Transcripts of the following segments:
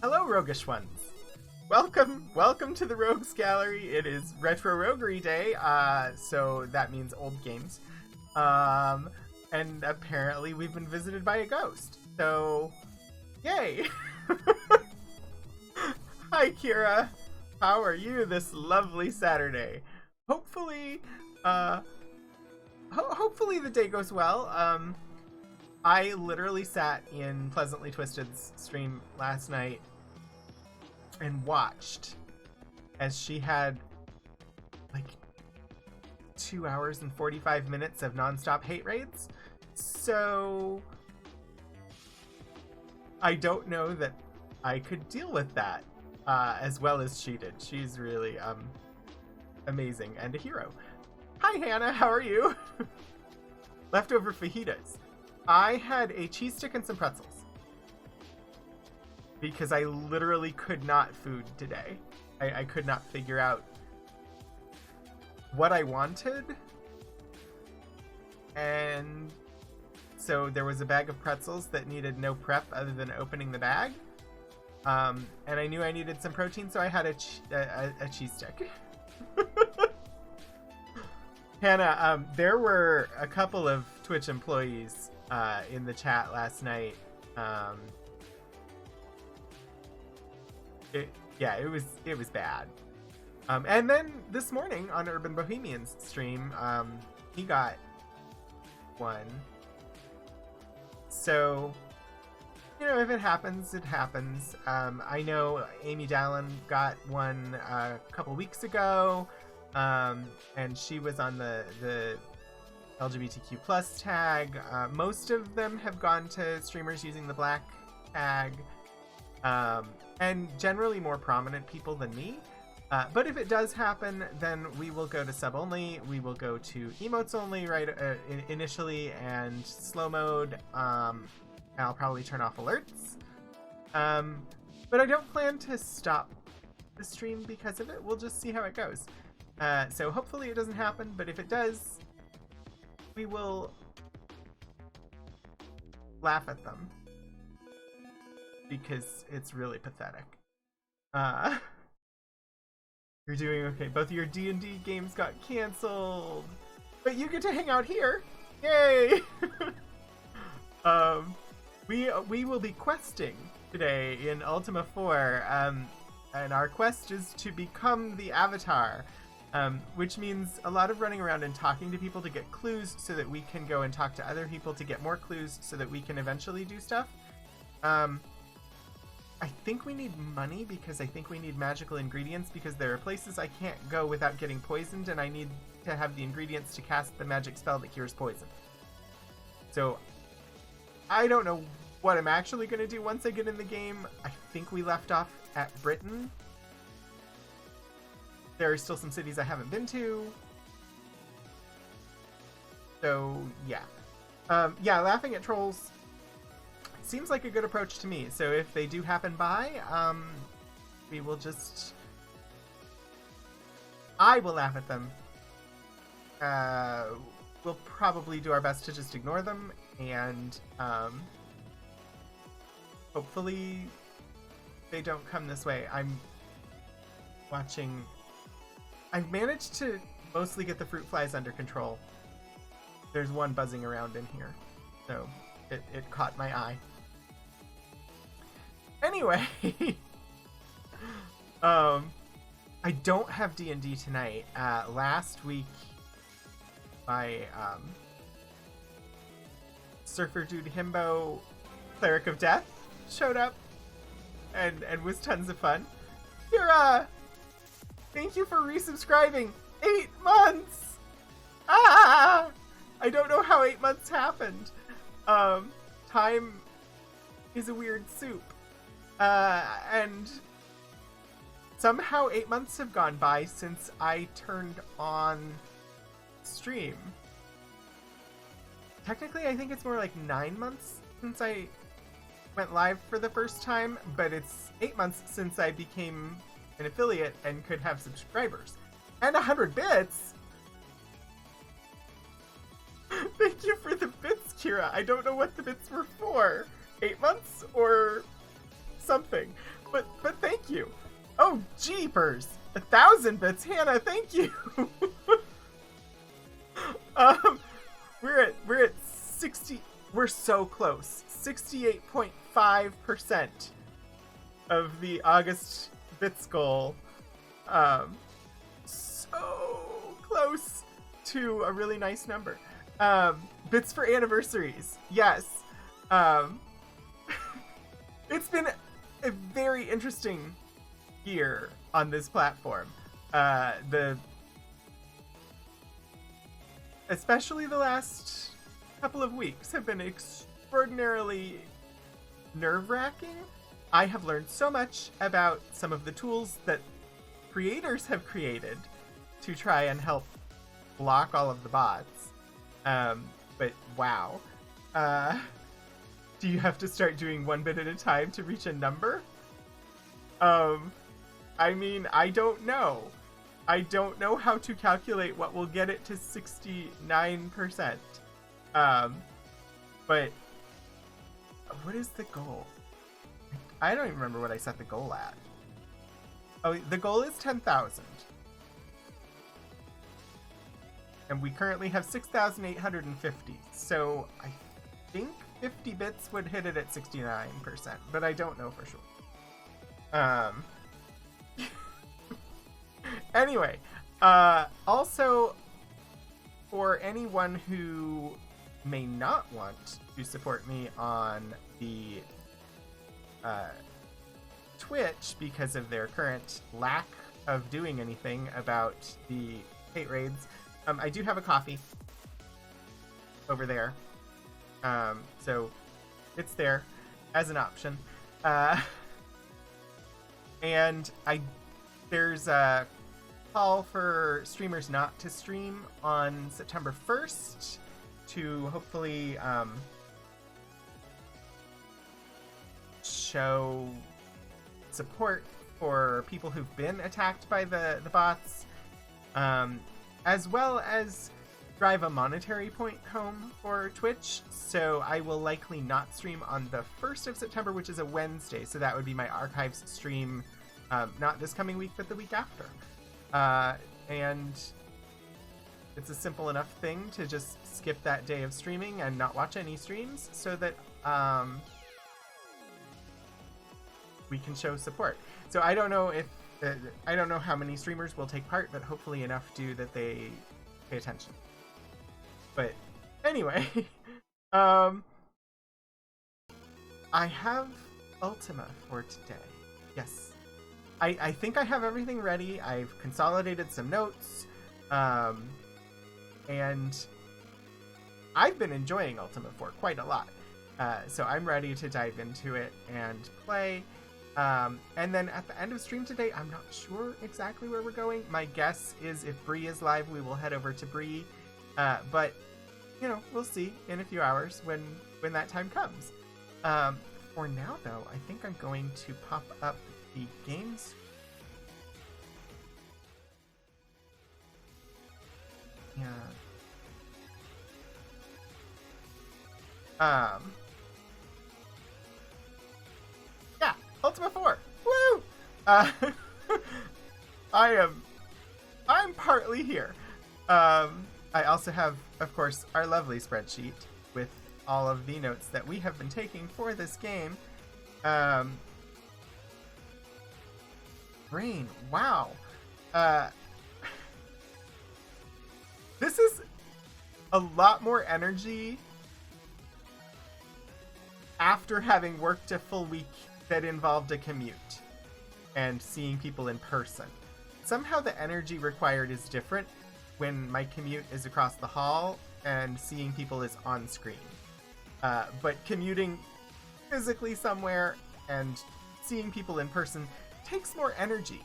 Hello, roguish ones. Welcome to the Rogues Gallery. It is Retro Roguery Day, so that means old games. And apparently we've been visited by a ghost. So, yay! Hi, Kira. How are you this lovely Saturday? Hopefully, hopefully the day goes well. I literally sat in Pleasantly Twisted's stream last night and watched as she had like 2 hours and 45 minutes of nonstop hate raids. So I don't know that I could deal with that as well as she did. She's really amazing and a hero. Hi Hannah, how are you? Leftover fajitas. I had a cheese stick and some pretzels because I literally could not food today. I could not figure out what I wanted. And so there was a bag of pretzels that needed no prep other than opening the bag. And I knew I needed some protein, so I had a cheese stick. Hannah, there were a couple of Twitch employees in the chat last night. It was bad. And then this morning on Urban Bohemian's stream, he got one. So, you know, if it happens, it happens. I know Amy Dallin got one a couple weeks ago, and she was on the LGBTQ plus tag. Most of them have gone to streamers using the black tag, and generally more prominent people than me. But if it does happen, then we will go to sub only. We will go to emotes only initially and slow mode. I'll probably turn off alerts. But I don't plan to stop the stream because of it. We'll just see how it goes. So hopefully it doesn't happen, but if it does, we will laugh at them because it's really pathetic. You're doing okay. Both of your D&D games got canceled, but you get to hang out here. Yay! We will be questing today in Ultima 4, and our quest is to become the Avatar. Which means a lot of running around and talking to people to get clues so that we can go and talk to other people to get more clues so that we can eventually do stuff. I think we need money because I think we need magical ingredients because there are places I can't go without getting poisoned and I need to have the ingredients to cast the magic spell that cures poison. So I don't know what I'm actually going to do once I get in the game. I think we left off at Britain. There are still some cities I haven't been to. So, yeah. Yeah, laughing at trolls seems like a good approach to me. So if they do happen by, we will just... I will laugh at them. We'll probably do our best to just ignore them, and hopefully they don't come this way. I'm watching... I've managed to mostly get the fruit flies under control. There's one buzzing around in here, so it caught my eye. Anyway, I don't have D&D tonight. Last week, my Surfer Dude Himbo, Cleric of Death, showed up and was tons of fun. Kira! Thank you for resubscribing. 8 months! Ah! I don't know how 8 months happened. Time is a weird soup. And somehow 8 months have gone by since I turned on stream. Technically, I think it's more like 9 months since I went live for the first time, but it's 8 months since I became an affiliate and could have subscribers. And 100 bits! Thank you for the bits, Kira. I don't know what the bits were for. 8 months or something. But thank you. Oh, jeepers. 1,000 bits, Hannah, thank you. We're at 60. We're so close. 68.5% of the August bits goal. So close to a really nice number. Bits for anniversaries. Yes. It's been a very interesting year on this platform. Especially the last couple of weeks have been extraordinarily nerve-wracking. I have learned so much about some of the tools that creators have created to try and help block all of the bots. But wow. Do you have to start doing 1 bit at a time to reach a number? I mean, I don't know. I don't know how to calculate what will get it to 69%. But what is the goal? I don't even remember what I set the goal at. Oh, the goal is 10,000. And we currently have 6,850. So I think 50 bits would hit it at 69%, but I don't know for sure. Anyway, also, for anyone who may not want to support me on the Twitch because of their current lack of doing anything about the hate raids, I do have a coffee over there. So it's there as an option. And there's a call for streamers not to stream on September 1st to hopefully show support for people who've been attacked by the bots, as well as drive a monetary point home for Twitch. So I will likely not stream on the 1st of September, which is a Wednesday. So that would be my archives stream, not this coming week, but the week after. And it's a simple enough thing to just skip that day of streaming and not watch any streams so that we can show support. So I don't know if I don't know how many streamers will take part, but hopefully enough do that they pay attention. But anyway, I have Ultima for today. Yes. I think I have everything ready. I've consolidated some notes. And I've been enjoying Ultima 4 quite a lot. So I'm ready to dive into it and play. And then at the end of stream today, I'm not sure exactly where we're going. My guess is if Bree is live, we will head over to Bree. But, you know, we'll see in a few hours when that time comes. For now, though, I think I'm going to pop up the games. Yeah. Yeah, Ultima 4. Woo! I'm partly here. I also have, of course, our lovely spreadsheet with all of the notes that we have been taking for this game. Brain, wow. This is a lot more energy after having worked a full week that involved a commute and seeing people in person. Somehow the energy required is different when my commute is across the hall and seeing people is on screen. But commuting physically somewhere and seeing people in person takes more energy.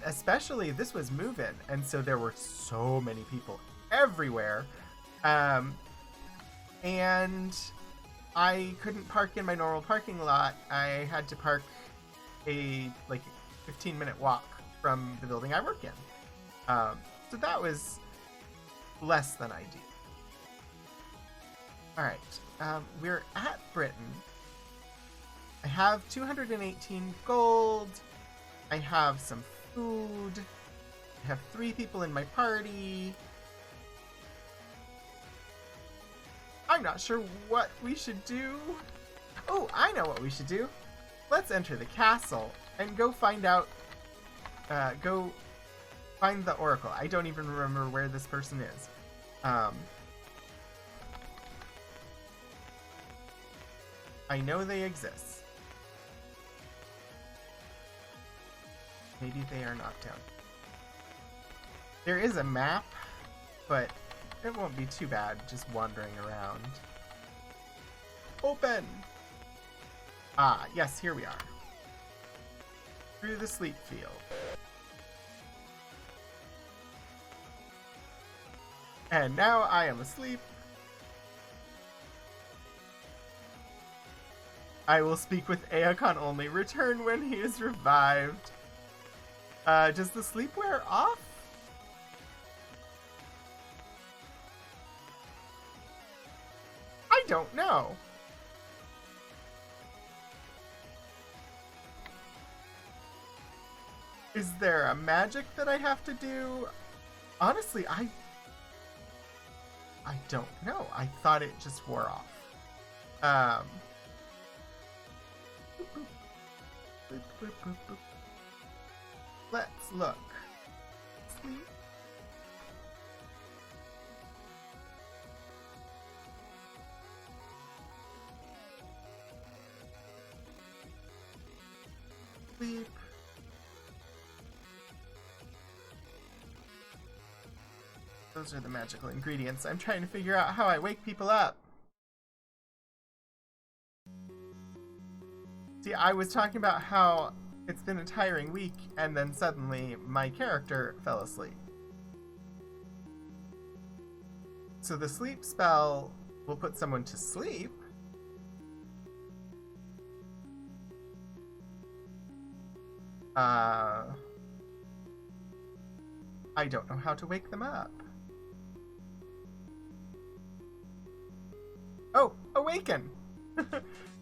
Especially this was move-in, and so there were so many people everywhere. And I couldn't park in my normal parking lot. I had to park a 15-minute walk from the building I work in. So that was less than ideal. All right, we're at Britain. I have 218 gold. I have some food. I have 3 people in my party. I'm not sure what we should do. Oh, I know what we should do. Let's enter the castle and go find out, go find the oracle. I don't even remember where this person is. I know they exist. Maybe they are not down. There is a map, but it won't be too bad just wandering around. Open! Ah, yes, here we are. Through the sleep field. And now I am asleep. I will speak with Aokon only. Return when he is revived. Does the sleep wear off? I don't know. Is there a magic that I have to do? Honestly, I don't know. I thought it just wore off. Let's look. Sleep. Sleep. Those are the magical ingredients. I'm trying to figure out how I wake people up. See, I was talking about how it's been a tiring week, and then suddenly my character fell asleep. So the sleep spell will put someone to sleep. I don't know how to wake them up. Oh, awaken!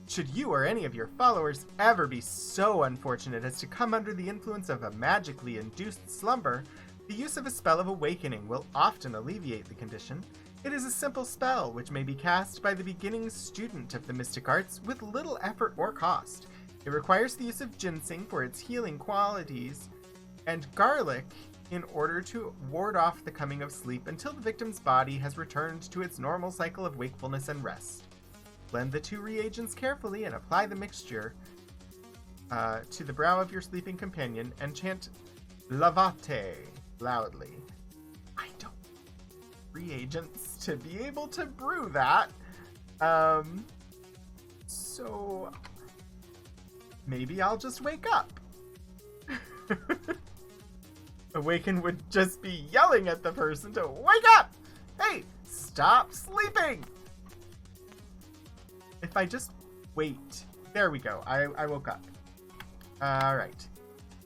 Should you or any of your followers ever be so unfortunate as to come under the influence of a magically induced slumber, the use of a spell of awakening will often alleviate the condition. It is a simple spell which may be cast by the beginning student of the mystic arts with little effort or cost. It requires the use of ginseng for its healing qualities and garlic in order to ward off the coming of sleep until the victim's body has returned to its normal cycle of wakefulness and rest. Blend the 2 reagents carefully and apply the mixture to the brow of your sleeping companion and chant Lavate loudly. I don't have reagents to be able to brew that. So maybe I'll just wake up. Awaken would just be yelling at the person to wake up! Hey, stop sleeping! If I just wait. There we go. I woke up. Alright.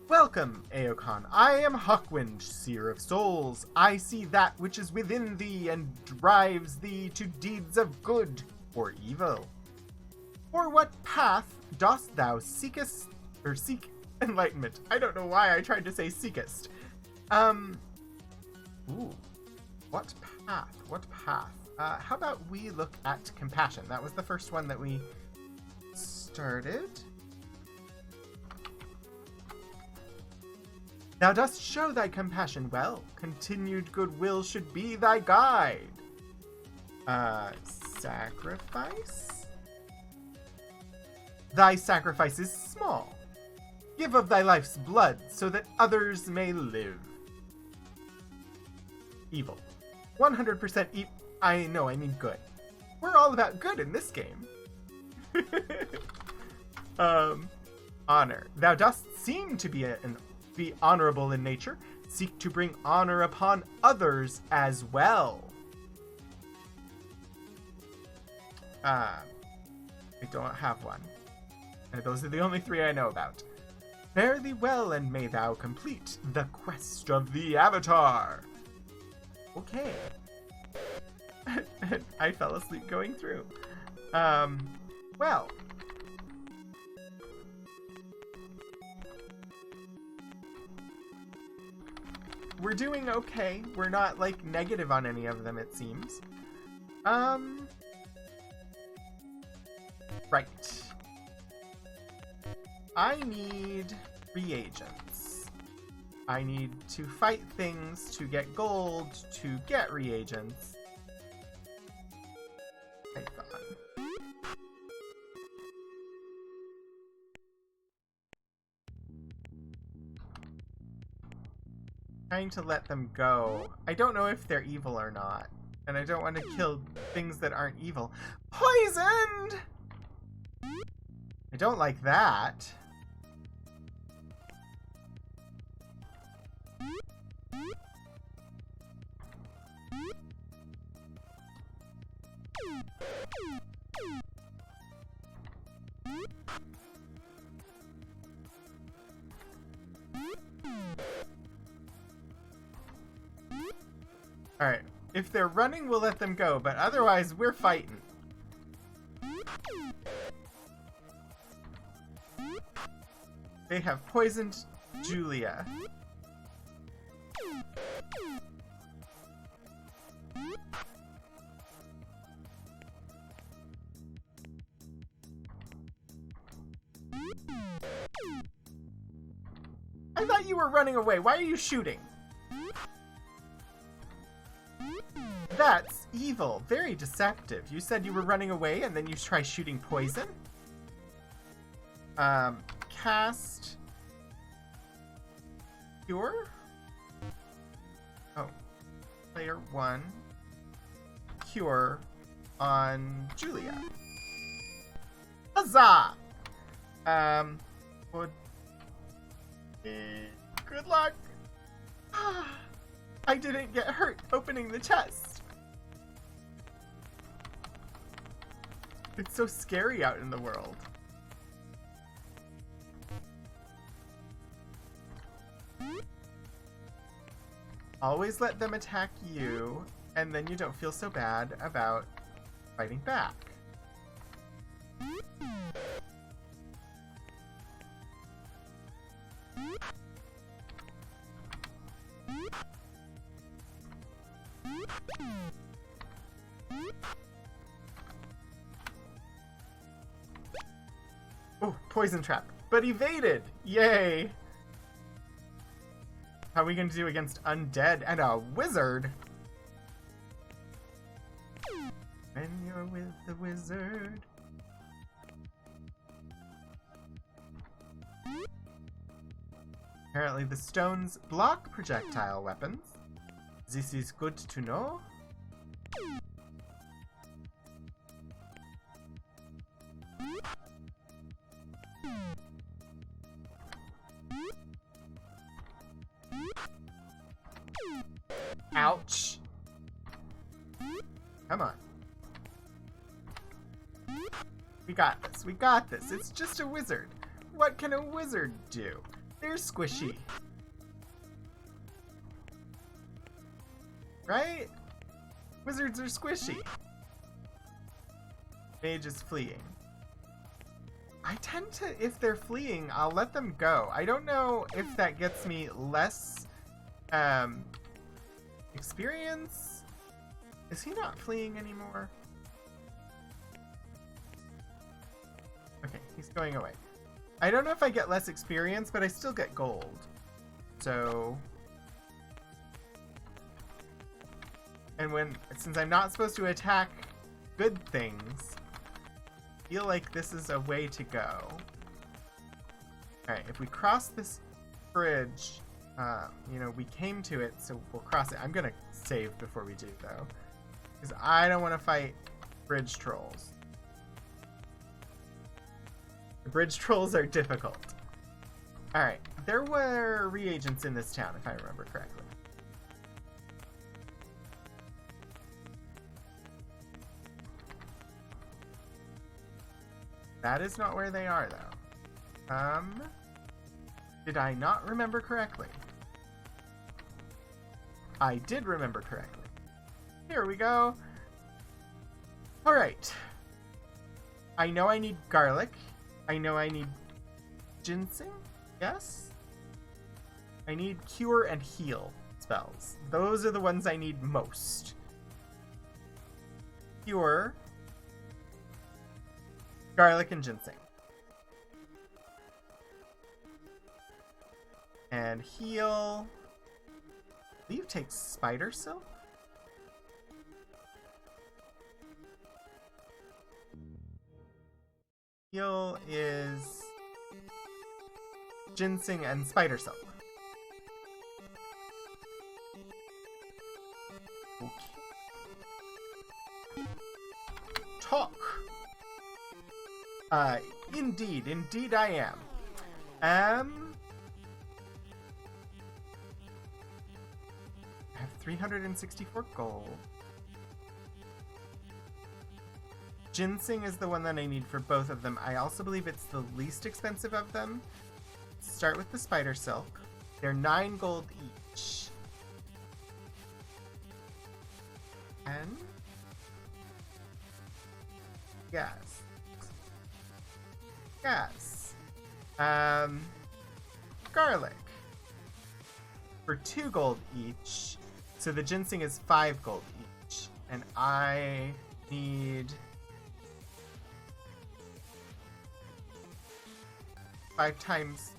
Welcome, Aokon. I am Hawkwind, Seer of Souls. I see that which is within thee and drives thee to deeds of good or evil. For what path dost thou seek enlightenment? I don't know why I tried to say seekest. Ooh. What path? What path? How about we look at compassion? That was the first one that we started. Thou dost show thy compassion well. Continued goodwill should be thy guide. Sacrifice? Thy sacrifice is small. Give of thy life's blood so that others may live. Evil. 100% evil. I mean good. We're all about good in this game. Honor. Thou dost seem to be honorable in nature. Seek to bring honor upon others as well. I don't have one. Those are the only 3 I know about. Fare thee well, and may thou complete the quest of the Avatar. Okay. I fell asleep going through. Well. We're doing okay. We're not, like, negative on any of them, it seems. Right. I need reagents. I need to fight things to get gold to get reagents. Python. Trying to let them go. I don't know if they're evil or not. And I don't want to kill things that aren't evil. Poisoned! I don't like that. Alright, if they're running, we'll let them go, but otherwise, we're fighting. They have poisoned Julia. I thought you were running away. Why are you shooting? That's evil. Very deceptive. You said you were running away and then you try shooting poison? Cast... Cure? Oh. Player 1. Cure on Julia. Huzzah! Good luck! I didn't get hurt opening the chest. It's so scary out in the world. Always let them attack you, and then you don't feel so bad about fighting back. Oh, poison trap, but evaded! Yay! How are we going to do against undead and a wizard? When you're with the wizard. Apparently the stones block projectile weapons. This is good to know. Ouch. Come on. We got this. We got this. It's just a wizard. What can a wizard do? They're squishy. Right? Wizards are squishy. Mage is fleeing. I tend to, if they're fleeing, I'll let them go. I don't know if that gets me less experience. Is he not fleeing anymore? Okay, he's going away. I don't know if I get less experience, but I still get gold. So... And since I'm not supposed to attack good things, I feel like this is a way to go. Alright, if we cross this bridge, you know, we came to it, so we'll cross it. I'm gonna save before we do, though. Because I don't want to fight bridge trolls. The bridge trolls are difficult. Alright, there were reagents in this town, if I remember correctly. That is not where they are, though. Did I not remember correctly? I did remember correctly. Here we go. Alright. I know I need garlic. I know I need ginseng. Yes? I need cure and heal spells. Those are the ones I need most. Cure, garlic, and ginseng. And heal. I believe takes spider silk. Heal is ginseng and spider silk. Okay. Talk. Indeed I am. I have 364 gold. Ginseng is the one that I need for both of them. I also believe it's the least expensive of them. Start with the spider silk. They're 9 gold each. And yes. Garlic for 2 gold each. So the ginseng is 5 gold each. And I need 5 times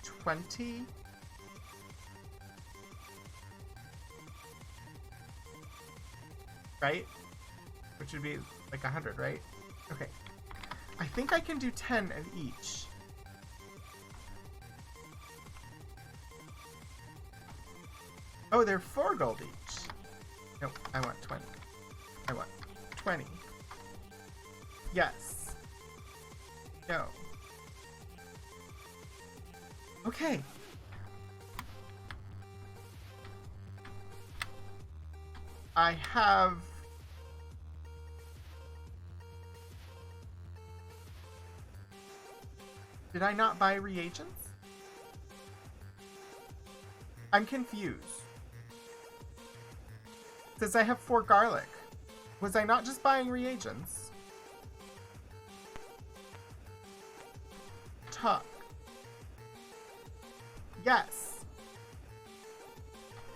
20. Right? Which would be like 100, right? Okay. I think I can do 10 of each. Oh, they're 4 gold each. No, I want 20. I want 20. Yes. No. Okay. I have... Did I not buy reagents? I'm confused. It says I have 4 garlic. Was I not just buying reagents? Talk. Yes.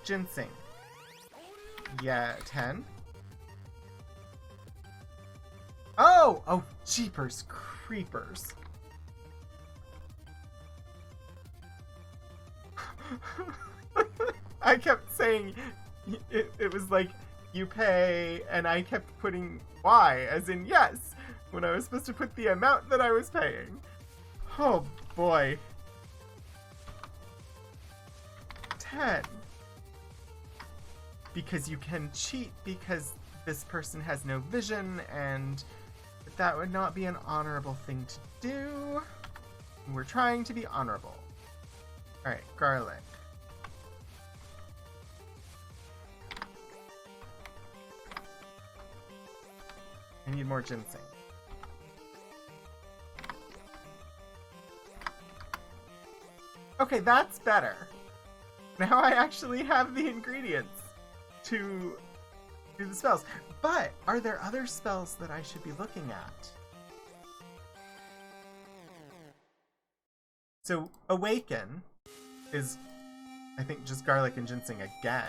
Ginseng. Yeah, 10. Oh! Oh, jeepers creepers. I kept saying it was like you pay, and I kept putting Y as in yes when I was supposed to put the amount that I was paying. Oh boy. 10. Because you can cheat because this person has no vision, and that would not be an honorable thing to do. We're trying to be honorable. Alright, garlic. I need more ginseng. Okay, that's better. Now I actually have the ingredients to do the spells. But are there other spells that I should be looking at? So Awaken is, I think, just garlic and ginseng again.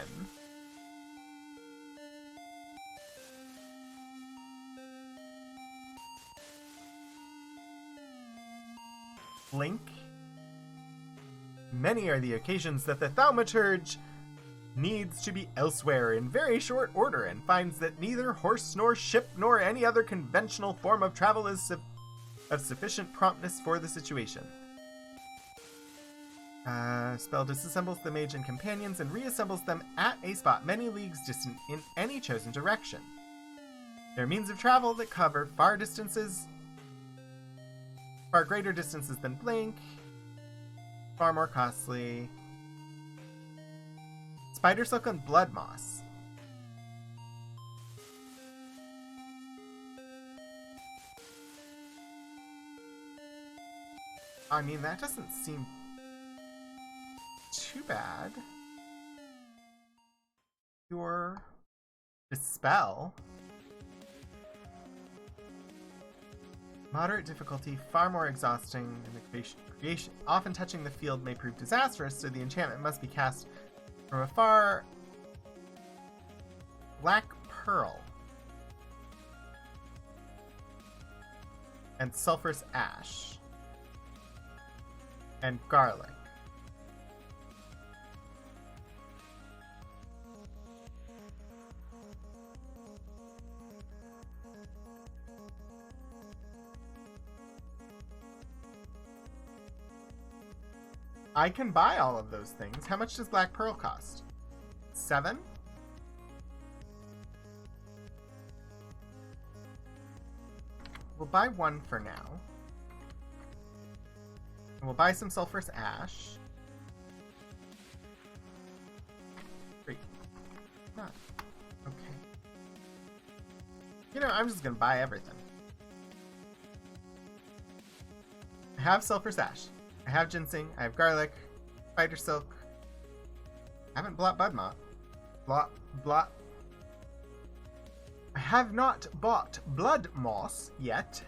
Blink. Many are the occasions that the thaumaturge needs to be elsewhere in very short order and finds that neither horse nor ship nor any other conventional form of travel is of sufficient promptness for the situation. Spell disassembles the mage and companions and reassembles them at a spot many leagues distant in any chosen direction. There are means of travel that cover far greater distances than Blink, far more costly. Spider silk and blood moss. I mean, that doesn't seem too bad. Your dispel. Moderate difficulty, far more exhausting than the creation. Often touching the field may prove disastrous, so the enchantment must be cast from afar. Black Pearl. And Sulphurous Ash. And Garlic. I can buy all of those things. How much does Black Pearl cost? 7? We'll buy 1 for now. And we'll buy some Sulphurous Ash. 3. Not. Okay. You know, I'm just gonna buy everything. I have Sulphurous Ash. I have Ginseng. I have Garlic. Spider Silk. I haven't bought Blood Moss. I have not bought Blood Moss yet.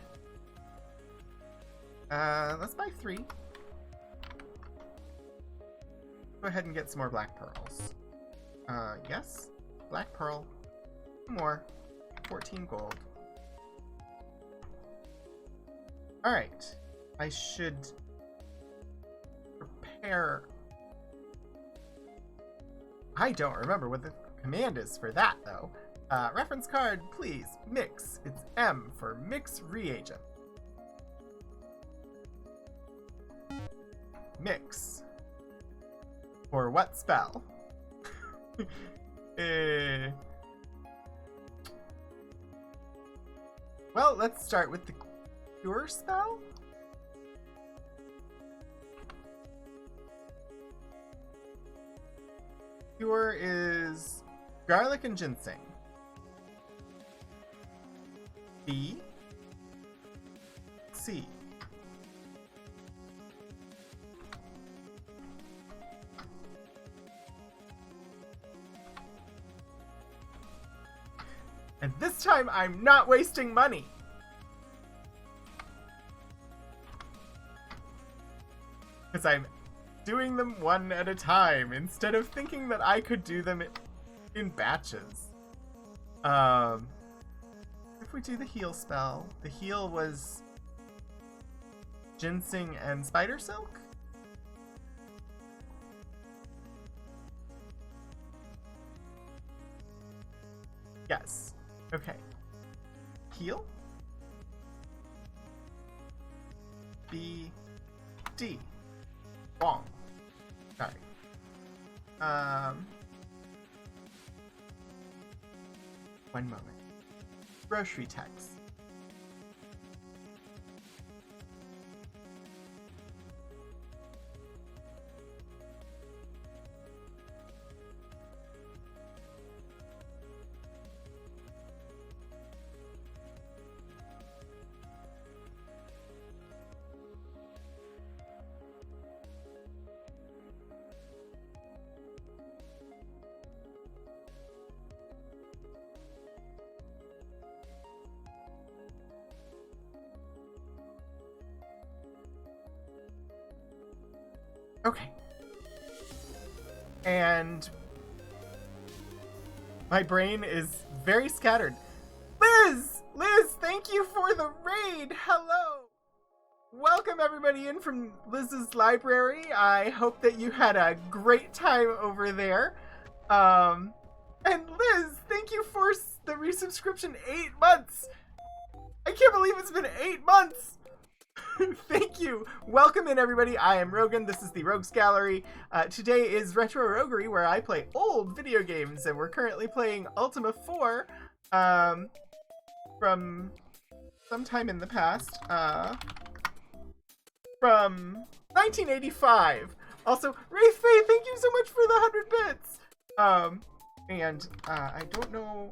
Let's buy 3. Go ahead and get some more Black Pearls. Yes. Black Pearl. More. 14 gold. Alright. I should prepare. I don't remember what the command is for that, though. Reference card, please. Mix. It's M for mix reagent. Mix. For what spell? Well, let's start with the cure spell. Cure is Garlic and Ginseng. B. C. And this time I'm not wasting money. Because I'm doing them one at a time instead of thinking that I could do them in batches. If we do the heal spell, the heal was Ginseng and Spider Silk? Yes. Okay. Heal? B. D. Wrong. Sorry. One moment. Grocery tax. Okay. And my brain is very scattered. Liz! Liz, thank you for the raid! Hello! Welcome everybody in from Liz's library. I hope that you had a great time over there. And Liz, thank you for the resubscription. 8 months! I can't believe it's been 8 months! Thank you. Welcome in, everybody. I am Rogan. This is the Rogues Gallery. Today is Retro Roguery, where I play old video games, and we're currently playing Ultima 4 from sometime in the past, from 1985. Also, Wraith Faye, thank you so much for the 100 bits. And I don't know.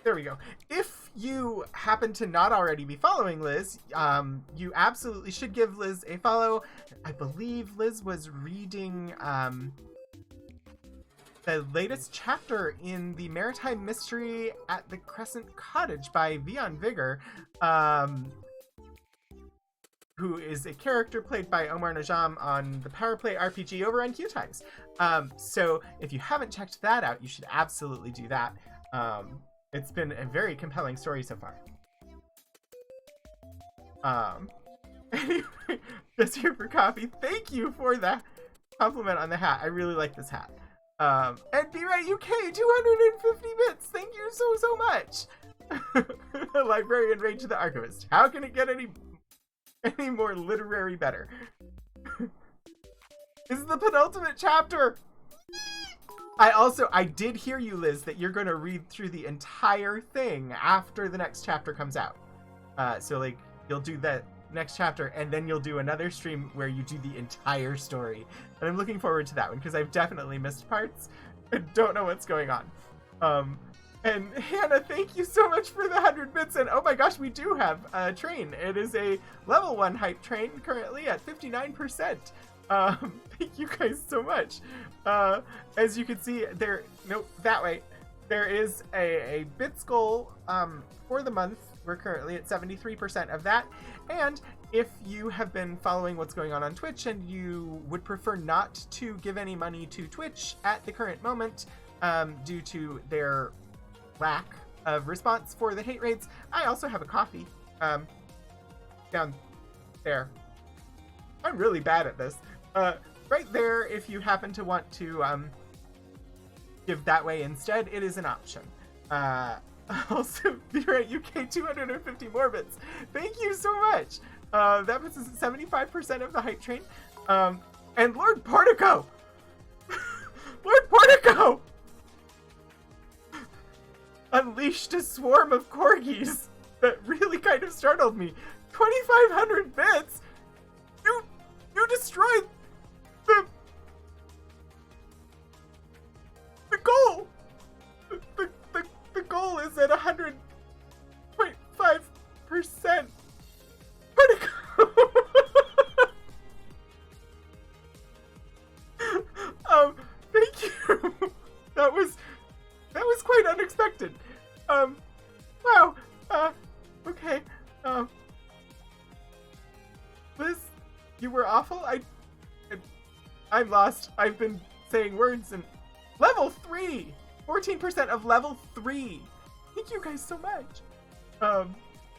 There we go. If you happen to not already be following Liz, you absolutely should give Liz a follow. I believe Liz was reading the latest chapter in the Maritime Mystery at the Crescent Cottage by Vion Vigor, who is a character played by Omar Najam on the Power Play RPG over on Q Times. So if you haven't checked that out, you should absolutely do that. It's been a very compelling story so far. Anyway, just here for coffee. Thank you for that compliment on the hat. I really like this hat. And Be Right UK, 250 bits. Thank you so much. Librarian Rage the Archivist. How can it get any more literary better? This is the penultimate chapter. I did hear you, Liz, that you're going to read through the entire thing after the next chapter comes out. So like you'll do that next chapter and then you'll do another stream where you do the entire story. And I'm looking forward to that one because I've definitely missed parts and don't know what's going on. And Hannah, thank you so much for the 100 bits. And oh my gosh, we do have a train. It is a level 1 hype train currently at 59%. Thank you guys so much. As you can see there, nope, that way. There is a bits goal for the month. We're currently at 73% of that. And if you have been following what's going on Twitch and you would prefer not to give any money to Twitch at the current moment due to their lack of response for the hate raids, I also have a coffee down there. I'm really bad at this. Right there, if you happen to want to give that way instead, it is an option. Also, Be Right UK, 250 more bits. Thank you so much. That puts us at 75% of the hype train. And Lord Portico! Lord Portico! Unleashed a swarm of corgis that really kind of startled me. 2,500 bits? You destroyed the goal! The goal is at 100.5%. Portico! Thank you. That was quite unexpected. Wow. Okay. Liz, you were awful. I'm lost. I've been saying words and level 3. 14% of level 3. Thank you guys so much.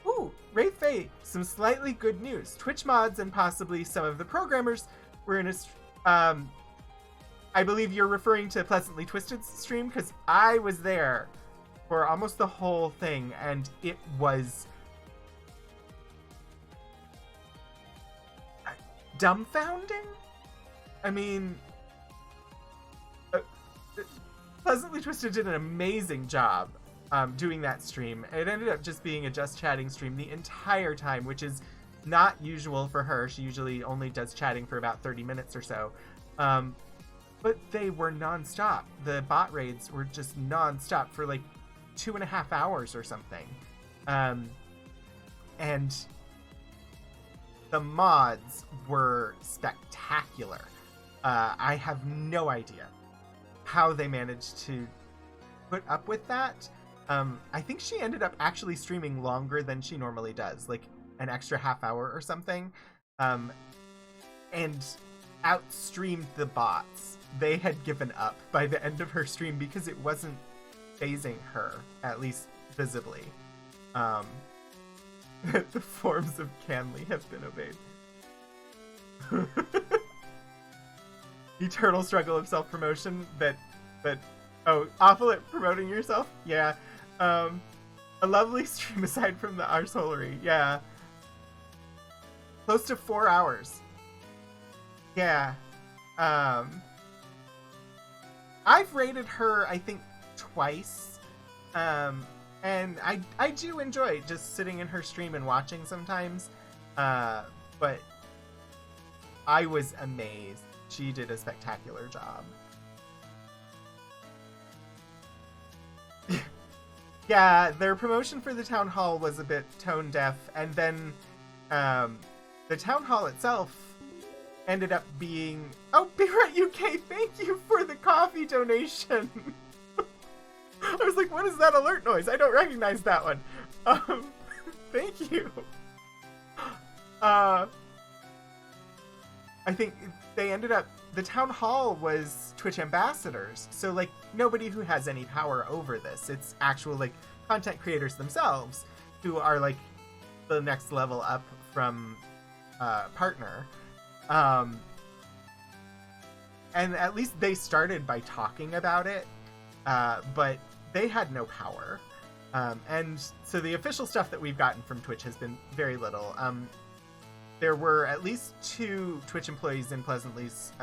Ooh, Wraith Faye, some slightly good news. Twitch mods and possibly some of the programmers were in a I believe you're referring to Pleasantly Twisted's stream, because I was there for almost the whole thing, and it was dumbfounding. I mean, Pleasantly Twisted did an amazing job doing that stream. It ended up just being a just chatting stream the entire time, which is not usual for her. She usually only does chatting for about 30 minutes or so. But they were non-stop. The bot raids were just non-stop for like 2.5 hours or something. And the mods were spectacular. I have no idea how they managed to put up with that. I think she ended up actually streaming longer than she normally does, like an extra half hour or something, and outstreamed the bots. They had given up by the end of her stream because it wasn't phasing her, at least visibly. The forms of Canly have been obeyed. Eternal struggle of self-promotion that awful at promoting yourself? Yeah. A lovely stream aside from the arseholery. Yeah. Close to 4 hours. Yeah. I've rated her, I think, twice. And I do enjoy just sitting in her stream and watching sometimes. But I was amazed. She did a spectacular job. Yeah, their promotion for the town hall was a bit tone deaf, and then the town hall itself ended up being, oh, Beerut UK, thank you for the coffee donation. I was like, what is that alert noise? I don't recognize that one. Thank you. I think they ended up, the town hall was Twitch ambassadors, so like nobody who has any power over this. It's actual like content creators themselves who are like the next level up from partner. And at least they started by talking about it, but they had no power. And so the official stuff that we've gotten from Twitch has been very little. There were at least 2 Twitch employees in Pleasantly's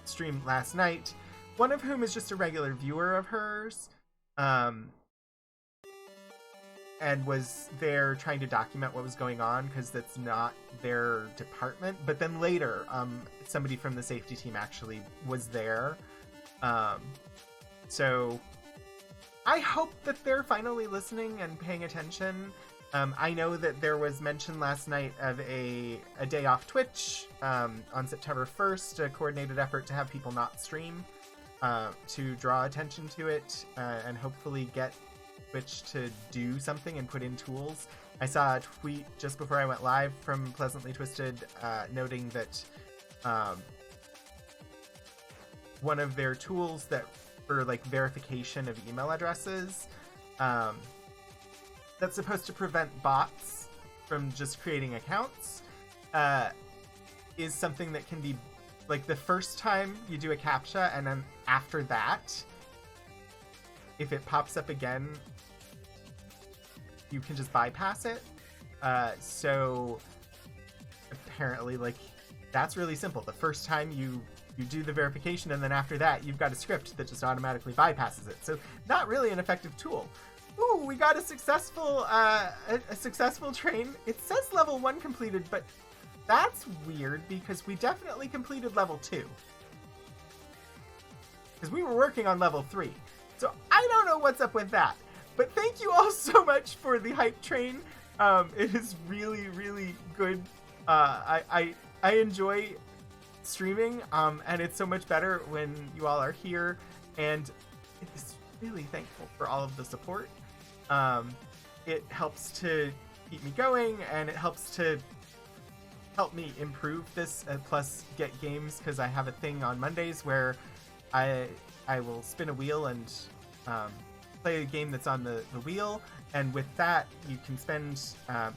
stream last night, one of whom is just a regular viewer of hers, and was there trying to document what was going on because that's not their department. But then later, somebody from the safety team actually was there. So I hope that they're finally listening and paying attention. I know that there was mention last night of a day off Twitch on September 1st, a coordinated effort to have people not stream, to draw attention to it, and hopefully get Twitch to do something and put in tools. I saw a tweet just before I went live from Pleasantly Twisted noting that one of their tools that for like verification of email addresses that's supposed to prevent bots from just creating accounts is something that can be like the first time you do a CAPTCHA, and then after that, if it pops up again, you can just bypass it. So apparently, like, that's really simple. The first time you do the verification, and then after that, you've got a script that just automatically bypasses it. So not really an effective tool. Ooh, we got a successful train. It says level 1 completed, but that's weird because we definitely completed level 2. Because we were working on level 3. So I don't know what's up with that. But thank you all so much for the hype train. It is really, really good. I enjoy streaming, and it's so much better when you all are here. And it is really thankful for all of the support. It helps to keep me going, and it helps to help me improve this, plus get games, because I have a thing on Mondays where I will spin a wheel and play a game that's on the wheel, and with that you can spend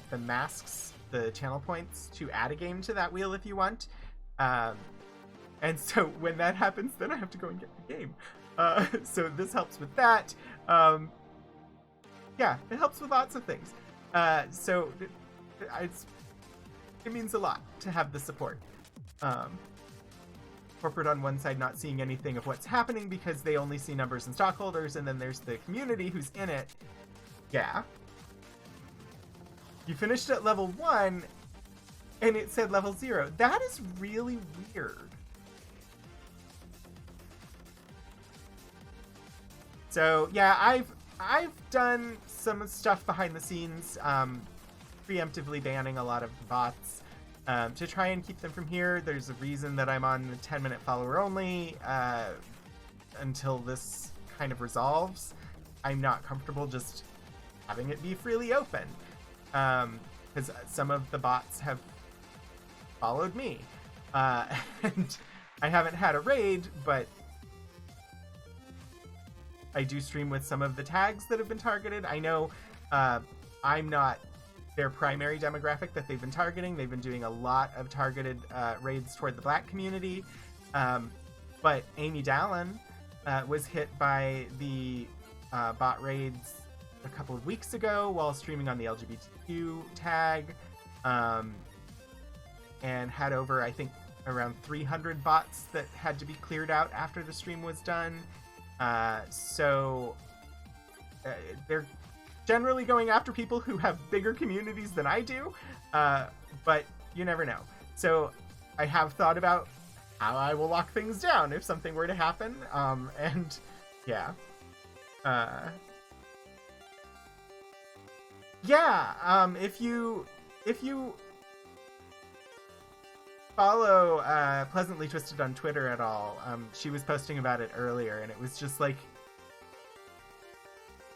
the masks, the channel points, to add a game to that wheel if you want. And so when that happens, then I have to go and get the game. So this helps with that. Yeah, it helps with lots of things. So it means a lot to have the support. Corporate on one side not seeing anything of what's happening because they only see numbers and stockholders, and then there's the community who's in it. Yeah. You finished at level 1 and it said level 0. That is really weird. So yeah, I've done some stuff behind the scenes, preemptively banning a lot of bots to try and keep them from here. There's a reason that I'm on the 10-minute follower only until this kind of resolves. I'm not comfortable just having it be freely open because some of the bots have followed me, and I haven't had a raid, but I do stream with some of the tags that have been targeted. I know I'm not their primary demographic that they've been targeting. They've been doing a lot of targeted raids toward the Black community. But Amy Dallin was hit by the bot raids a couple of weeks ago while streaming on the LGBTQ tag, and had over, I think, around 300 bots that had to be cleared out after the stream was done. So they're generally going after people who have bigger communities than I do, but you never know. So I have thought about how I will lock things down if something were to happen, and yeah. If you follow Pleasantly Twisted on Twitter at all, she was posting about it earlier, and it was just like,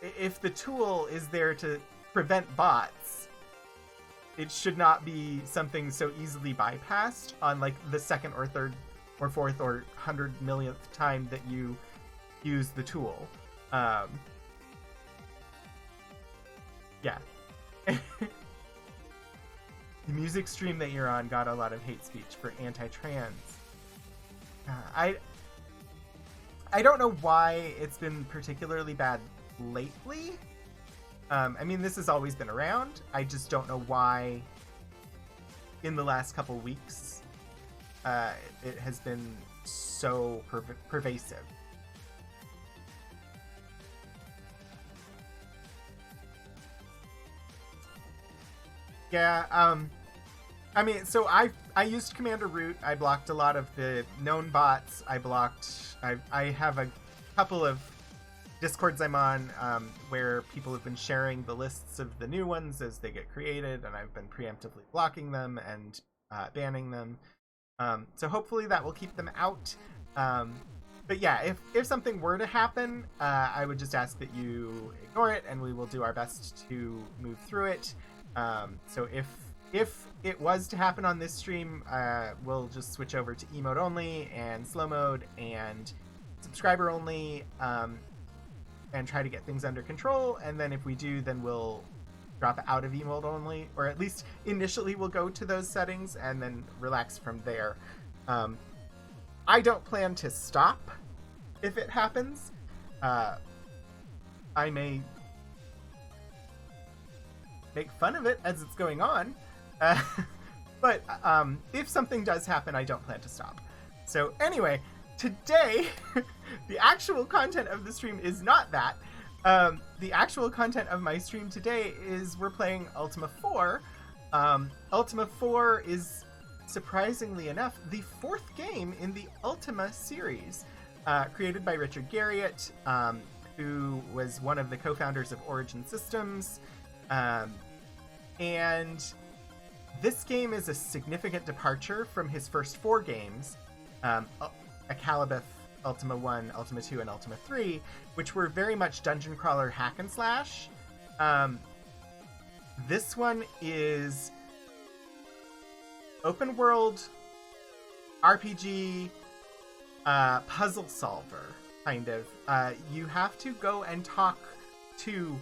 if the tool is there to prevent bots, it should not be something so easily bypassed on like the second or third or fourth or 100 millionth time that you use the tool. Yeah. The music stream that you're on got a lot of hate speech for anti-trans. I don't know why it's been particularly bad lately. I mean, this has always been around. I just don't know why in the last couple weeks it has been so pervasive. Yeah, I mean, so I used Commander Root. I blocked a lot of the known bots. I have a couple of Discords I'm on where people have been sharing the lists of the new ones as they get created, and I've been preemptively blocking them and banning them. So hopefully that will keep them out. But yeah, if something were to happen, I would just ask that you ignore it, and we will do our best to move through it. So if it was to happen on this stream, we'll just switch over to emote only and slow mode and subscriber only, and try to get things under control. And then if we do, then we'll drop out of emote only, or at least initially we'll go to those settings and then relax from there. I don't plan to stop if it happens. I may make fun of it as it's going on. But if something does happen, I don't plan to stop. So anyway, today, the actual content of the stream is not that. The actual content of my stream today is we're playing Ultima 4. Ultima 4 is, surprisingly enough, the fourth game in the Ultima series, created by Richard Garriott, who was one of the co-founders of Origin Systems. And this game is a significant departure from his first four games, Akalabeth, Ultima 1, Ultima 2, and Ultima 3, which were very much dungeon crawler hack and slash. This one is open world RPG puzzle solver, kind of. You have to go and talk to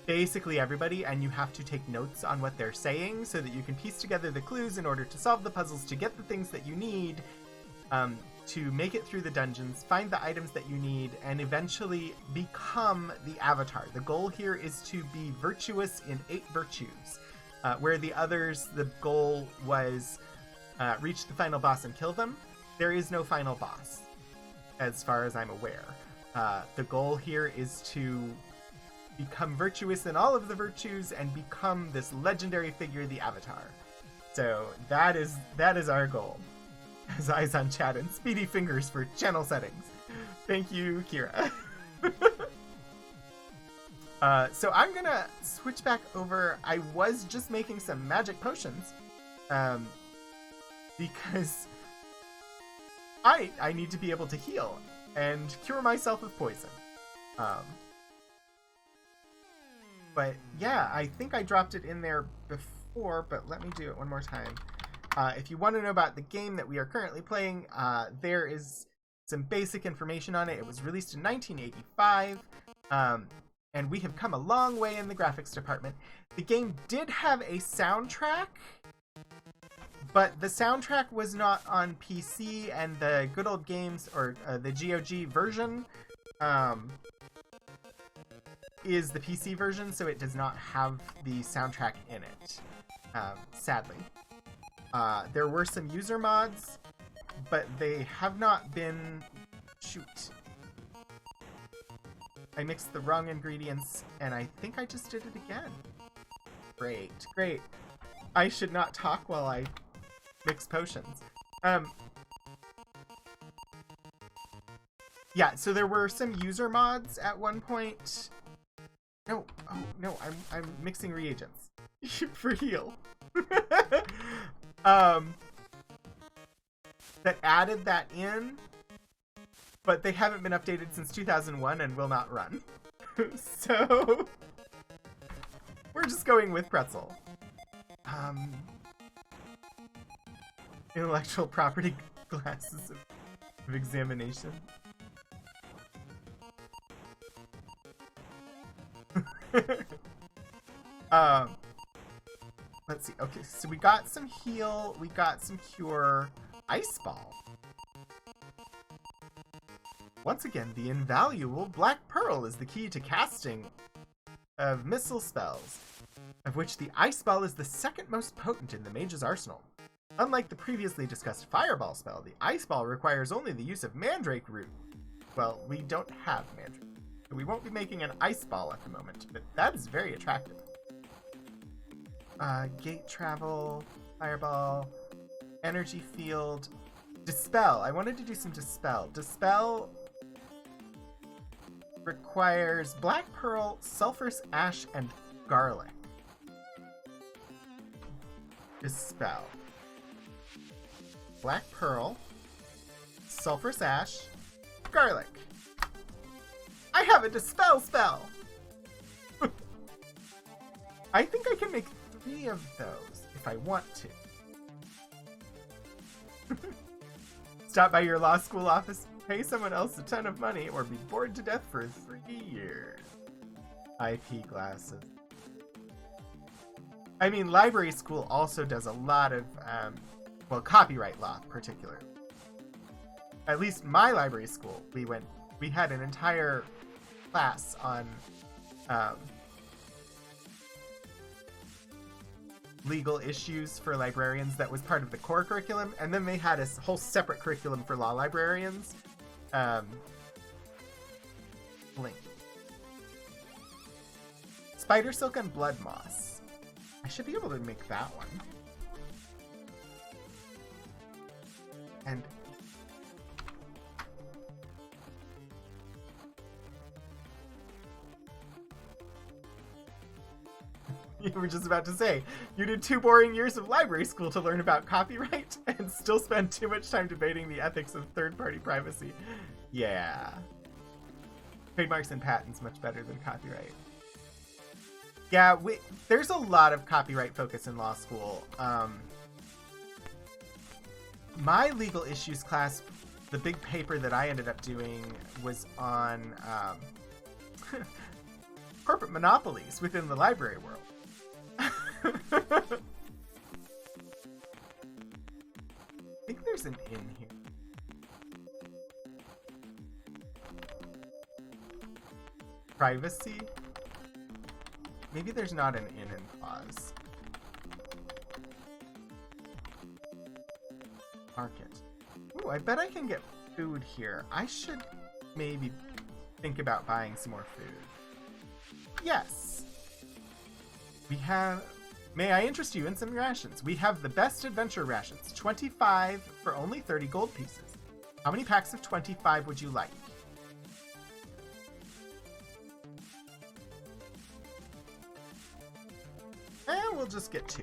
basically everybody, and you have to take notes on what they're saying so that you can piece together the clues in order to solve the puzzles, to get the things that you need, to make it through the dungeons, find the items that you need, and eventually become the avatar. The goal here is to be virtuous in 8 virtues, where the others, the goal was reach the final boss and kill them. There is no final boss, as far as I'm aware. The goal here is to become virtuous in all of the virtues and become this legendary figure, the Avatar. So that is our goal. As eyes on chat and speedy fingers for channel settings. Thank you, Kira. So I'm gonna switch back over. I was just making some magic potions, because I need to be able to heal and cure myself of poison. But yeah, I think I dropped it in there before, but let me do it one more time. If you want to know about the game that we are currently playing, there is some basic information on it. It was released in 1985, and we have come a long way in the graphics department. The game did have a soundtrack, but the soundtrack was not on PC, and the good old games, or the GOG version, is the PC version, so it does not have the soundtrack in it, sadly. There were some user mods, but they have not been... Shoot. I mixed the wrong ingredients, and I think I just did it again. Great. I should not talk while I mix potions. Yeah, so there were some user mods at one point. No, oh no, I'm mixing reagents for heal. that added that in, but they haven't been updated since 2001 and will not run. So we're just going with pretzel. Intellectual property glasses of examination. Let's see. Okay, so we got some heal, we got some cure. Ice ball. Once again, the invaluable Black Pearl is the key to casting of missile spells, of which the Ice Ball is the second most potent in the mage's arsenal. Unlike the previously discussed Fireball spell, the Ice Ball requires only the use of Mandrake Root. Well, we don't have Mandrake, so we won't be making an Ice Ball at the moment, but that is very attractive. Gate Travel, Fireball, Energy Field, Dispel. I wanted to do some Dispel. Dispel requires Black Pearl, Sulphurous Ash, and Garlic. Dispel. Black Pearl, Sulphurous Ash, Garlic. I have a Dispel spell! I think I can make 3 of those if I want to. Stop by your law school office, pay someone else a ton of money, or be bored to death for 3 years. IP glasses. I mean, library school also does a lot of, well, copyright law particularly. At least my library school, we had an entire class on legal issues for librarians that was part of the core curriculum, and then they had a whole separate curriculum for law librarians. Link. Spider Silk and Blood Moss. I should be able to make that one. And you were just about to say, you did 2 boring years of library school to learn about copyright and still spend too much time debating the ethics of third-party privacy. Yeah. Trademarks and patents much better than copyright. Yeah, there's a lot of copyright focus in law school. My legal issues class, the big paper that I ended up doing was on corporate monopolies within the library world. I think there's an inn here. Privacy? Maybe there's not an inn in clause. Market. Ooh, I bet I can get food here. I should maybe think about buying some more food. Yes. We have... May I interest you in some rations? We have the best adventure rations. 25 for only 30 gold pieces. How many packs of 25 would you like? We'll just get 2.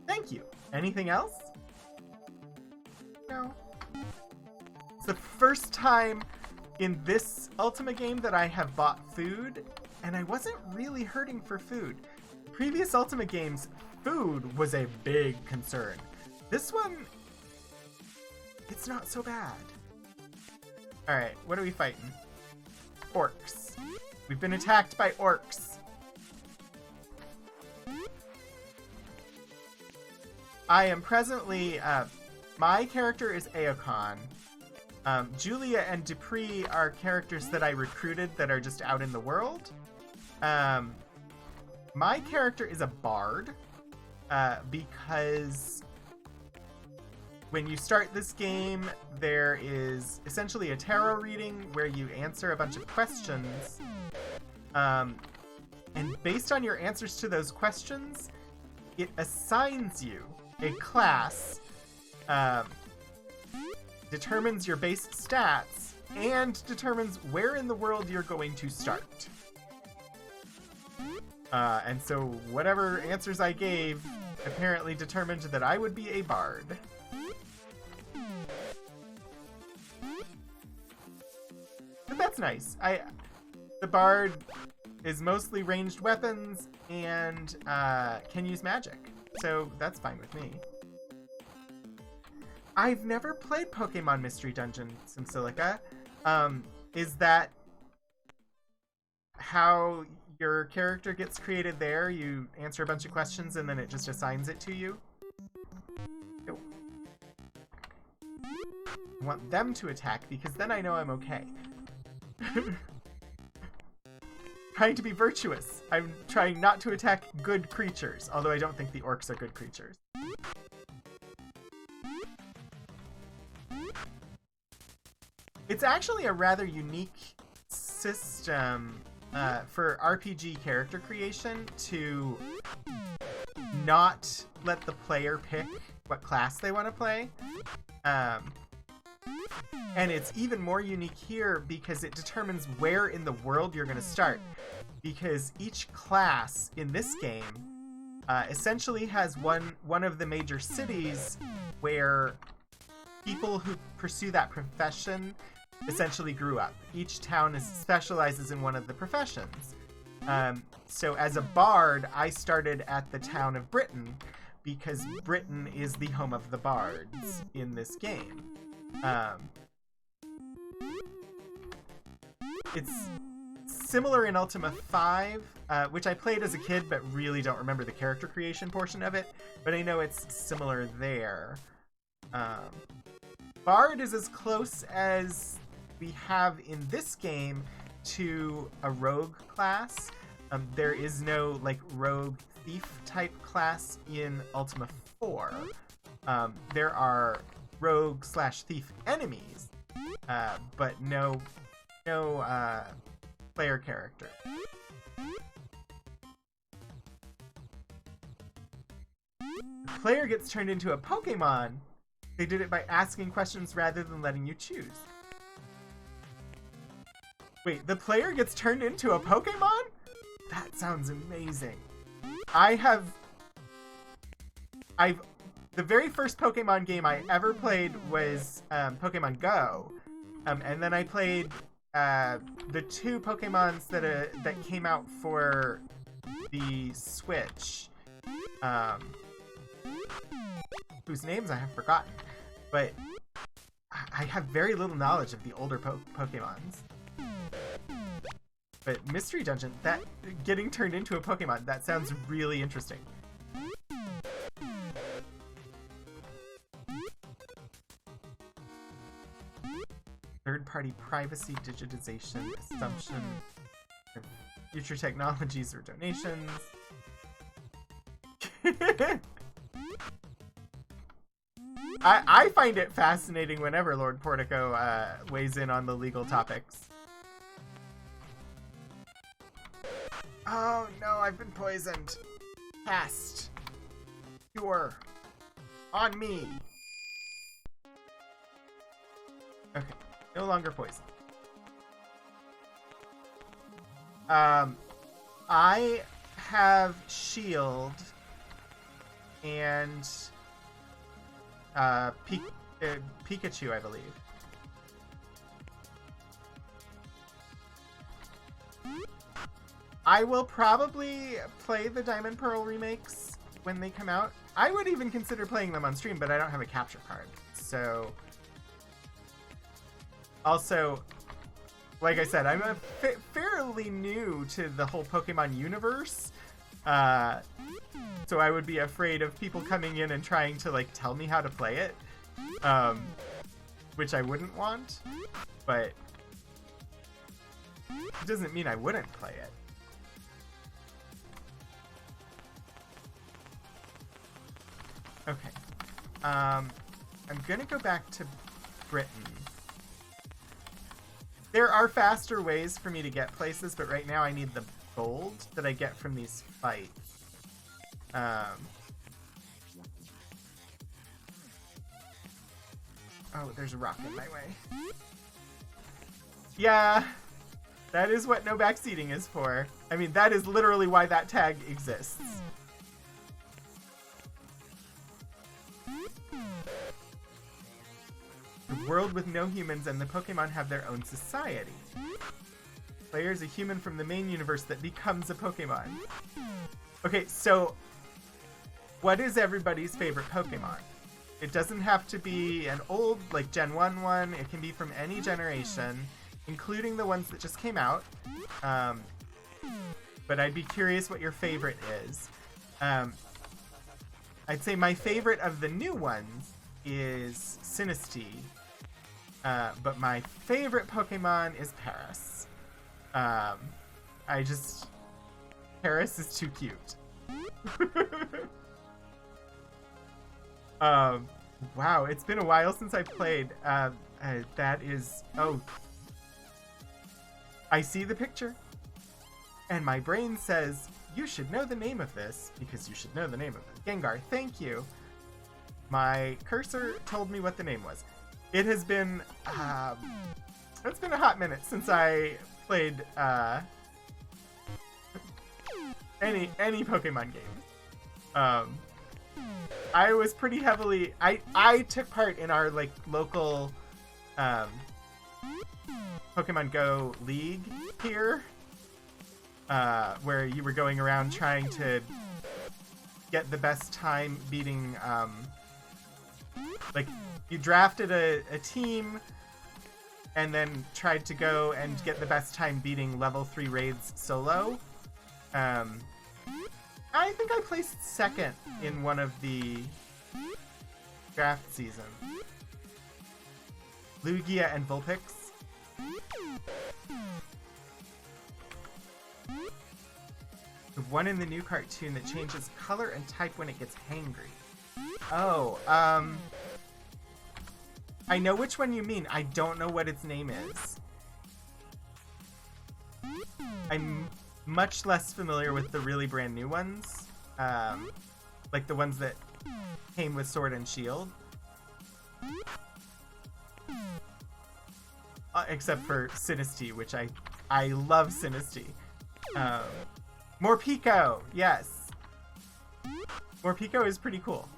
Thank you. Anything else? No. It's the first time in this Ultima game that I have bought food, and I wasn't really hurting for food. Previous Ultima games, food was a big concern. This one, it's not so bad. Alright, what are we fighting? Orcs. We've been attacked by orcs. I am presently, my character is Aokon. Julia and Dupree are characters that I recruited that are just out in the world. My character is a bard, because when you start this game, there is essentially a tarot reading where you answer a bunch of questions, and based on your answers to those questions, it assigns you a class, determines your base stats, and determines where in the world you're going to start. And so whatever answers I gave apparently determined that I would be a bard. But that's nice. The bard is mostly ranged weapons and can use magic, so that's fine with me. I've never played Pokemon Mystery Dungeon Simsilica. Is that how your character gets created there? You answer a bunch of questions and then it just assigns it to you? Oh. I want them to attack because then I know I'm okay. Trying to be virtuous. I'm trying not to attack good creatures, although I don't think the orcs are good creatures. It's actually a rather unique system for RPG character creation to not let the player pick what class they want to play. And it's even more unique here because it determines where in the world you're going to start. Because each class in this game essentially has one of the major cities where people who pursue that profession essentially grew up. Each town specializes in one of the professions. So as a bard, I started at the town of Britain because Britain is the home of the bards in this game. It's similar in Ultima 5, which I played as a kid but really don't remember the character creation portion of it, but I know it's similar there. Bard is as close as we have in this game to a rogue class. There is no like rogue thief type class in Ultima 4. There are rogue / thief enemies, but no player character. The player gets turned into a Pokemon. They did it by asking questions rather than letting you choose. Wait, the player gets turned into a Pokemon? That sounds amazing. The very first Pokemon game I ever played was Pokemon Go. And then I played the 2 Pokemons that came out for the Switch. Whose names I have forgotten. But I have very little knowledge of the older Pokemons. But Mystery Dungeon, that getting turned into a Pokemon, that sounds really interesting. Third-party privacy, digitization, assumption of future technologies or donations. I find it fascinating whenever Lord Portico weighs in on the legal topics. Oh no, I've been poisoned. Cast. Cure. On me. Okay, no longer poisoned. I have shield and Pikachu, I believe. I will probably play the Diamond Pearl remakes when they come out. I would even consider playing them on stream, but I don't have a capture card. So, also, like I said, I'm fairly new to the whole Pokemon universe. So I would be afraid of people coming in and trying to like tell me how to play it, which I wouldn't want, but it doesn't mean I wouldn't play it. Okay, I'm gonna go back to Britain. There are faster ways for me to get places, but right now I need the gold that I get from these fights. Oh, there's a rock in my way. Yeah, that is what no backseating is for. I mean, that is literally why that tag exists. A world with no humans and the Pokemon have their own society. Player is a human from the main universe that becomes a Pokemon. Okay, so what is everybody's favorite Pokemon? It doesn't have to be an old, like, Gen 1 one. It can be from any generation, including the ones that just came out. But I'd be curious what your favorite is. I'd say my favorite of the new ones is Sinistea. But my favorite Pokemon is Paris. Paris is too cute. Wow, it's been a while since I played. That is... Oh. I see the picture. And my brain says, you should know the name of this, because you should know the name of it. Gengar, thank you. My cursor told me what the name was. It has been... it's been a hot minute since I played any Pokemon game. I was pretty heavily... I took part in our, like, local Pokemon Go League here, where you were going around trying to get the best time beating... like, you drafted a team and then tried to go and get the best time beating level 3 raids solo. I think I placed second in one of the draft seasons. Lugia and Vulpix. The one in the new cartoon that changes color and type when it gets hangry. Oh, I know which one you mean. I don't know what its name is. I'm much less familiar with the really brand new ones. Like the ones that came with Sword and Shield. Except for Sinistea, which I love Sinistea. Morpeko, yes. Morpeko is pretty cool.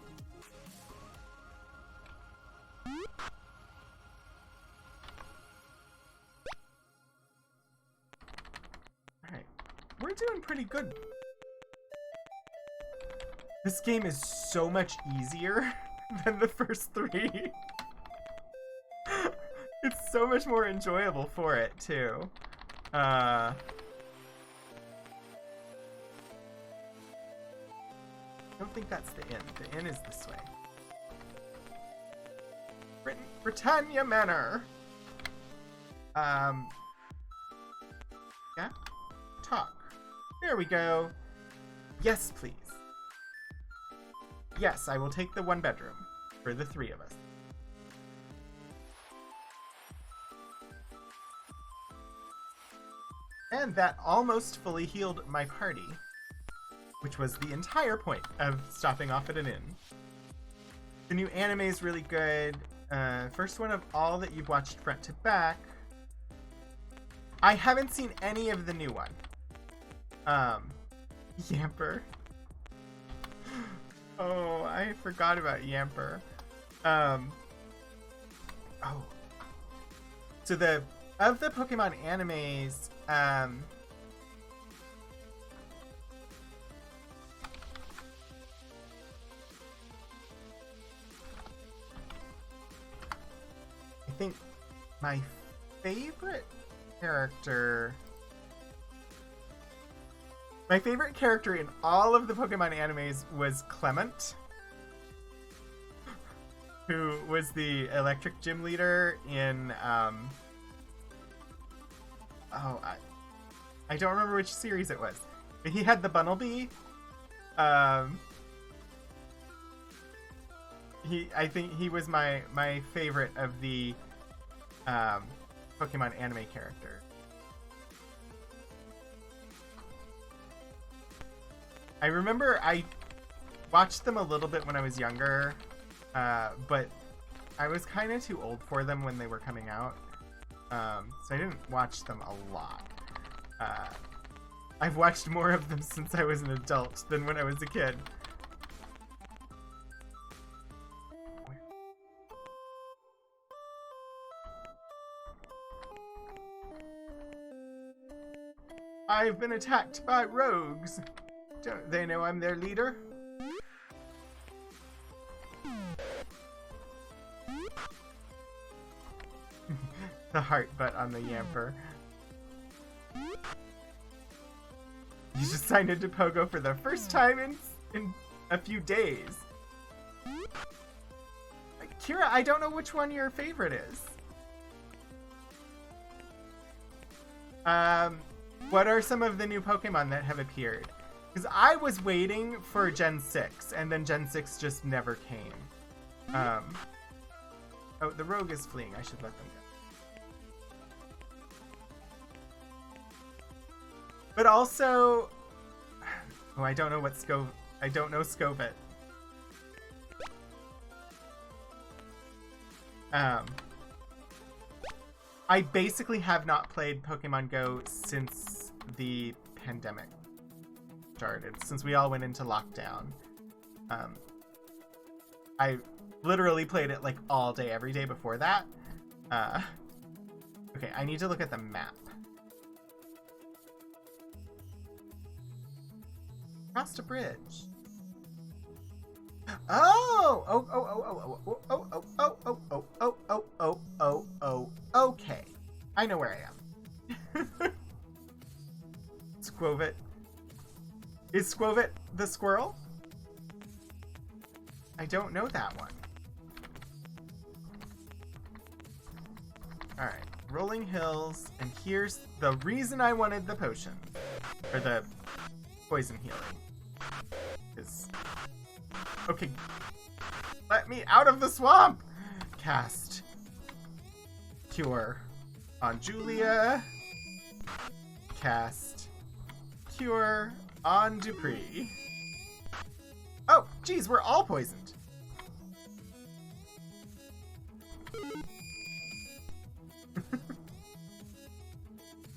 Alright, we're doing pretty good. This game is so much easier than the first three. It's so much more enjoyable for it, too. I don't think that's the inn. The inn is this way. Britannia Manor! Yeah? Talk. There we go. Yes, please. Yes, I will take the one bedroom for the three of us. And that almost fully healed my party, which was the entire point of stopping off at an inn. The new anime is really good. First one of all that you've watched front to back. I haven't seen any of the new one. Yamper. Oh, I forgot about Yamper. Oh. So of the Pokemon animes, I think my favorite character in all of the Pokemon animes was Clement, who was the electric gym leader in I don't remember which series it was, but he had the Bunnelby. I think he was my favorite of the Pokemon anime character. I remember I watched them a little bit when I was younger, but I was kind of too old for them when they were coming out, so I didn't watch them a lot. I've watched more of them since I was an adult than when I was a kid. I've been attacked by rogues. Don't they know I'm their leader? The heart butt on the Yamper. You just signed into Pogo for the first time in a few days. Kira, I don't know which one your favorite is. What are some of the new Pokemon that have appeared? Because I was waiting for Gen 6, and then Gen 6 just never came. Oh, the rogue is fleeing. I should let them go. But also... Oh, I don't know what I don't know Scovit. I basically have not played Pokemon Go since the pandemic started, since we all went into lockdown. I literally played it like all day, every day before that. Okay, I need to look at the map. Crossed a bridge. Okay. I know where I am. Squovit. Is Squovit the squirrel? I don't know that one. Alright, rolling hills, and here's the reason I wanted the potion. Or the poison healing. Okay. Let me out of the swamp! Cast Cure on Julia. Cast Cure on Dupree. Oh, geez, we're all poisoned.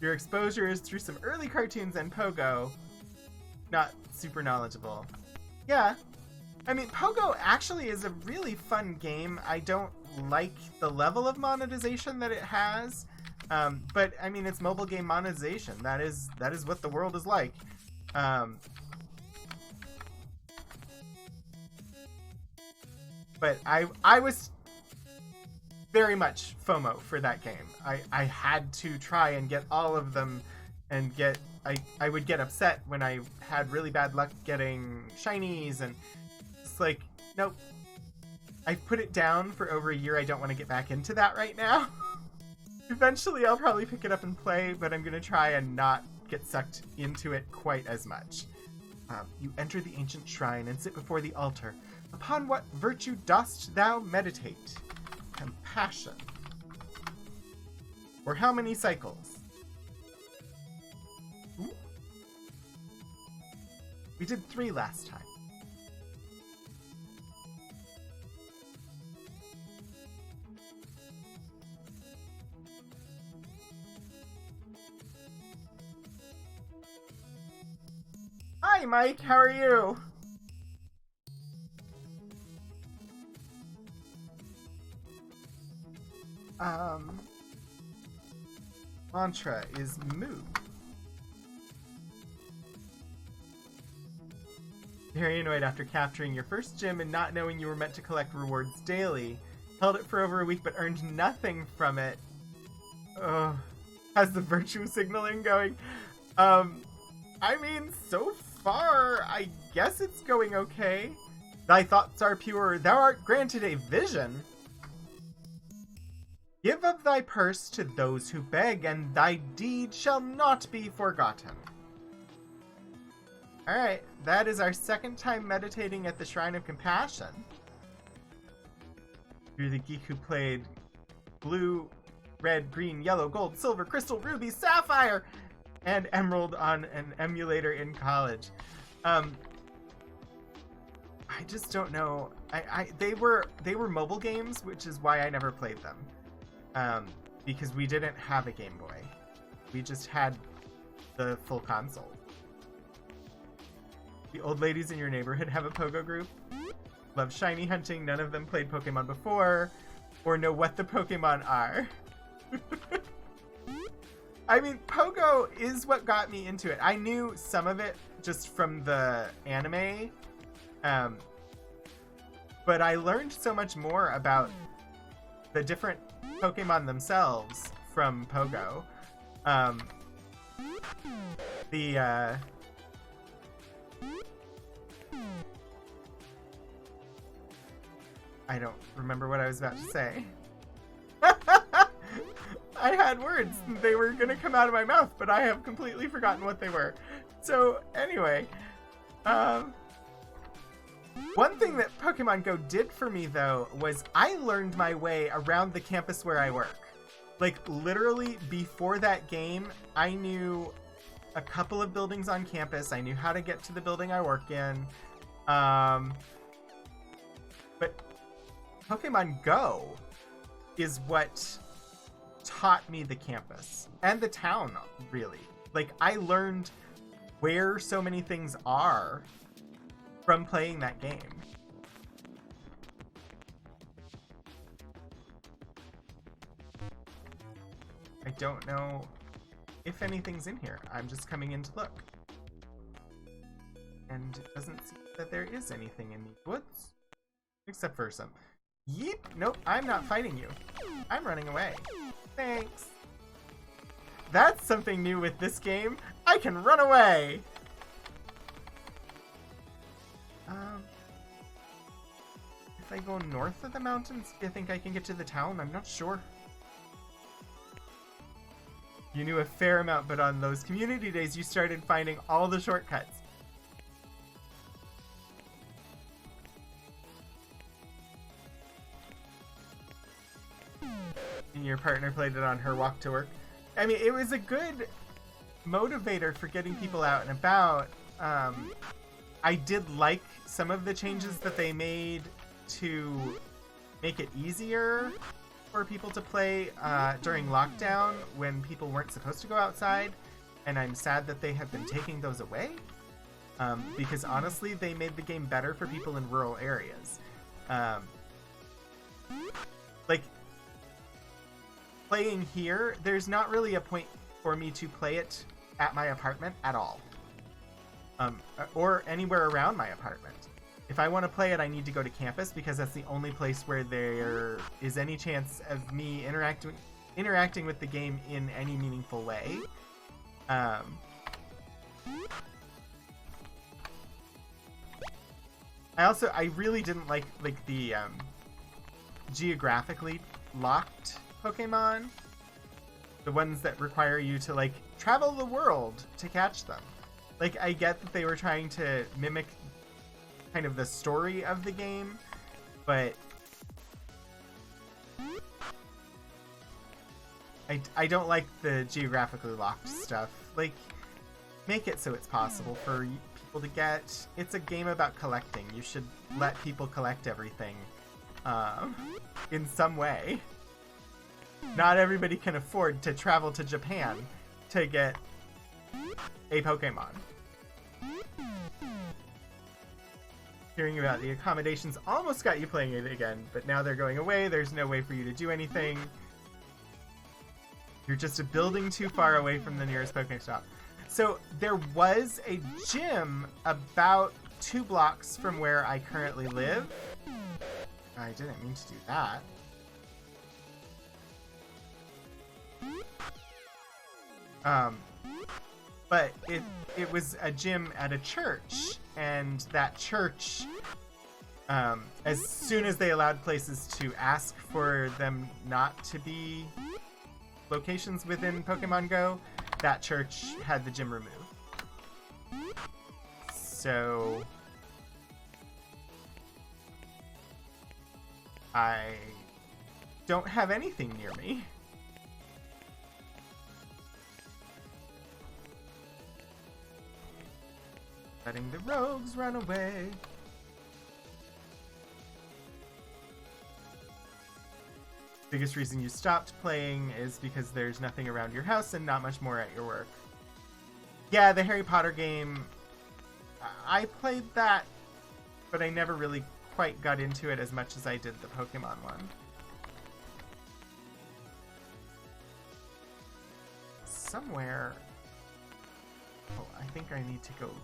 Your exposure is through some early cartoons and Pogo. Not super knowledgeable. Yeah. I mean, Pogo actually is a really fun game. I don't like the level of monetization that it has. But, I mean, it's mobile game monetization. That is what the world is like. But I was very much FOMO for that game. I had to try and get all of them and I would get upset when I had really bad luck getting shinies, and it's like, nope. I've put it down for over a year. I don't want to get back into that right now. Eventually I'll probably pick it up and play, but I'm going to try and not get sucked into it quite as much. You enter the ancient shrine and sit before the altar. Upon what virtue dost thou meditate? Compassion. Or how many cycles? Ooh. We did 3 last time. Hi, Mike. How are you? Mantra is move. Very annoyed after capturing your first gym and not knowing you were meant to collect rewards daily. Held it for over a week but earned nothing from it. Ugh. How's the virtue signaling going? I mean, so far, I guess it's going okay. Thy thoughts are pure, thou art granted a vision. Give of thy purse to those who beg, and thy deed shall not be forgotten. Alright, that is our second time meditating at the Shrine of Compassion. You're the geek who played blue, red, green, yellow, gold, silver, crystal, ruby, sapphire, and emerald on an emulator in college. I just don't know. They were mobile games, which is why I never played them. Because we didn't have a Game Boy. We just had the full console. The old ladies in your neighborhood have a Pogo group. Love shiny hunting. None of them played Pokemon before or know what the Pokemon are. I mean, Pogo is what got me into it. I knew some of it just from the anime, but I learned so much more about the different Pokemon themselves from Pogo. I don't remember what I was about to say. I had words. They were going to come out of my mouth, but I have completely forgotten what they were. So, anyway. One thing that Pokemon Go did for me, though, was I learned my way around the campus where I work. Like, literally, before that game, I knew a couple of buildings on campus. I knew how to get to the building I work in. But Pokemon Go is what taught me the campus and the town, really. Like, I learned where so many things are from playing that game. I don't know if anything's in here. I'm just coming in to look. And it doesn't seem that there is anything in these woods. Except for some. Yeep! Nope, I'm not fighting you. I'm running away. Thanks. That's something new with this game. I can run away! If I go north of the mountains, do you think I can get to the town? I'm not sure. You knew a fair amount, but on those community days, you started finding all the shortcuts. And your partner played it on her walk to work. I mean, it was a good motivator for getting people out and about. I did like some of the changes that they made to make it easier for people to play during lockdown when people weren't supposed to go outside. And I'm sad that they have been taking those away. Because honestly, they made the game better for people in rural areas. Like, playing here, there's not really a point for me to play it at my apartment at all. Or anywhere around my apartment. If I want to play it, I need to go to campus because that's the only place where there is any chance of me interacting with the game in any meaningful way. I really didn't like the geographically locked Pokemon. The ones that require you to, like, travel the world to catch them. Like, I get that they were trying to mimic kind of the story of the game, but I don't like the geographically locked stuff. Like, make it so it's possible for people to get. It's a game about collecting. You should let people collect everything in some way. Not everybody can afford to travel to Japan to get a Pokemon. Hearing about the accommodations almost got you playing it again, but now they're going away. There's no way for you to do anything. You're just a building too far away from the nearest Pokestop. So there was a gym about 2 blocks from where I currently live. I didn't mean to do that. But it was a gym at a church, and that church, as soon as they allowed places to ask for them not to be locations within Pokemon Go, that church had the gym removed. So I don't have anything near me. Letting the rogues run away. Biggest reason you stopped playing is because there's nothing around your house and not much more at your work. Yeah, the Harry Potter game, I played that, but I never really quite got into it as much as I did the Pokemon one. somewhere... Oh, I think I need to go left.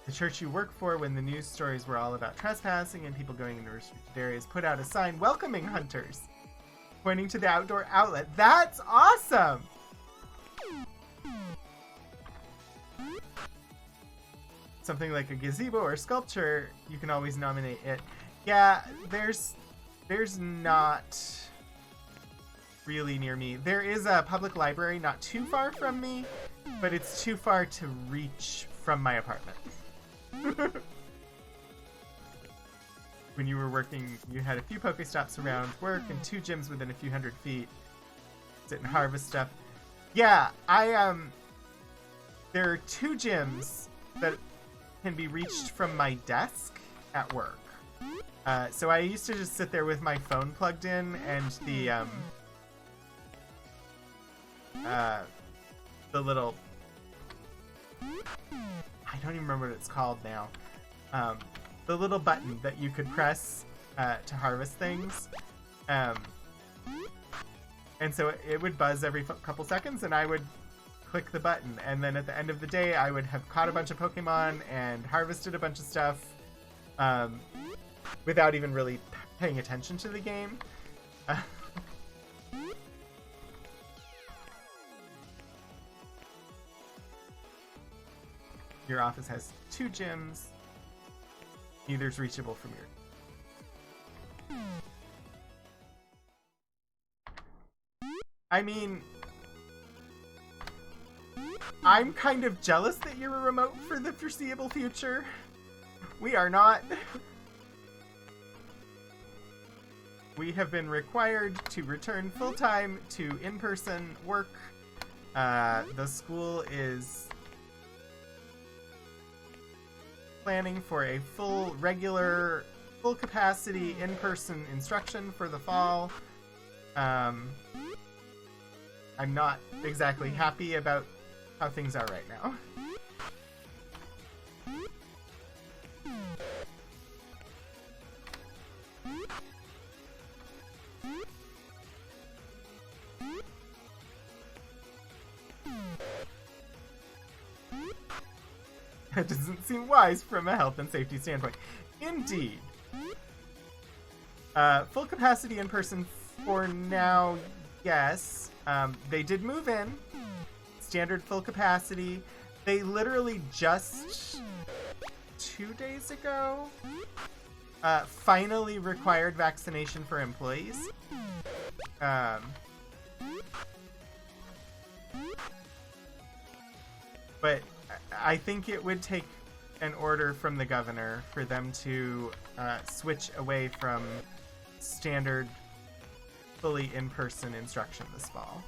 The church you work for, when the news stories were all about trespassing and people going into restricted areas, put out a sign welcoming hunters, pointing to the outdoor outlet. That's awesome! Something like a gazebo or sculpture, you can always nominate it. Yeah, there's not really near me. There is a public library not too far from me, but it's too far to reach from my apartment. When you were working, you had a few Pokestops around work and 2 gyms within a few hundred feet. Sit and harvest stuff. Yeah, there are 2 gyms that can be reached from my desk at work. So I used to just sit there with my phone plugged in and the little... I don't even remember what it's called now. The little button that you could press to harvest things. And so it would buzz every couple seconds, and I would click the button. And then at the end of the day, I would have caught a bunch of Pokemon and harvested a bunch of stuff without even really paying attention to the game. Your office has 2 gyms. Neither's reachable from your... I mean... I'm kind of jealous that you're a remote for the foreseeable future. We are not. We have been required to return full-time to in-person work. The school is planning for a full capacity in-person instruction for the fall. I'm not exactly happy about how things are right now. That doesn't seem wise from a health and safety standpoint. Indeed. Full capacity in person for now, yes. They did move in. Standard full capacity. They literally just 2 days ago finally required vaccination for employees. But I think it would take an order from the governor for them to switch away from standard fully in-person instruction this fall.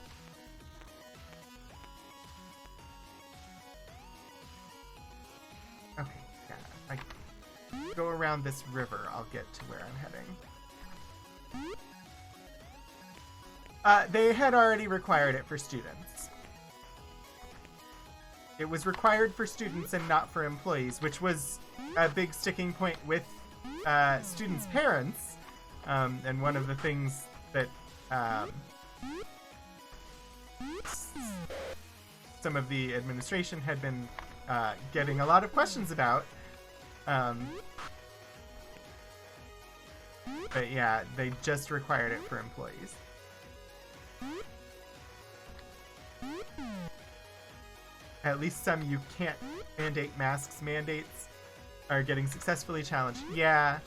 Okay, yeah, I go around this river, I'll get to where I'm heading. They had already required it for students. It was required for students and not for employees, which was a big sticking point with students' parents. And one of the things that some of the administration had been getting a lot of questions about. But yeah, they just required it for employees. At least some you can't mandate masks mandates are getting successfully challenged. Yeah.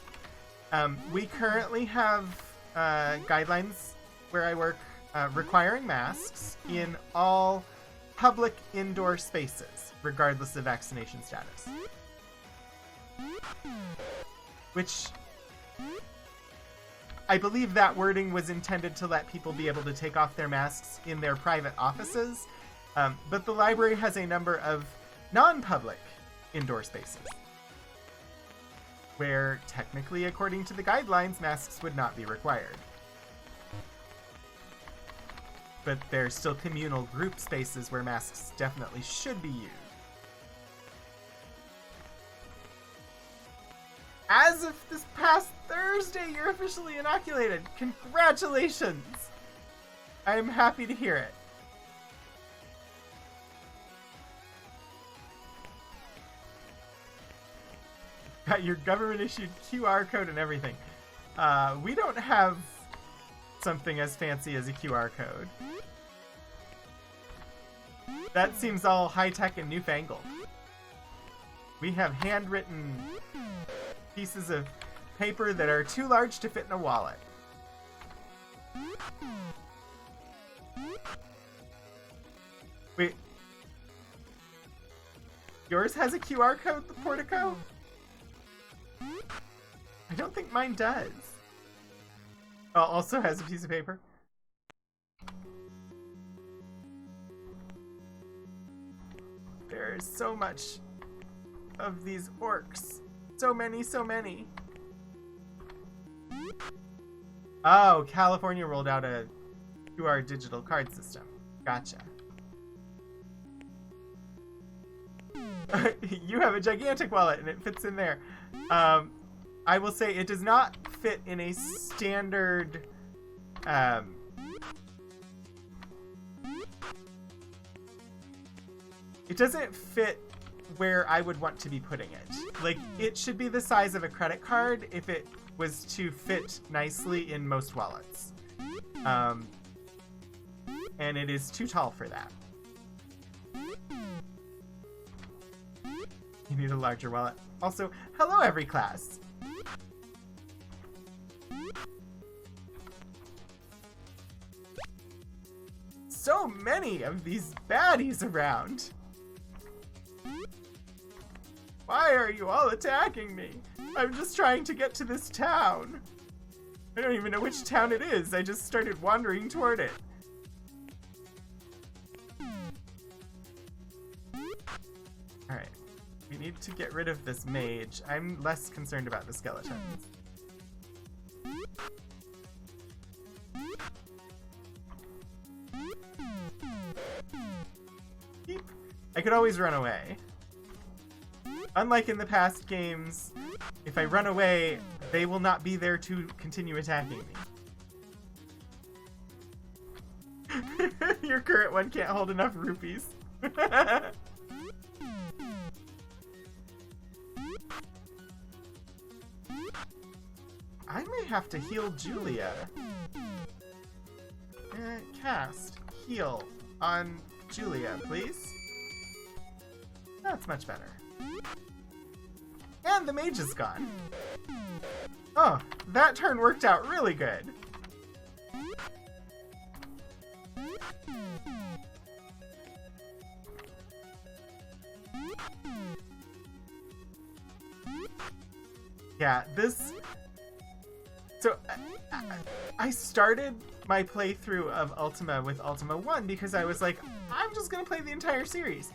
We currently have guidelines where I work requiring masks in all public indoor spaces, regardless of vaccination status. Which I believe that wording was intended to let people be able to take off their masks in their private offices. But the library has a number of non-public indoor spaces where, technically, according to the guidelines, masks would not be required. But there's still communal group spaces where masks definitely should be used. as of this past Thursday, you're officially inoculated. Congratulations! I'm happy to hear it. Got your government-issued QR code and everything. We don't have something as fancy as a QR code. That seems all high-tech and newfangled. We have handwritten pieces of paper that are too large to fit in a wallet. Wait. Yours has a QR code, the Portico? I don't think mine does. Oh, also has a piece of paper. There is so much of these orcs. So many, so many. Oh, California rolled out a QR digital card system. Gotcha. You have a gigantic wallet and it fits in there. I will say it does not fit in a standard it doesn't fit where I would want to be putting it. Like, it should be the size of a credit card if it was to fit nicely in most wallets. And it is too tall for that. You need a larger wallet. Also, hello every class! So many of these baddies around! Why are you all attacking me? I'm just trying to get to this town. I don't even know which town it is. I just started wandering toward it. Alright. We need to get rid of this mage. I'm less concerned about the skeletons. Beep. I could always run away. Unlike in the past games, if I run away, they will not be there to continue attacking me. Your current one can't hold enough rupees. I may have to heal Julia. Cast heal on Julia, please. That's much better. And the mage is gone. Oh, that turn worked out really good. Yeah, this... So, I started my playthrough of Ultima with Ultima 1 because I was like, I'm just gonna play the entire series.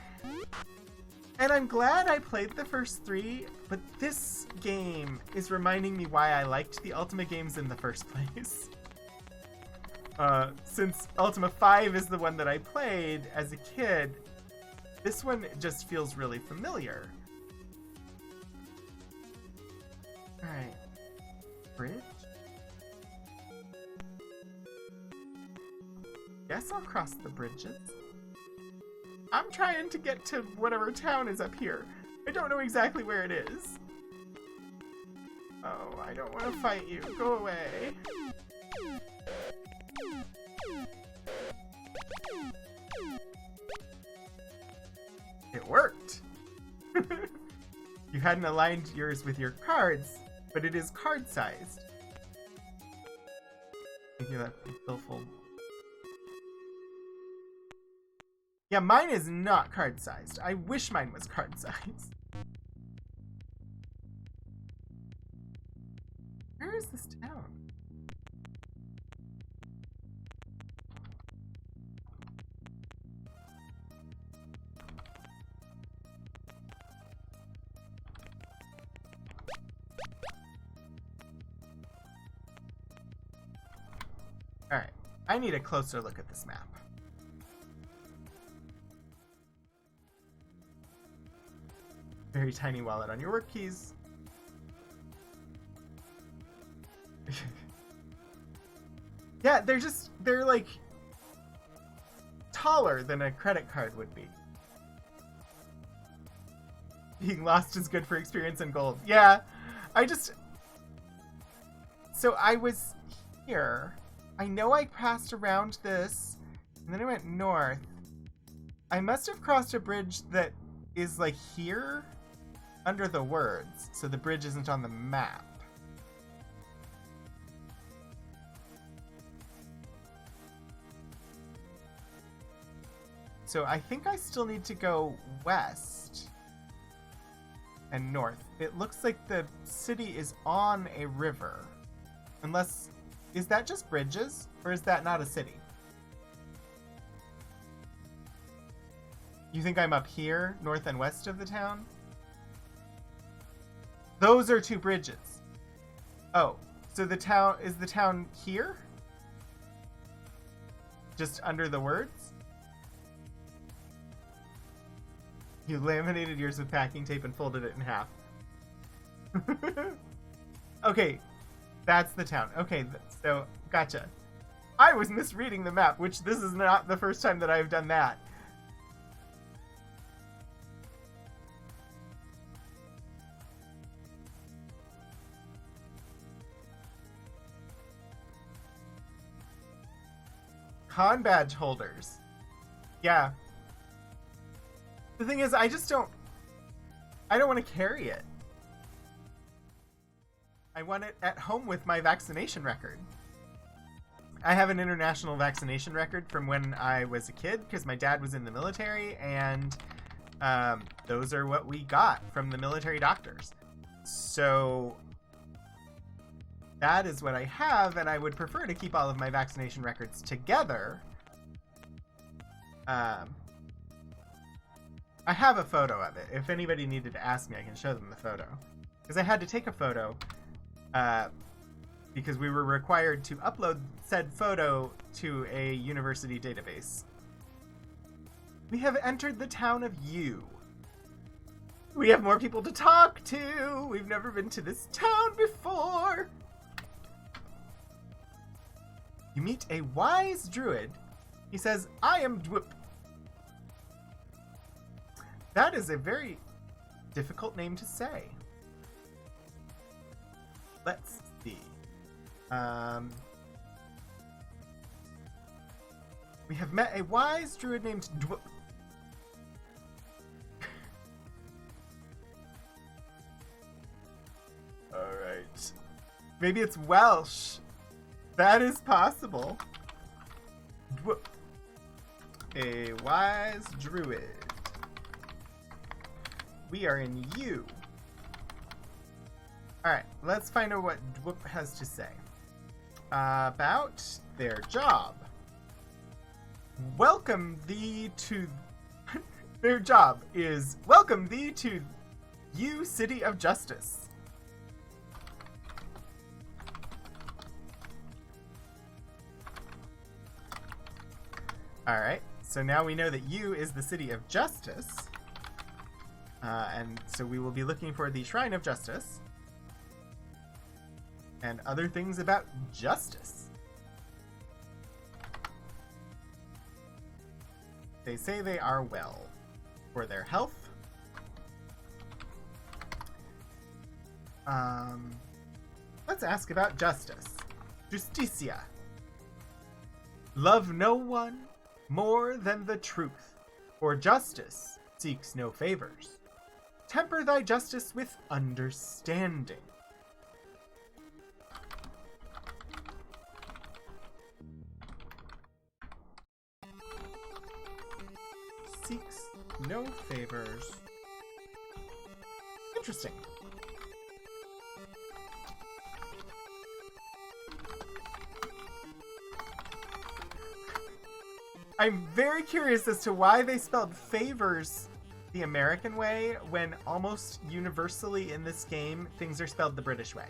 And I'm glad I played the first 3, but this game is reminding me why I liked the Ultima games in the first place. Since Ultima 5 is the one that I played as a kid, this one just feels really familiar. Alright. Bridge? Guess I'll cross the bridges. I'm trying to get to whatever town is up here. I don't know exactly where it is. Oh, I don't want to fight you. Go away. It worked! You hadn't aligned yours with your cards, but it is card-sized. Thank you, that Billfold. Yeah, mine is not card-sized. I wish mine was card-sized. Where is this town? Alright, I need a closer look at this map. Very tiny wallet on your work keys. Yeah, they're like taller than a credit card would be. Being lost is good for experience and gold. Yeah, so I was here. I know I passed around this, and then I went north. I must have crossed a bridge that is like here under the words, so the bridge isn't on the map. So I think I still need to go west and north. It looks like the city is on a river. Unless, is that just bridges? Or is that not a city? You think I'm up here, north and west of the town? Those are two bridges. Oh, so the town here? Just under the words? You laminated yours with packing tape and folded it in half. Okay, that's the town. Okay, so gotcha. I was misreading the map, which this is not the first time that I've done that. Con badge holders. Yeah. The thing is, I don't want to carry it. I want it at home with my vaccination record. I have an international vaccination record from when I was a kid because my dad was in the military, and those are what we got from the military doctors. So that is what I have, and I would prefer to keep all of my vaccination records together. I have a photo of it. If anybody needed to ask me, I can show them the photo. Because I had to take a photo because we were required to upload said photo to a university database. We have entered the town of U. We have more people to talk to. We've never been to this town before. You meet a wise druid. He says, I am Dwip. That is a very difficult name to say. Let's see. We have met a wise druid named Dwip. Alright. Maybe it's Welsh. That is possible. Dwip. A wise druid. We are in U. Alright, let's find out what Dwip has to say. About their job. Welcome thee to... Their job is welcome thee to U City of Justice. Alright, so now we know that U is the City of Justice. And so we will be looking for the Shrine of Justice. And other things about justice. They say they are well. For their health. Let's ask about justice. Justicia. Love no one more than the truth, for justice seeks no favors. Temper thy justice with understanding. Seeks no favors. Interesting. I'm very curious as to why they spelled favors the American way when almost universally in this game things are spelled the British way.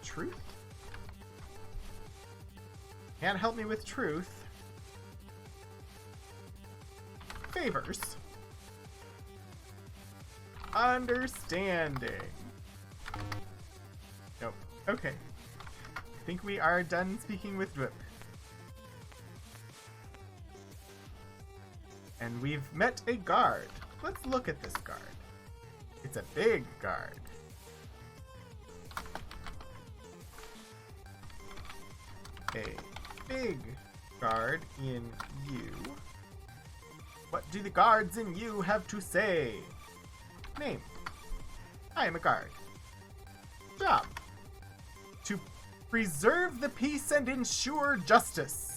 Truth? Can't help me with truth. Favors. Understanding. Okay. I think we are done speaking with Dwip. And we've met a guard. Let's look at this guard. It's a big guard. A big guard in you. What do the guards in you have to say? Name. I am a guard. Job. To preserve the peace and ensure justice.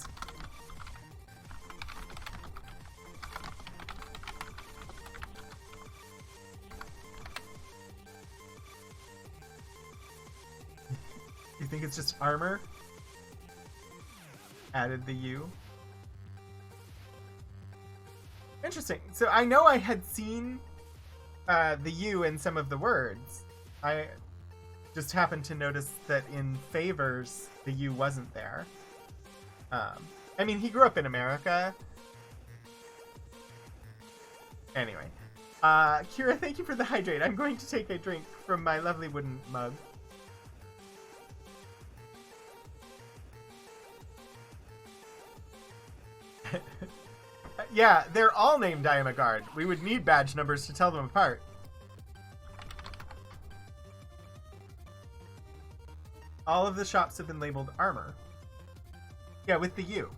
You think it's just armor? Added the U. Interesting. So I know I had seen the U in some of the words. I just happened to notice that in favors, the U wasn't there. I mean, he grew up in America. Anyway. Kira, thank you for the hydrate. I'm going to take a drink from my lovely wooden mug. Yeah, they're all named I am a guard. We would need badge numbers to tell them apart. All of the shops have been labeled armor. Yeah, with the U.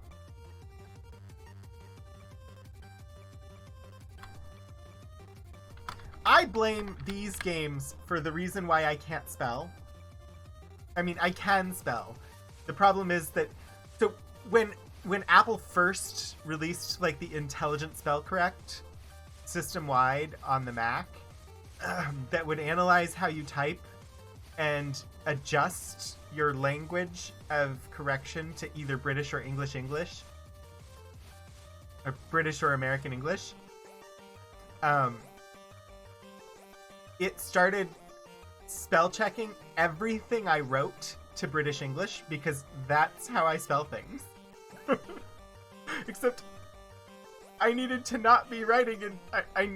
I blame these games for the reason why I can't spell. I mean, I can spell. The problem is that... So, when Apple first released like the intelligent spell correct system-wide on the Mac, that would analyze how you type and adjust your language of correction to either British or English, or British or American English, it started spell checking everything I wrote to British English because that's how I spell things. Except I needed to not be writing, and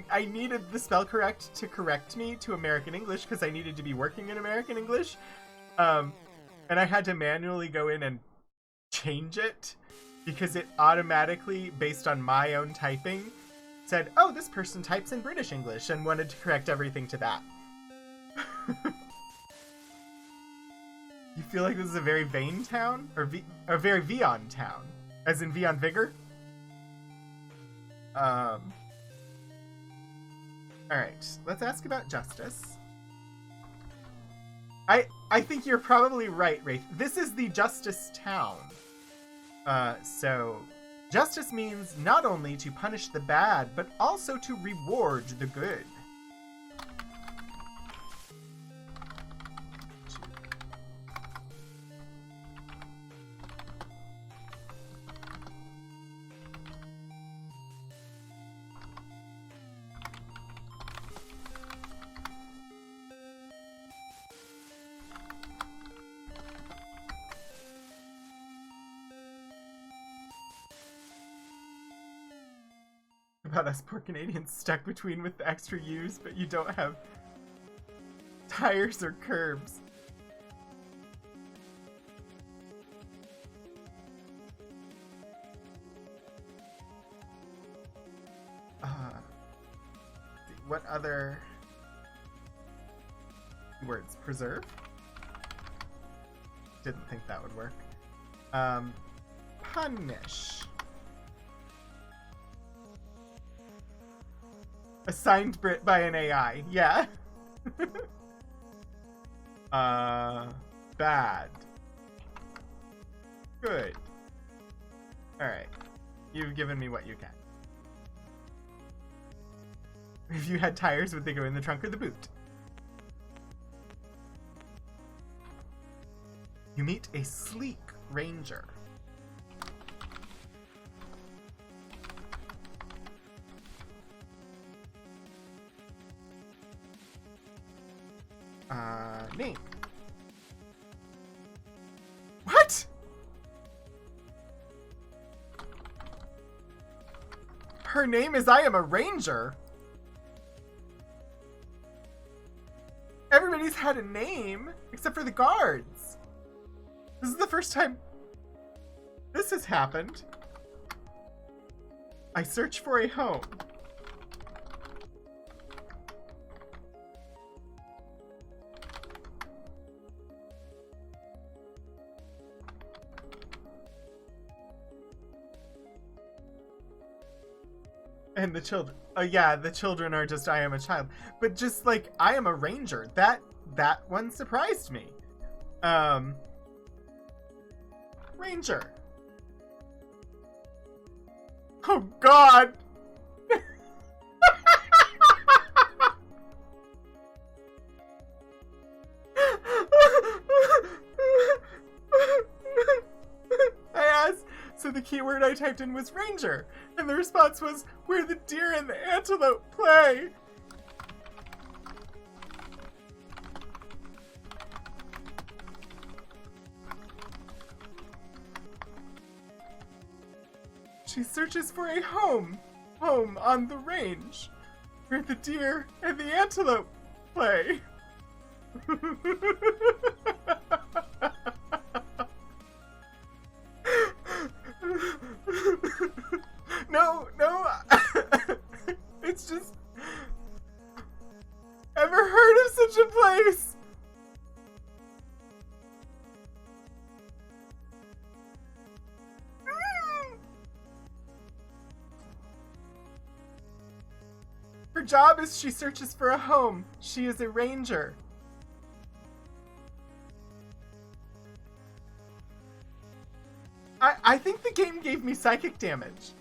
I needed the spell correct to correct me to American English because I needed to be working in American English. And I had to manually go in and change it because it automatically, based on my own typing, said, oh, this person types in British English, and wanted to correct everything to that. You feel like this is a very vain town? Or a very Vion town? As in Vion Vigor? Alright, let's ask about justice. I think you're probably right, Wraith. This is the justice town. So justice means not only to punish the bad, but also to reward the good. About us poor Canadians stuck between with the extra U's, but you don't have tires or curbs. What other words? Preserve? Didn't think that would work. Punish. Assigned Brit by an AI. Yeah. Bad. Good. Alright. You've given me what you can. If you had tires, would they go in the trunk or the boot? You meet a sleek ranger. Name. What? Her name is I am a ranger. Everybody's had a name, except for the guards. This is the first time this has happened. I search for a home. And the children, yeah, the children are just, I am a child. But just like, I am a ranger. That one surprised me. Ranger. Oh, God. I asked, so the keyword I typed in was ranger, and the response was, where the deer and the antelope play. She searches for a home on the range, where the deer and the antelope play. No, it's just, ever heard of such a place? Her job is she searches for a home. She is a ranger. I think the game gave me psychic damage.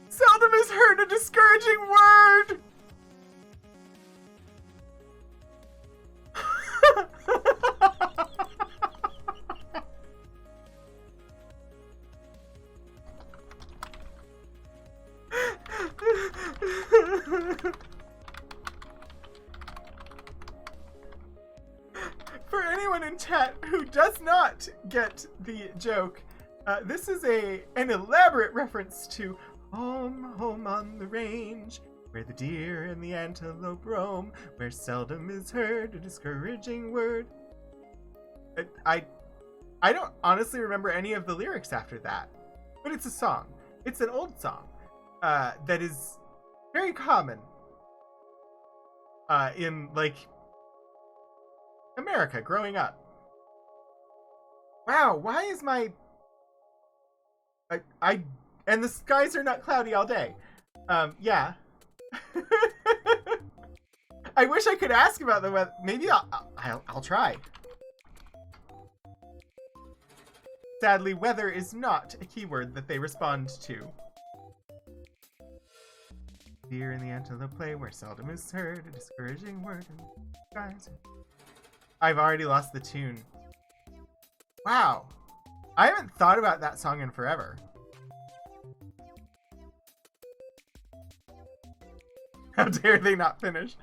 Seldom is heard a discouraging word. For anyone in chat who does not get the joke, this is an elaborate reference to home on the range, where the deer and the antelope roam, where seldom is heard a discouraging word. I don't honestly remember any of the lyrics after that, but it's a song. It's an old song that is very common in, like, America growing up. Wow, why is my... and the skies are not cloudy all day. Yeah. I wish I could ask about the weather. Maybe I'll try. Sadly, weather is not a keyword that they respond to. Deer and the antelope play where seldom is heard a discouraging word in the skies. I've already lost the tune. Wow. I haven't thought about that song in forever. How dare they not finish?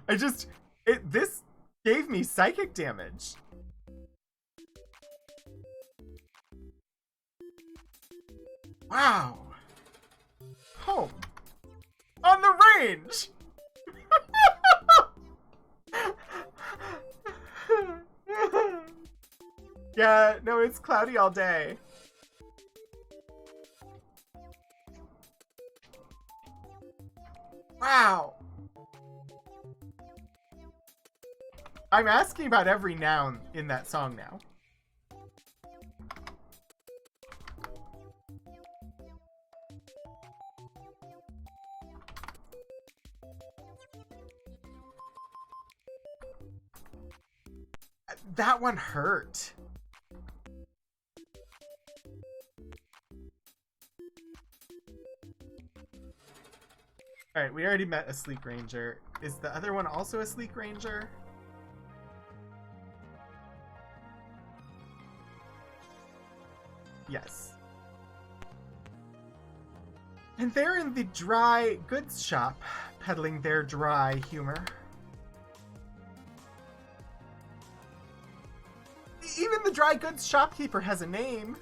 This gave me psychic damage. Wow. Home. On the range! Yeah, no, it's cloudy all day. Wow. I'm asking about every noun in that song now. That one hurt. Alright, we already met a sleek ranger. Is the other one also a sleek ranger? Yes. And they're in the dry goods shop, peddling their dry humor. Even the dry goods shopkeeper has a name.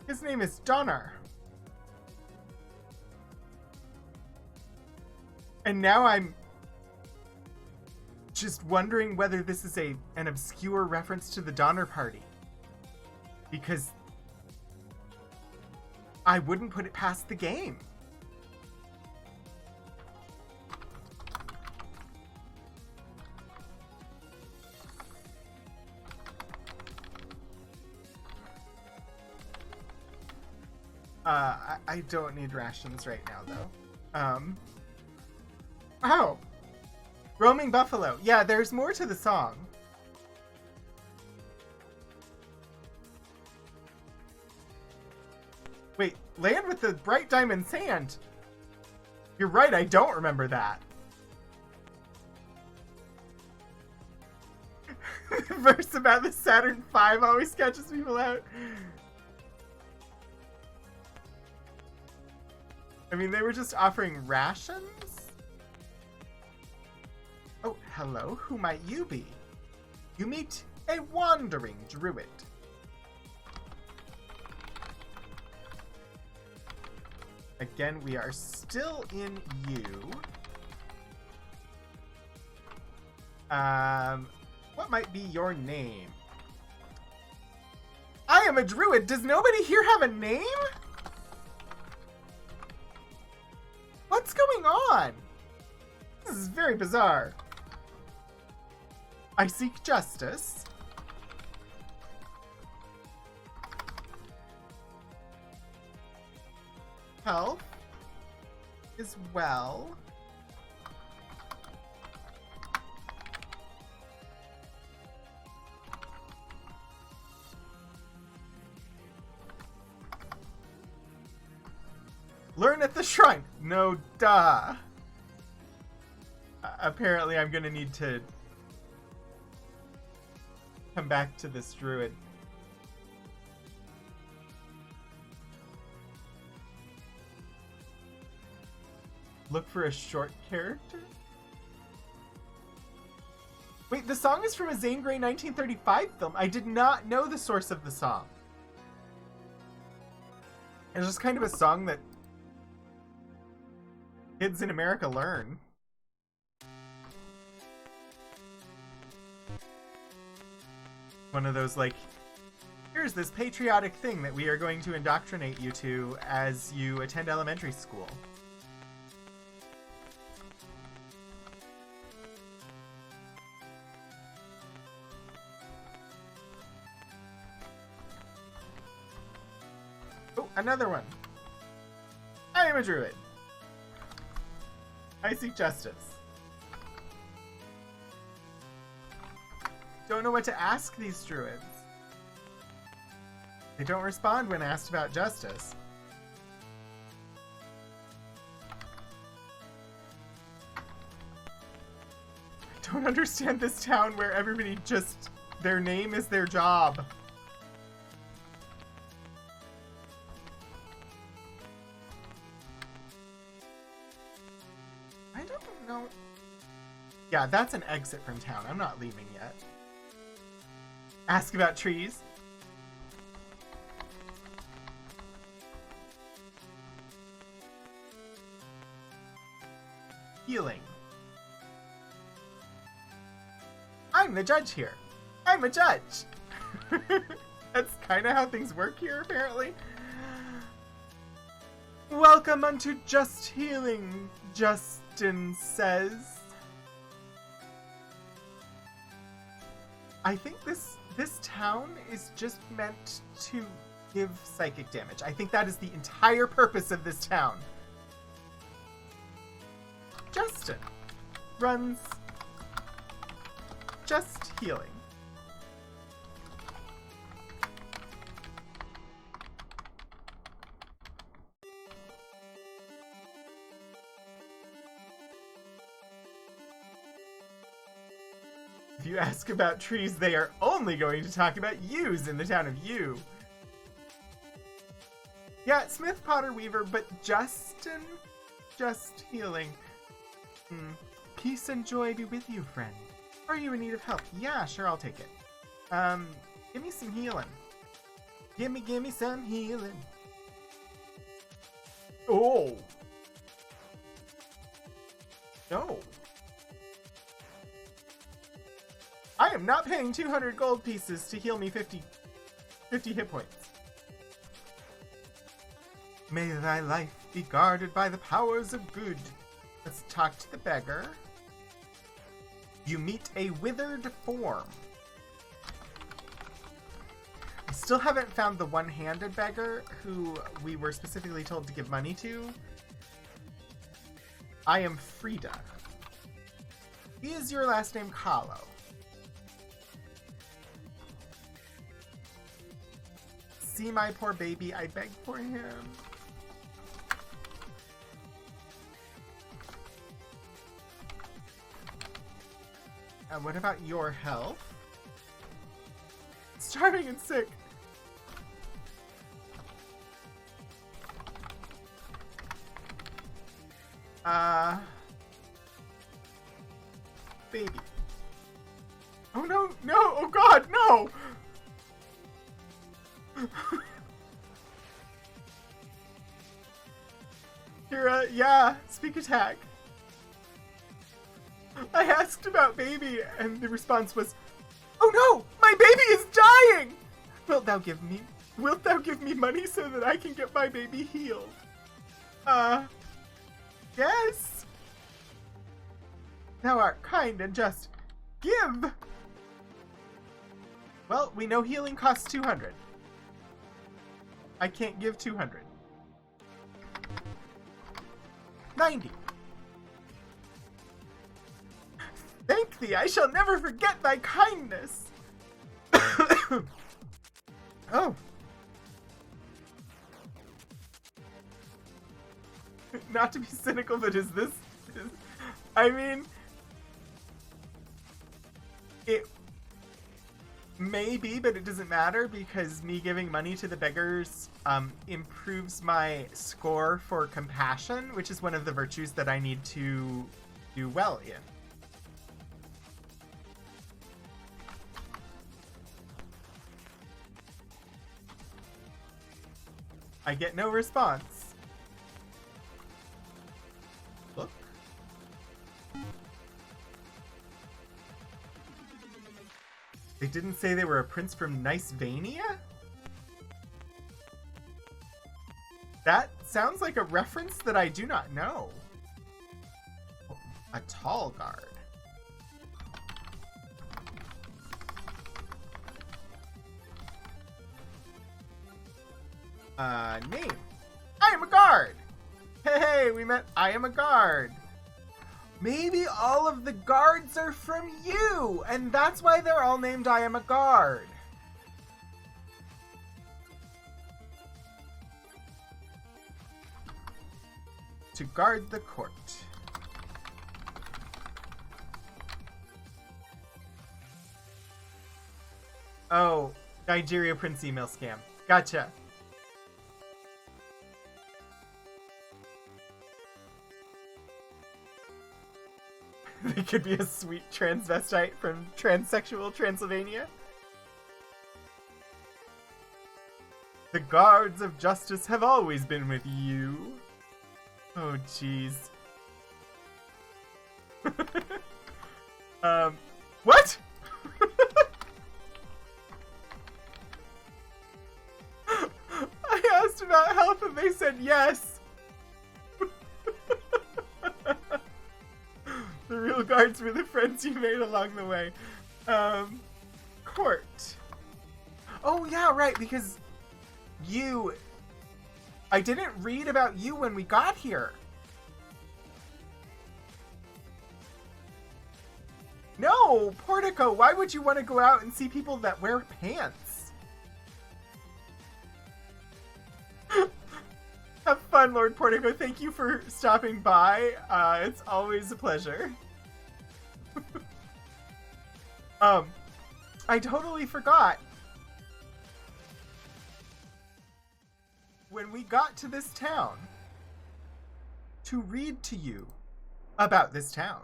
His name is Donner. And now I'm just wondering whether this is an obscure reference to the Donner Party. Because I wouldn't put it past the game. I don't need rations right now, though. Oh! Roaming Buffalo. Yeah, there's more to the song. Wait, Land with the Bright Diamond Sand. You're right, I don't remember that. The verse about the Saturn V always catches people out. I mean, they were just offering rations? Oh, hello. Who might you be? You meet a wandering druid. Again, we are still in you. What might be your name? I am a druid. Does nobody here have a name? What's going on? This is very bizarre. I seek justice. Health as well. Learn at the shrine. No, duh. Apparently, I'm gonna need to come back to this druid. Look for a short character? Wait, the song is from a Zane Grey 1935 film. I did not know the source of the song. It's just kind of a song that kids in America learn. One of those, like, here's this patriotic thing that we are going to indoctrinate you to as you attend elementary school. Oh, another one. I am a druid. I seek justice. Don't know what to ask these druids. They don't respond when asked about justice. I don't understand this town where everybody just, their name is their job. I don't know. Yeah, that's an exit from town. I'm not leaving yet. Ask about trees. Healing. I'm the judge here. I'm a judge. That's kind of how things work here, apparently. Welcome unto Just Healing, Justin says. I think this town is just meant to give psychic damage. I think that is the entire purpose of this town. Justin runs Just Healing. If you ask about trees, they are only going to talk about yews in the town of Yew. Yeah, Smith, Potter, Weaver, but Justin? Just Healing. Peace and joy be with you, friend. Are you in need of help? Yeah, sure, I'll take it. Give me some healing. Give me some healing. Oh! No. I am not paying 200 gold pieces to heal me 50 hit points. May thy life be guarded by the powers of good. Let's talk to the beggar. You meet a withered form. I still haven't found the one-handed beggar who we were specifically told to give money to. I am Frida. Is your last name Kahlo? See my poor baby, I beg for him. And what about your health? Starving and sick. Baby. Oh no, no, oh god, no! Kira, yeah, speak attack. I asked about baby, and the response was, "Oh no, my baby is dying! Wilt thou give me money so that I can get my baby healed?" Yes. Thou art kind and just. Give! Well, we know healing costs 200. I can't give 200. 90. Thank thee, I shall never forget thy kindness. Oh. Not to be cynical, but I mean, it may be, but it doesn't matter because me giving money to the beggars improves my score for compassion, which is one of the virtues that I need to do well in. I get no response. Look. They didn't say they were a prince from Nicevania? That sounds like a reference that I do not know. A tall guard. Name. I am a guard! Hey, we met I am a guard. Maybe all of the guards are from you, and that's why they're all named I am a guard. To guard the court. Oh, Nigeria Prince email scam. Gotcha. They could be a sweet transvestite from transsexual Transylvania. The guards of justice have always been with you. Oh, jeez. What? I asked about health and they said yes. The real guards were the friends you made along the way. Court. Oh, yeah, right, because you... I didn't read about you when we got here. No, Portico, why would you want to go out and see people that wear pants? Have fun, Lord Portico. Thank you for stopping by. It's always a pleasure. I totally forgot. When we got to this town, to read to you about this town.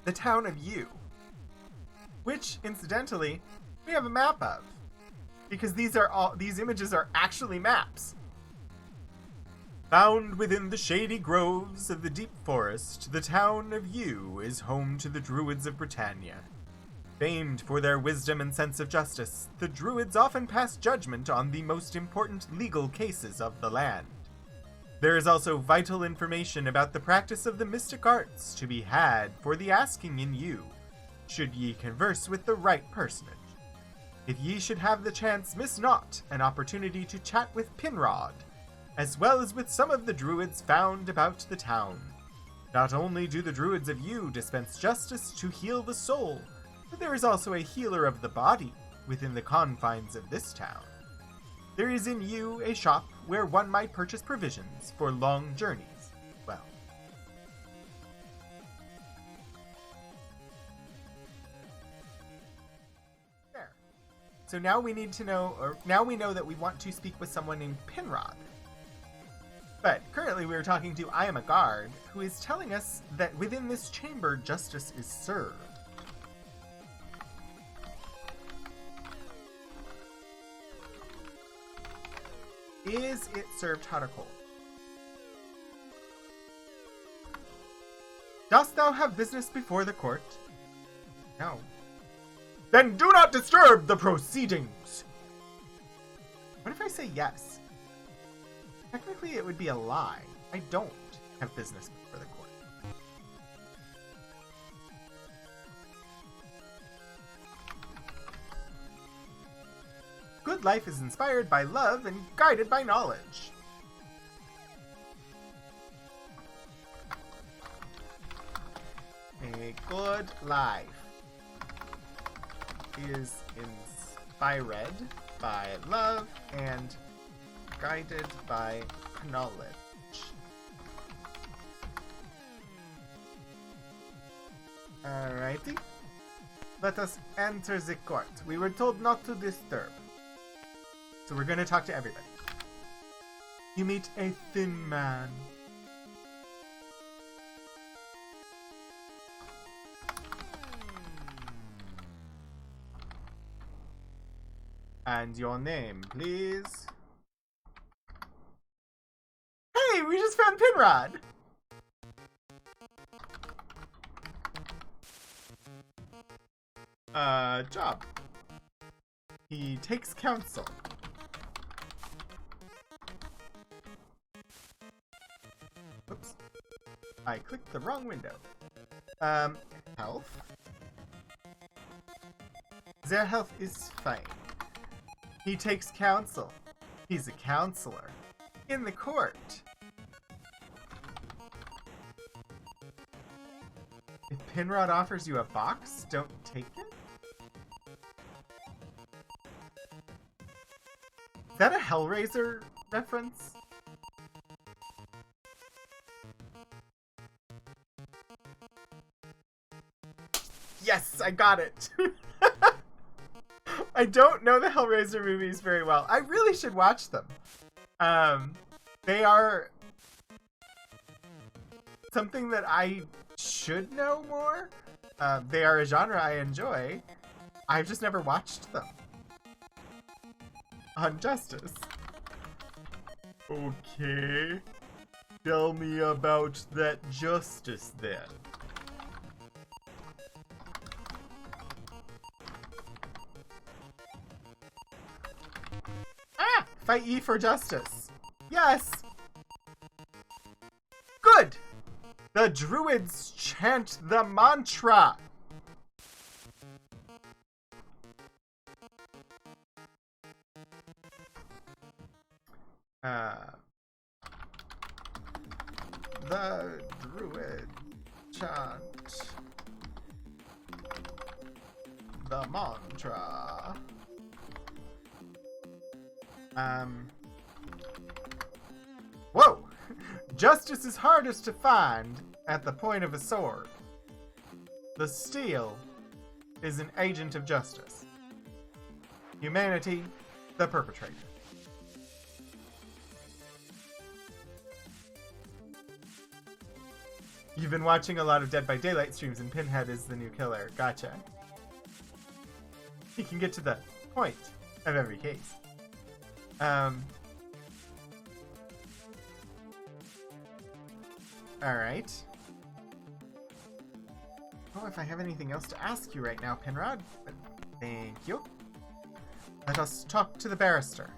The town of you. Which, incidentally, we have a map of. Because these images are actually maps. Found within the shady groves of the deep forest, the town of Yew is home to the Druids of Britannia. Famed for their wisdom and sense of justice, the Druids often pass judgment on the most important legal cases of the land. There is also vital information about the practice of the mystic arts to be had for the asking in Yew, should ye converse with the right personage. If ye should have the chance, miss not an opportunity to chat with Pinrod, as well as with some of the druids found about the town. Not only do the druids of Yew dispense justice to heal the soul, but there is also a healer of the body within the confines of this town. There is in Yew a shop where one might purchase provisions for long journeys. Well, there. So now we need to know, or now we know that we want to speak with someone named Pinrod. But currently we are talking to I Am a Guard, who is telling us that within this chamber justice is served. Is it served hot or cold? Dost thou have business before the court? No. Then do not disturb the proceedings! What if I say yes? Technically, it would be a lie. I don't have business before the court. Good life is inspired by love and guided by knowledge. A good life is inspired by love and guided by knowledge. Alrighty. Let us enter the court. We were told not to disturb. So we're gonna talk to everybody. You meet a thin man. And your name, please? Hey, we just found Pinrod! Job. He takes counsel. Oops. I clicked the wrong window. Health? Their health is fine. He takes counsel. He's a counselor. In the court. If Pinrod offers you a box, don't take it? Is that a Hellraiser reference? Yes, I got it! I don't know the Hellraiser movies very well. I really should watch them. They are something that I should know more. They are a genre I enjoy. I've just never watched them. On Justice. Okay. Tell me about that justice then. Ah! Fight ye for justice. Yes! Good! The druids chant the mantra! The druid chant the mantra. Whoa! Justice is hardest to find at the point of a sword. The steel is an agent of justice. Humanity, the perpetrator. You've been watching a lot of Dead by Daylight streams and Pinhead is the new killer. Gotcha. He can get to the point of every case. Alright. Oh, if I have anything else to ask you right now, Penrod. Thank you. Let us talk to the barrister.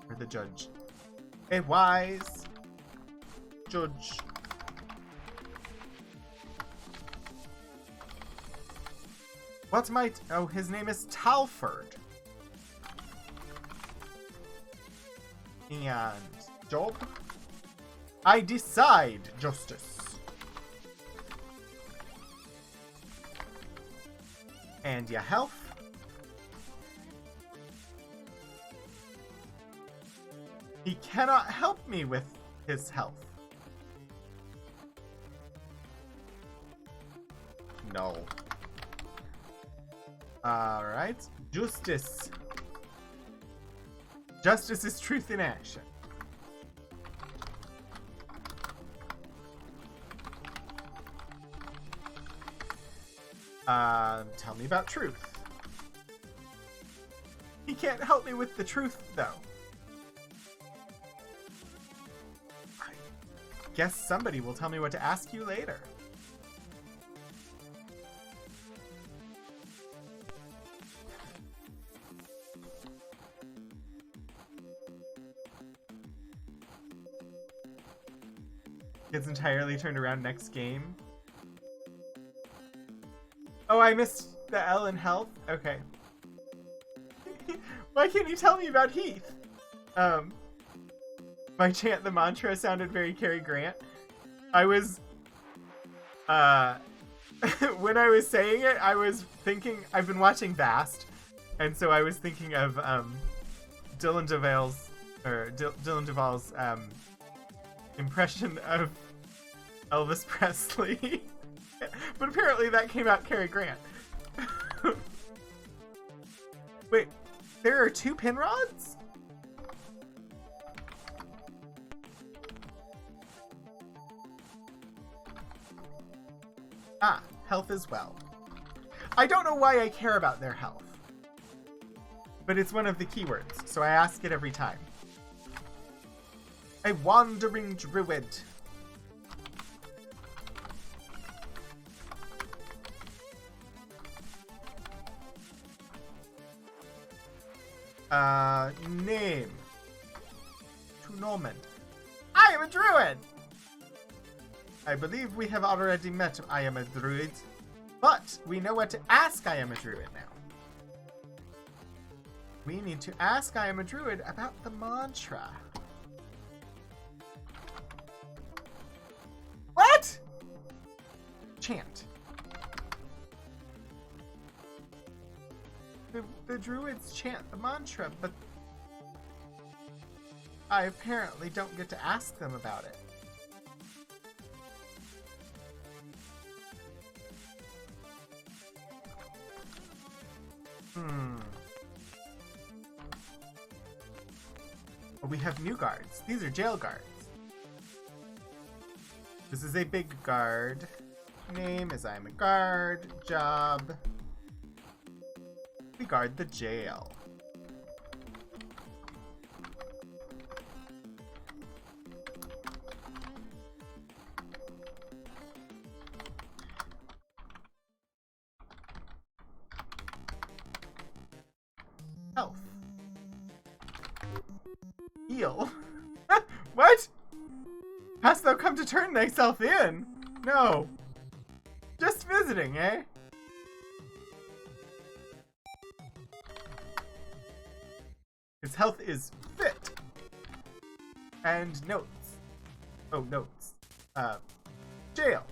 Or the judge. A wise judge. What might... Oh, his name is Talford. And... job? I decide justice. And your health? He cannot help me with his health. No. Alright. Justice. Justice is truth in action. Tell me about truth. He can't help me with the truth, though. I guess somebody will tell me what to ask you later. Gets entirely turned around next game. Oh, I missed the L in health? Okay. Why can't you tell me about Heath? My chant the mantra sounded very Cary Grant. I was... when I was saying it, I was thinking... I've been watching Vast, and so I was thinking of Dylan Duvall's impression of Elvis Presley. But apparently that came out Cary Grant. Wait, there are 2 Penrods? Ah, health as well. I don't know why I care about their health. But it's one of the keywords, so I ask it every time. A wandering druid. Name. To Norman. I am a druid! I believe we have already met I am a druid, but we know what to ask I am a druid now. We need to ask I am a druid about the mantra. What? Chant. The druids chant the mantra, but I apparently don't get to ask them about it. Oh, we have new guards. These are jail guards. This is a big guard. Name is I'm a guard. Job. We guard the jail. Health. Heal. What? Hast thou come to turn thyself in? No. Just visiting, eh? His health is fit. And notes. Oh, notes. Jail.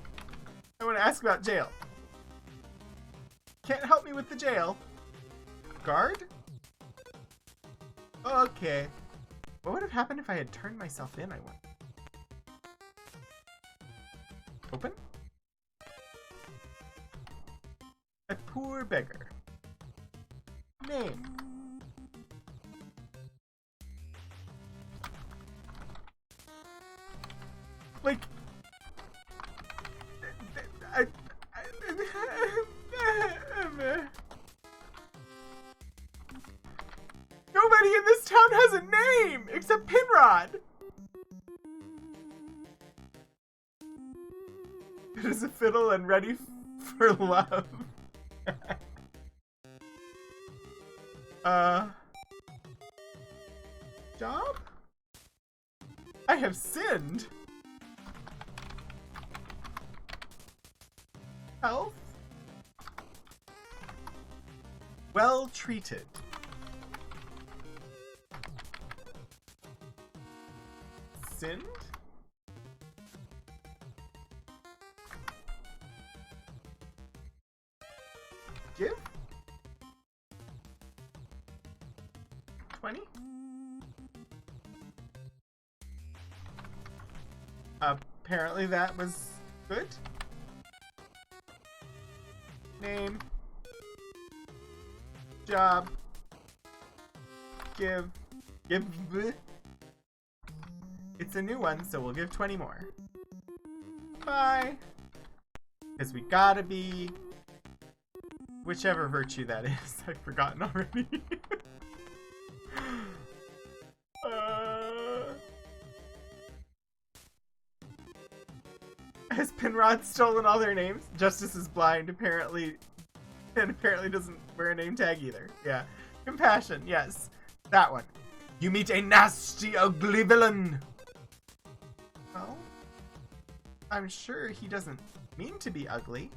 I want to ask about jail. Can't help me with the jail. Guard? Okay. What would have happened if I had turned myself in, I wonder? Open? A poor beggar. Name. Like... Everybody in this town has a name except Pinrod. It is a fiddle and ready for love. Job? I have sinned. Health? Well treated. Sinned? Give? 20? Apparently that was good. Name. Job. Give. It's a new one, so we'll give 20 more. Bye. Because we gotta be... whichever virtue that is. I've forgotten already. Has Pinrod stolen all their names? Justice is blind, apparently, and apparently doesn't wear a name tag either. Yeah. Compassion, yes. That one. You meet a nasty, ugly villain. Well, I'm sure he doesn't mean to be ugly.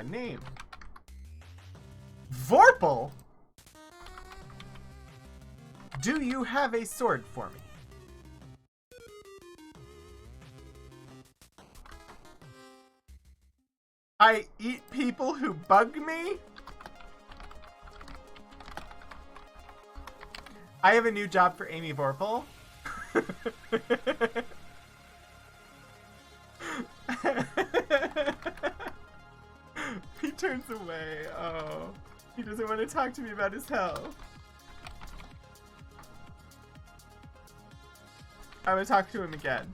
Name. Vorpal? Do you have a sword for me? I eat people who bug me? I have a new job for Amy Vorpal. He turns away. Oh. He doesn't want to talk to me about his health. I'm gonna talk to him again.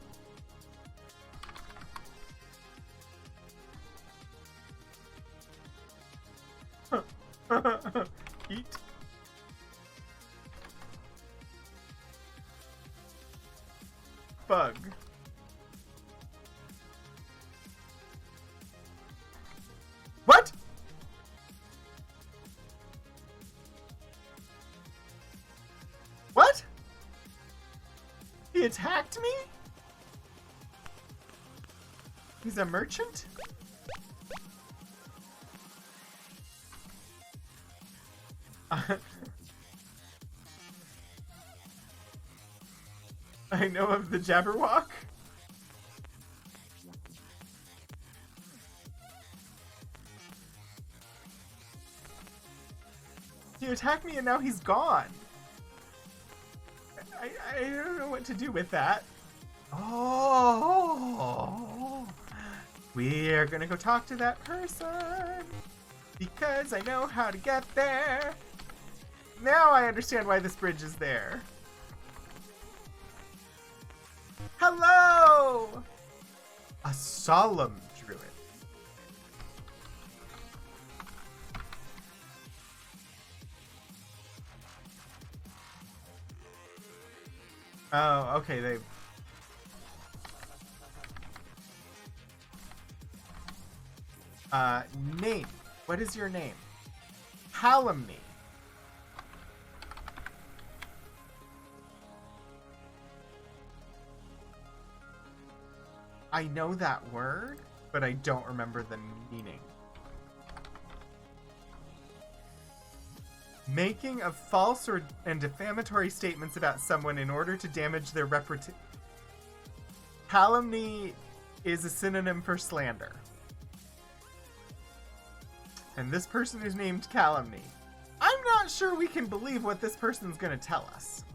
Eat. Bug. What? What? He attacked me? He's a merchant? I know of the Jabberwock. He attacked me and now he's gone. I don't know what to do with that. Oh, we're gonna go talk to that person because I know how to get there. Now I understand why this bridge is there. Hello! A solemn druid. Oh, okay, they... name. What is your name? Calumny. I know that word, but I don't remember the meaning. Making of false and defamatory statements about someone in order to damage their reputation. Calumny is a synonym for slander. And this person is named Calumny. I'm not sure we can believe what this person's gonna tell us.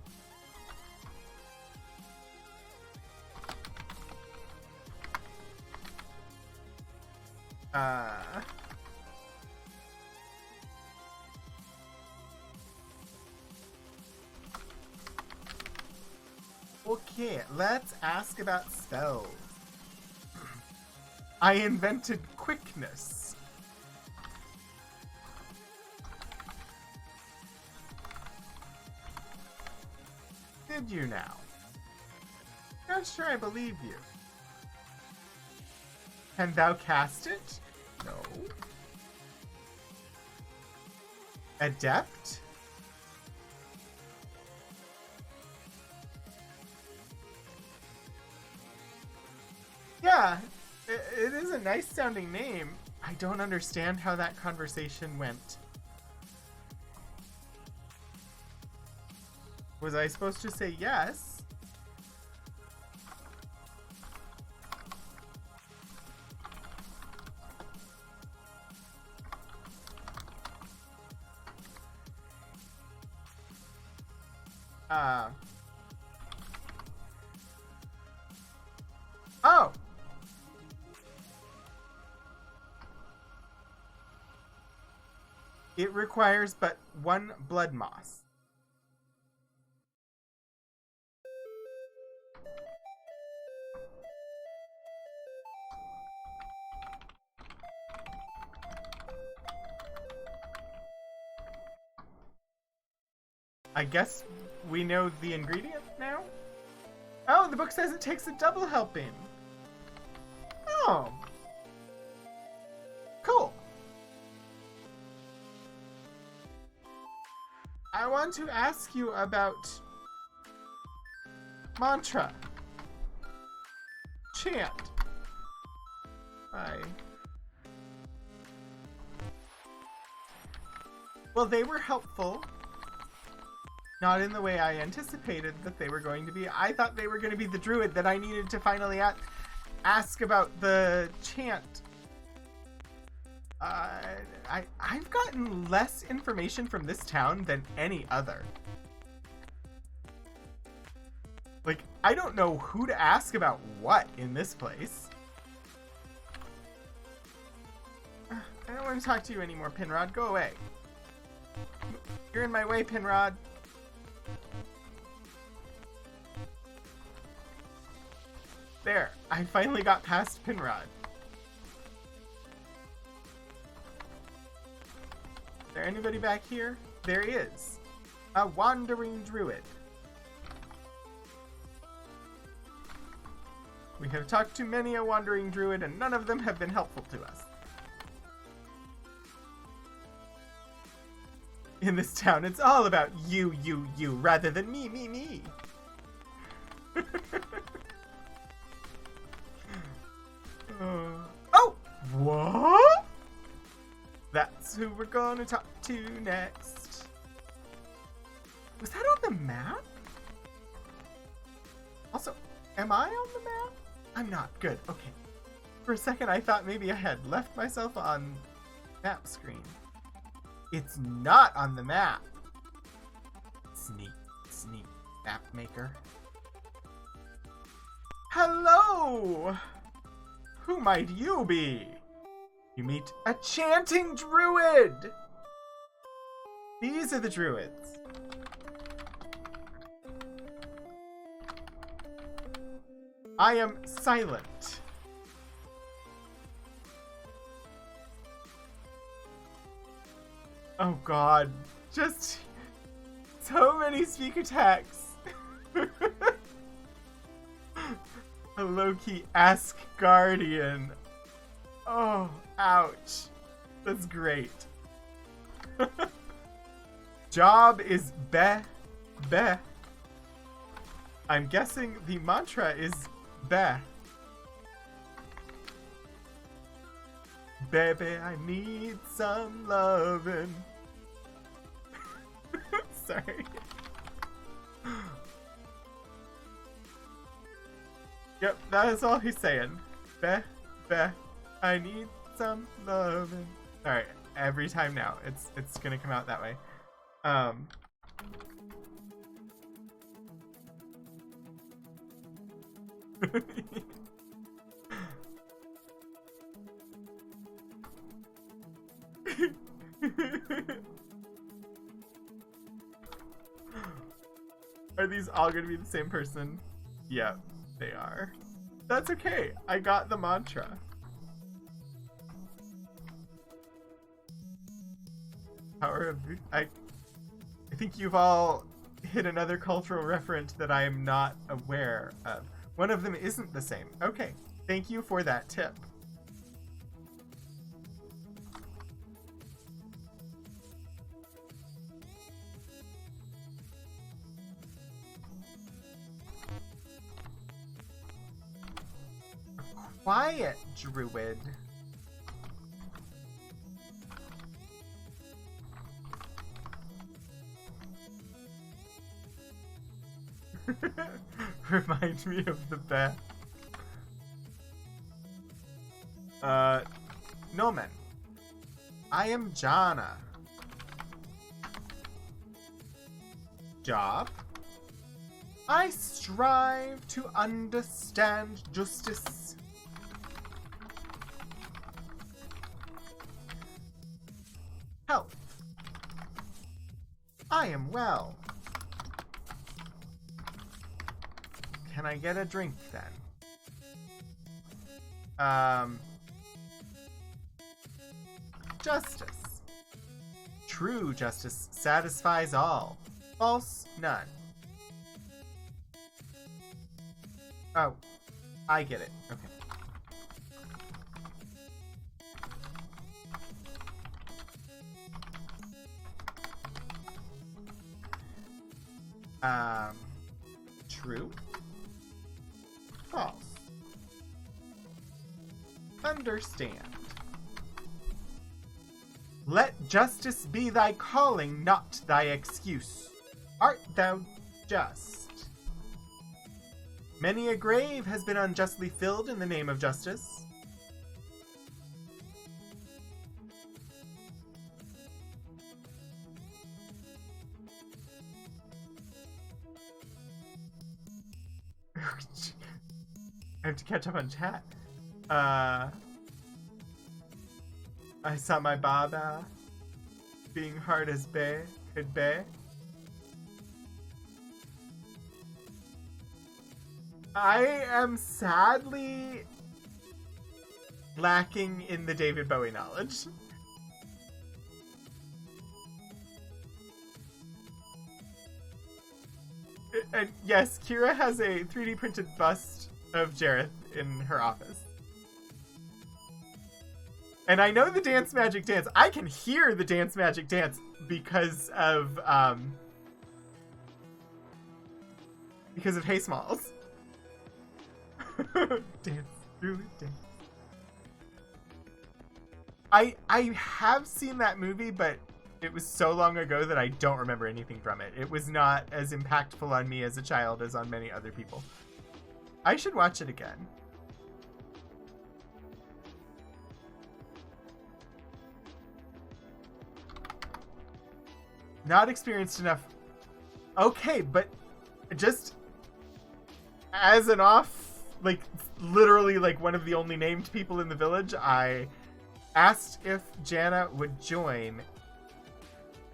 Okay, let's ask about spells. I invented quickness. Did you now? Not sure I believe you. Can thou cast it? No. Adept? Yeah, it is a nice sounding name. I don't understand how that conversation went. Was I supposed to say yes? Oh! It requires but one blood moss. I guess we know the ingredient now? Oh, the book says it takes a double helping. Oh. Cool. I want to ask you about mantra. Chant. Well, they were helpful. Not in the way I anticipated that they were going to be. I thought they were going to be the druid that I needed to finally ask about the chant. I've gotten less information from this town than any other. Like, I don't know who to ask about what in this place. I don't want to talk to you anymore, Pinrod. Go away. You're in my way, Pinrod. There, I finally got past Pinrod. Is there anybody back here? There is. A wandering druid. We have talked to many a wandering druid, and none of them have been helpful to us. In this town, it's all about you, rather than me. Oh! What? That's who we're gonna talk to next. Was that on the map? Also, am I on the map? I'm not. Good. Okay. For a second, I thought maybe I had left myself on map screen. It's not on the map. Sneak map maker. Hello! Who might you be? You meet a chanting druid! These are the druids. I am silent. Oh god. Just so many speak attacks. A low-key Ask Guardian. Oh, ouch. That's great. Job is be. I'm guessing the mantra is be. Baby, I need some lovin'. Sorry. Yep, that is all he's saying. Be, I need some lovin'. Alright, every time now, it's gonna come out that way. Are these all gonna be the same person? Yep, they are. That's okay. I got the mantra. Power of I think you've all hit another cultural reference that I am not aware of. One of them isn't the same. Okay, thank you for that tip. Quiet druid. Remind me of the best. Nomen. I am Jana. Job? I strive to understand justice. Health. I am well. Can I get a drink then? Justice. True justice satisfies all. False, none. Oh, I get it. Okay. True. False. Understand. Let justice be thy calling, not thy excuse. Art thou just? Many a grave has been unjustly filled in the name of justice. I have to catch up on chat. I saw my baba being hard as bay could bay. I am sadly lacking in the David Bowie knowledge. And yes, Kira has a 3D printed bust of Jareth in her office. And I know the Dance Magic Dance. I can hear the Dance Magic Dance because of Hey Smalls. Dance through it, dance. I have seen that movie, but it was so long ago that I don't remember anything from it. It was not as impactful on me as a child as on many other people. I should watch it again. Not experienced enough. Okay, but just as an off, like literally like one of the only named people in the village, I asked if Jana would join.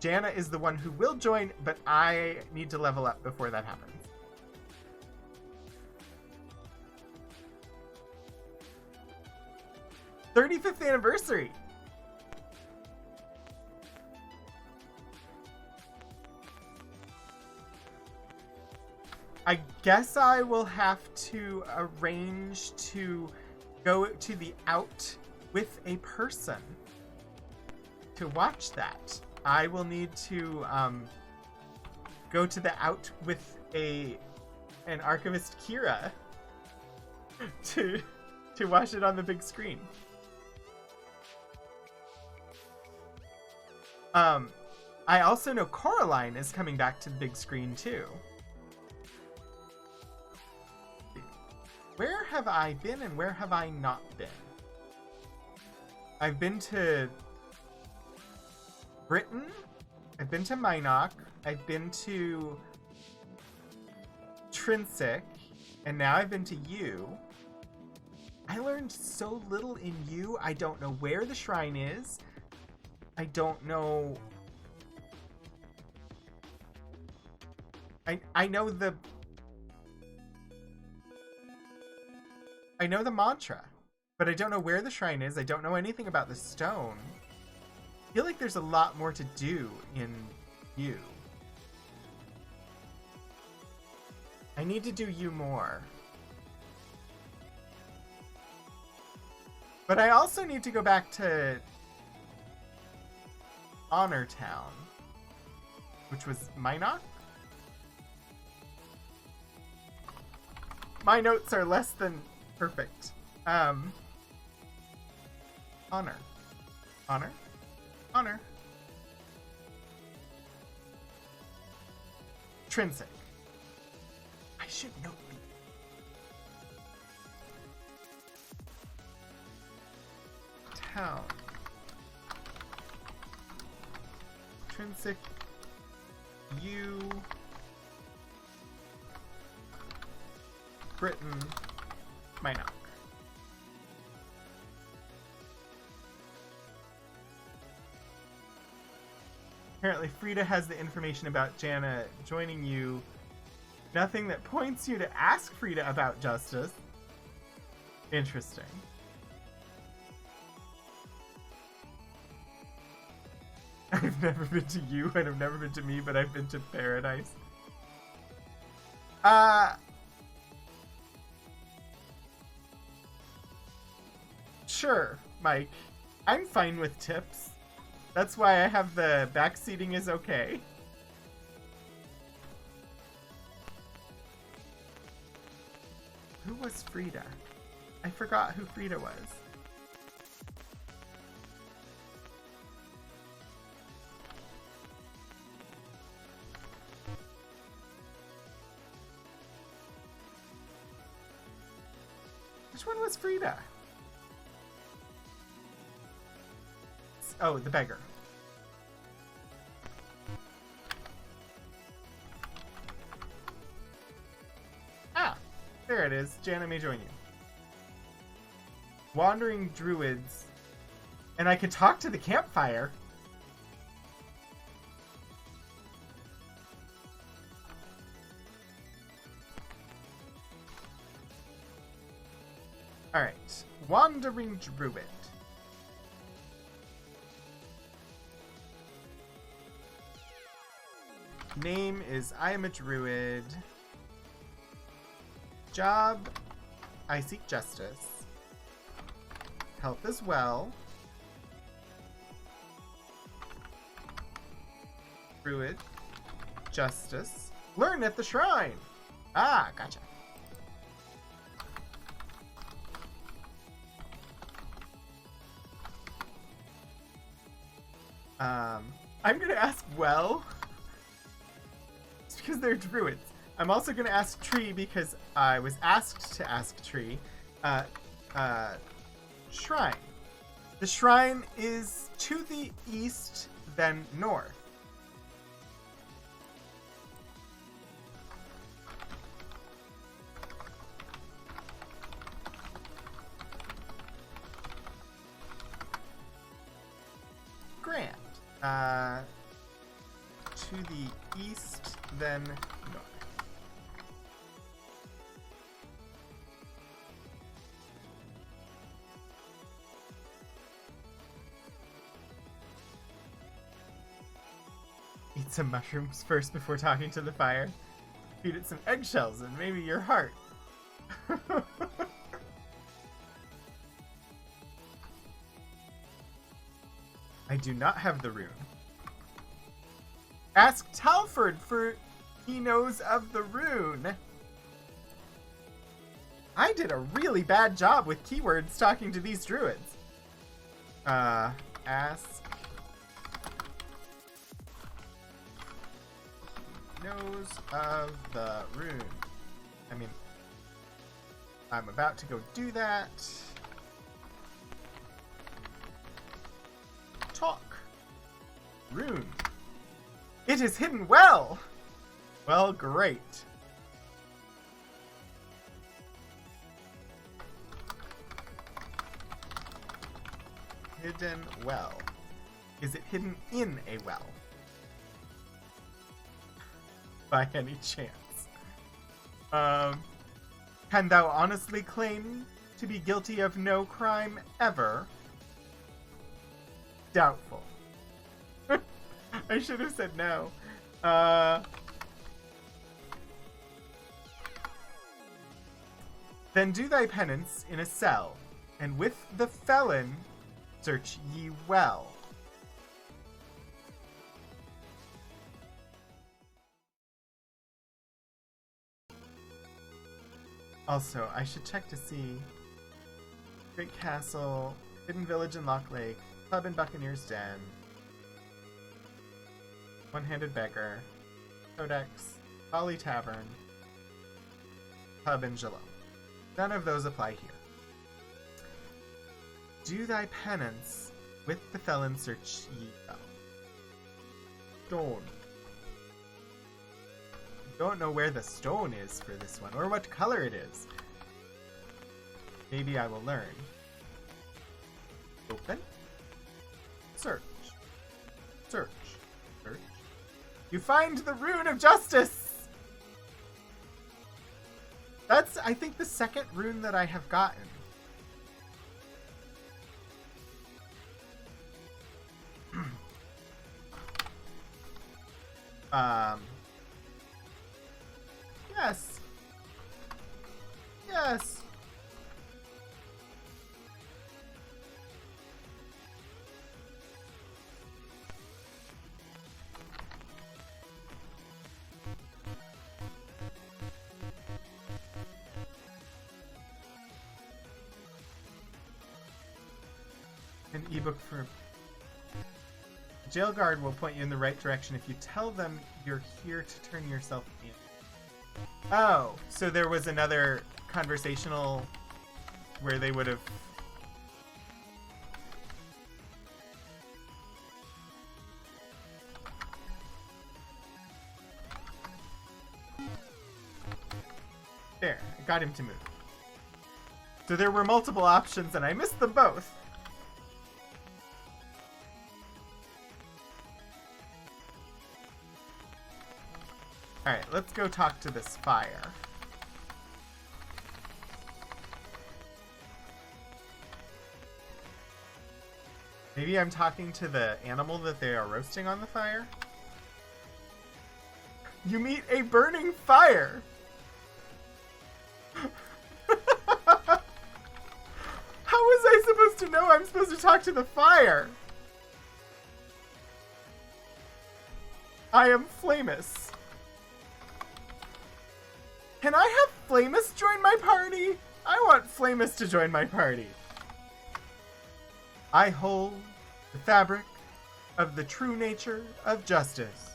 Jana is the one who will join, but I need to level up before that happens. '35th anniversary! I guess I will have to arrange to go to the out with a person to watch that. I will need to go to the out with an archivist Kira to watch it on the big screen. I also know Coraline is coming back to the big screen too. Where have I been and where have I not been? I've been to Britain, I've been to Minot, I've been to Trinsic, and now I've been to U. I learned so little in U. I don't know where the shrine is. I don't know. I know the mantra, but I don't know where the shrine is. I don't know anything about the stone. feel like there's a lot more to do in you. I need to do you more. But I also need to go back to Honor Town, which was Minot? My notes are less than perfect. Honor. Honor? Honor. Trinsic. I should know these. Town. Trinsic. You. Britain. Minot. Apparently, Frida has the information about Jana joining you. Nothing that points you to ask Frida about justice. Interesting. I've never been to you, and I've never been to me, but I've been to paradise. Sure, Mike. I'm fine with tips. That's why I have the backseating is okay. Who was Frida? I forgot who Frida was. Which one was Frida? Oh, the beggar. Ah, there it is. Jana may join you. Wandering druids. And I could talk to the campfire. Alright. Wandering druid. Name is I am a druid. Job, I seek justice. Health as well. Druid, justice. Learn at the shrine. Ah, gotcha. I'm gonna ask well. Because they're druids. I'm also going to ask Tree because I was asked to ask Tree. Shrine. The shrine is to the east, then north. Grand. To the east, then north. Eat some mushrooms first before talking to the fire. Feed it some eggshells and maybe your heart. I do not have the rune. Ask Talford for he knows of the rune. I did a really bad job with keywords talking to these druids. Ask knows of the rune. I mean, I'm about to go do that. Talk. Rune. It is hidden well! Well, great. Hidden well. Is it hidden in a well? By any chance? Can thou honestly claim to be guilty of no crime ever? Doubtful. I should have said no. Then do thy penance in a cell, and with the felon search ye well. Also, I should check to see Great Castle, Hidden Village in Lock Lake, Pub in Buccaneer's Den, One-Handed Beggar, Codex, Holly Tavern, Pub in Geelong. None of those apply here. Do thy penance with the felon search ye well. Stone. Don't know where the stone is for this one, or what color it is. Maybe I will learn. Open. Search. Search. Search. You find the Rune of Justice! That's, I think, the second rune that I have gotten. Yes. Yes. An ebook for... Jail guard will point you in the right direction if you tell them you're here to turn yourself in. Oh, so there was another conversational where they would have... There, I got him to move. So there were multiple options and I missed them both. Alright, let's go talk to this fire. Maybe I'm talking to the animal that they are roasting on the fire? You meet a burning fire! How was I supposed to know I'm supposed to talk to the fire? I am Flamus. Can I have Flamus join my party? I want Flamus to join my party. I hold the fabric of the true nature of justice.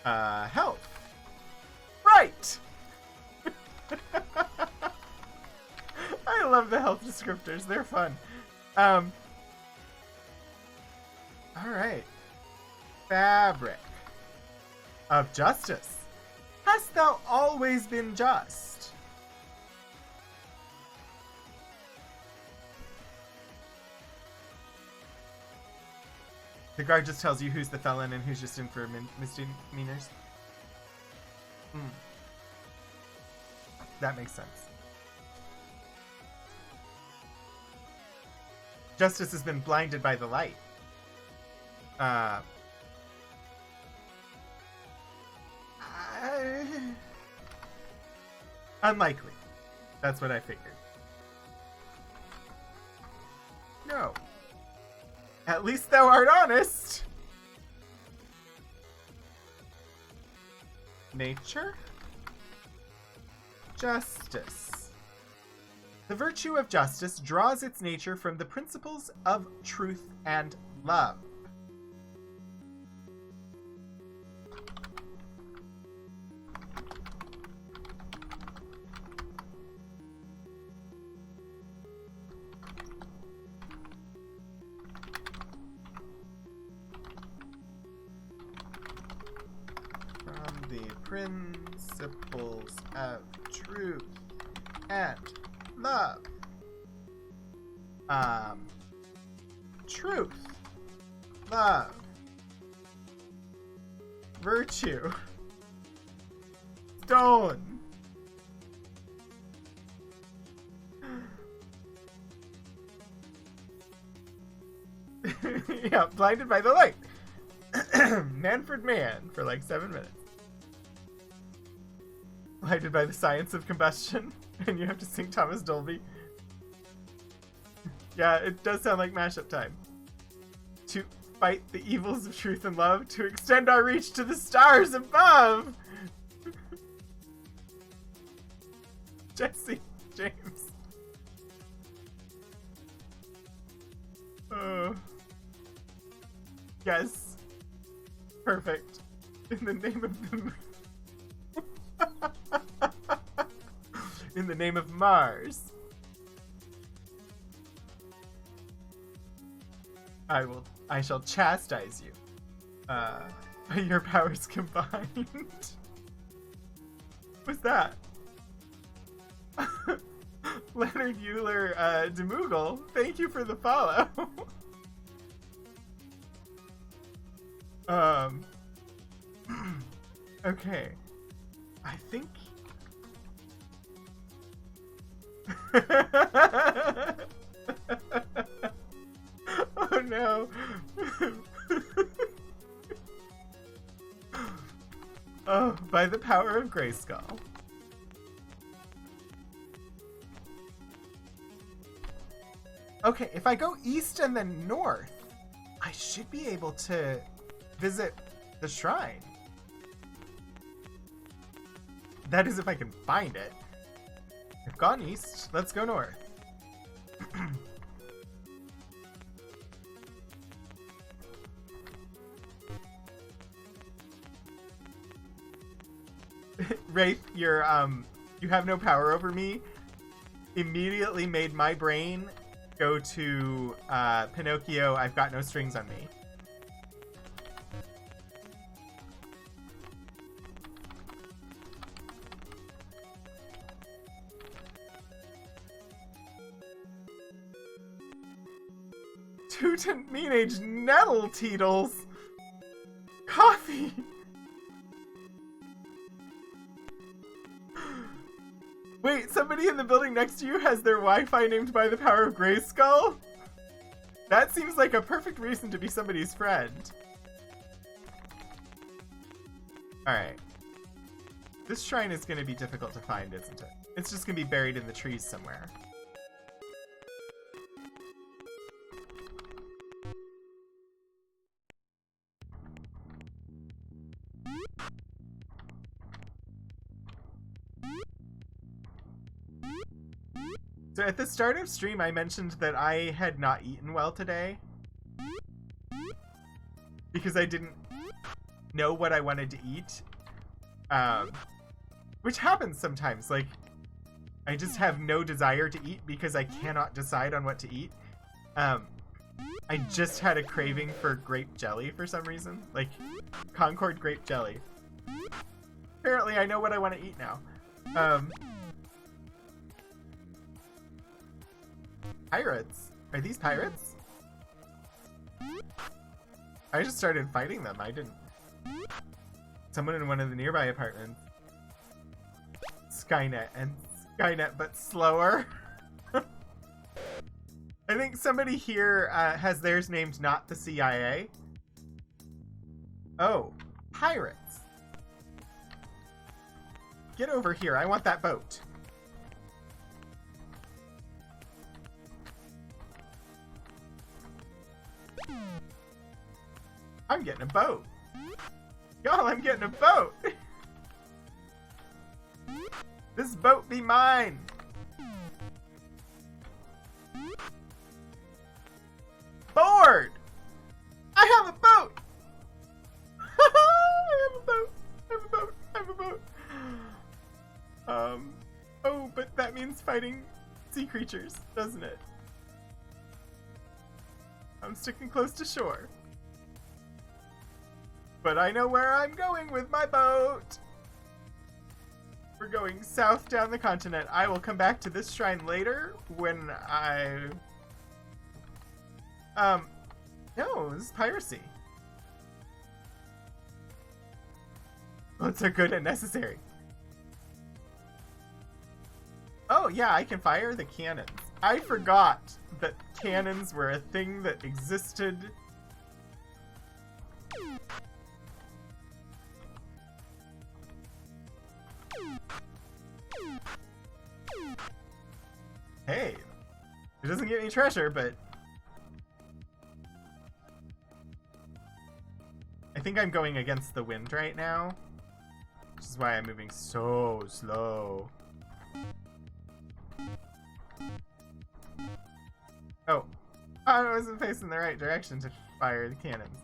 Health. Right! I love the health descriptors. They're fun. Alright. Fabric of justice. Hast thou always been just? The guard just tells you who's the felon and who's just in for misdemeanors. That makes sense. Justice has been blinded by the light. Unlikely. That's what I figured. No. At least thou art honest. Nature? Justice. The virtue of justice draws its nature from the principles of truth and love. Principles of truth and love. Truth, love, virtue, stone, Yeah, blinded by the light. Manfred Mann for like 7 minutes. Blinded by the science of combustion, and you have to sing Thomas Dolby. Yeah, it does sound like mashup time. To fight the evils of truth and love, to extend our reach to the stars above! Jesse James. Oh. Yes. Perfect. In the name of the... In the name of Mars. I shall chastise you. By your powers combined. What's that? Leonard Euler DeMoogle, thank you for the follow. Okay. I think... Oh no. Oh, by the power of Grayskull. Okay, if I go east and then north, I should be able to visit the shrine. That is if I can find it. I've gone east, let's go north. Wraith, you have no power over me immediately made my brain go to Pinocchio, I've got no strings on me. Two teenage nettle teetles. Coffee. Wait, somebody in the building next to you has their Wi-Fi named by the power of Grayskull? That seems like a perfect reason to be somebody's friend. Alright. This shrine is going to be difficult to find, isn't it? It's just going to be buried in the trees somewhere. So at the start of stream, I mentioned that I had not eaten well today. Because I didn't know what I wanted to eat. Which happens sometimes. Like, I just have no desire to eat because I cannot decide on what to eat. I just had a craving for grape jelly for some reason. Like, Concord grape jelly. Apparently I know what I want to eat now. Pirates? Are these pirates? I just started fighting them. I didn't... Someone in one of the nearby apartments. Skynet, and Skynet but slower. I think somebody here has theirs named not the CIA. Oh, pirates. Get over here. I want that boat. I'm getting a boat. Y'all, I'm getting a boat. This boat be mine. Board! I have a boat! I have a boat! I have a boat! I have a boat! Oh, but that means fighting sea creatures, doesn't it? I'm sticking close to shore. But I know where I'm going with my boat! We're going south down the continent. I will come back to this shrine later when I... No, this is piracy. Boats are good and necessary. Oh, yeah, I can fire the cannons. I forgot that cannons were a thing that existed. Hey, it doesn't get any treasure, but I think I'm going against the wind right now, which is why I'm moving so slow. Oh, I wasn't facing the right direction to fire the cannons.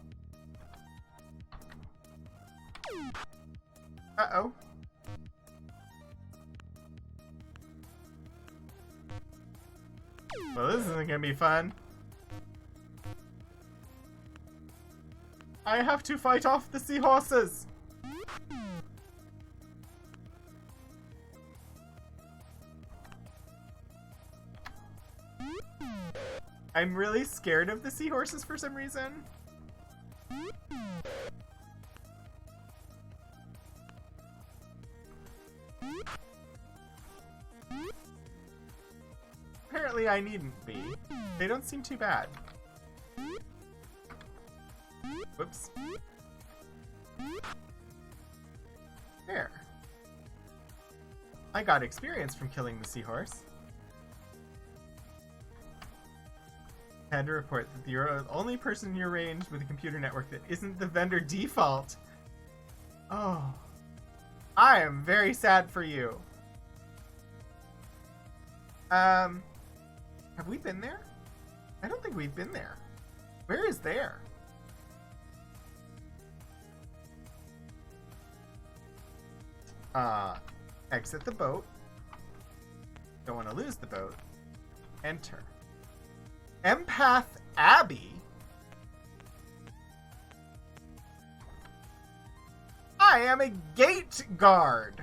Uh-oh. Well, this isn't gonna be fun. I have to fight off the seahorses! I'm really scared of the seahorses for some reason. Apparently I needn't be. They don't seem too bad. Whoops. There. I got experience from killing the seahorse. Had to report that you're the only person in your range with a computer network that isn't the vendor default. Oh. I am very sad for you. Have we been there? I don't think we've been there. Where is there? Exit the boat. Don't want to lose the boat. Enter. Empath Abbey? I am a gate guard.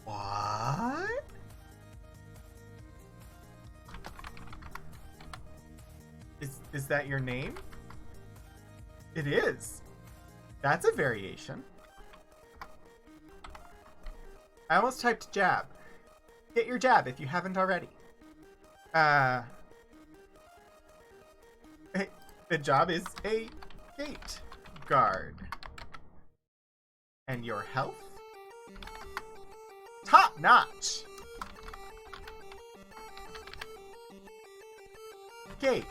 What? Is that your name? It is. That's a variation. I almost typed jab. Get your jab if you haven't already. The job is a gate guard. And your health? Top notch. Gate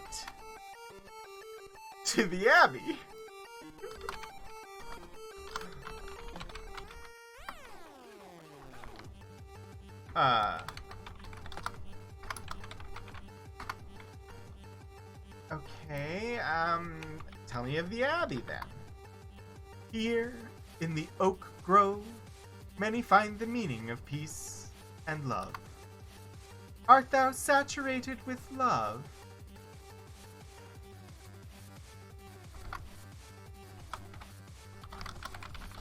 to the Abbey. Okay, tell me of the Abbey then. Here, in the oak grove, many find the meaning of peace and love. Art thou saturated with love?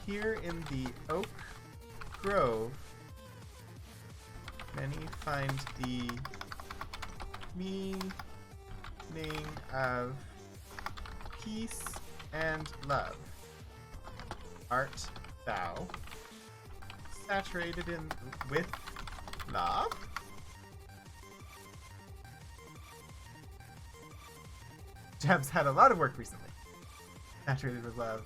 Here in the oak grove, many find the meaning of peace and love. Art thou saturated with love? Jeb's had a lot of work recently. Saturated with love.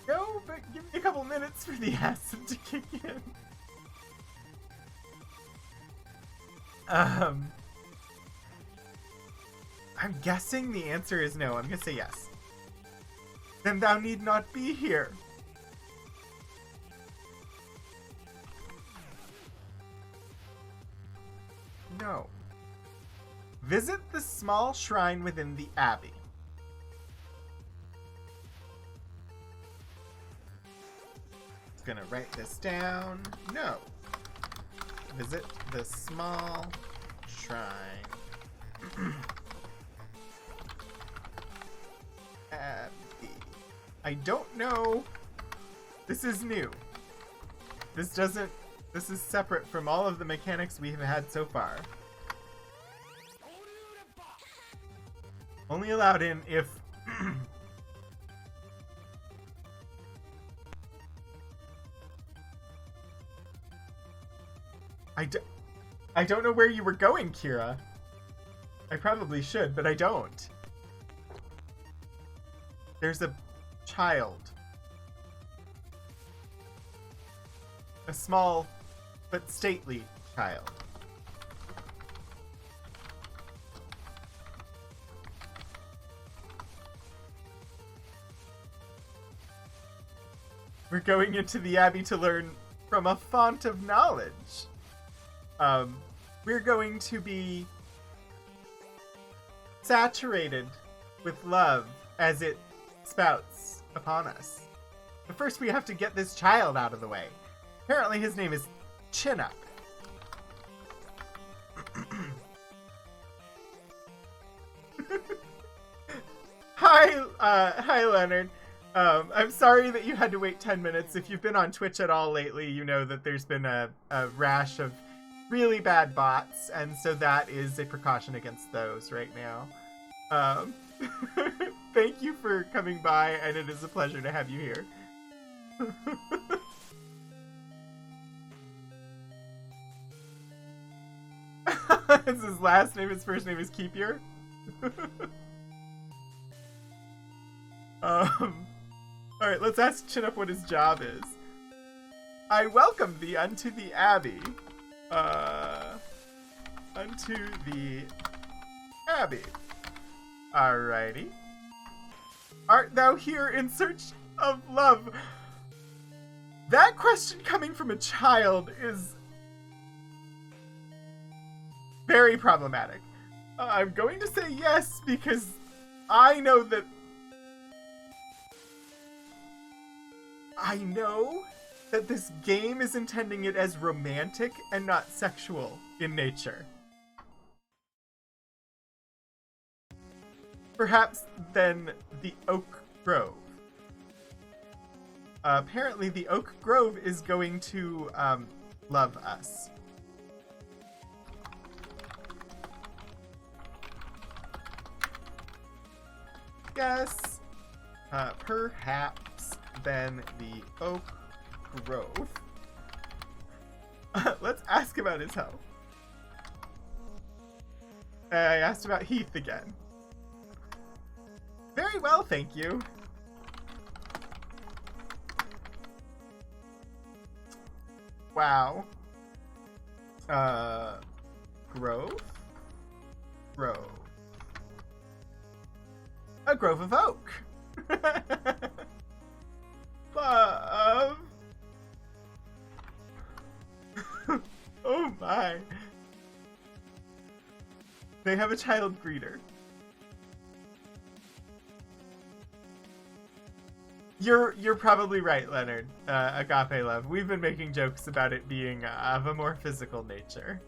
No, but give me a couple minutes for the acid to kick in. I'm guessing the answer is no. I'm gonna say yes. Then thou need not be here. No. Visit the small shrine within the abbey. Just gonna write this down. No. Visit the small shrine. Abbey. I don't know. This is new. This is separate from all of the mechanics we have had so far. Only allowed in if I don't know where you were going, Kira. I probably should, but I don't. There's a child. A small but stately child. We're going into the Abbey to learn from a font of knowledge. We're going to be saturated with love as it spouts upon us. But first we have to get this child out of the way. Apparently his name is Chin-Up. Hi, Leonard. I'm sorry that you had to wait 10 minutes. If you've been on Twitch at all lately, you know that there's been a rash of really bad bots, and so that is a precaution against those right now. Thank you for coming by, and it is a pleasure to have you here. Is his last name, his first name is Keepier? Alright, let's ask Chin-Up what his job is. I welcome thee unto the Abbey. Unto the Abbey. Alrighty. Art thou here in search of love? That question coming from a child is very problematic. I'm going to say yes because I know that this game is intending it as romantic and not sexual in nature. Perhaps then the Oak Grove. Apparently the Oak Grove is going to love us. Yes. Perhaps then the Oak Grove. Let's ask about his health. I asked about Heath again. Very well, thank you. Wow. Grove? Grove. A grove of oak. Love. Oh my. They have a child greeter. You're probably right, Leonard. Agape love. We've been making jokes about it being of a more physical nature.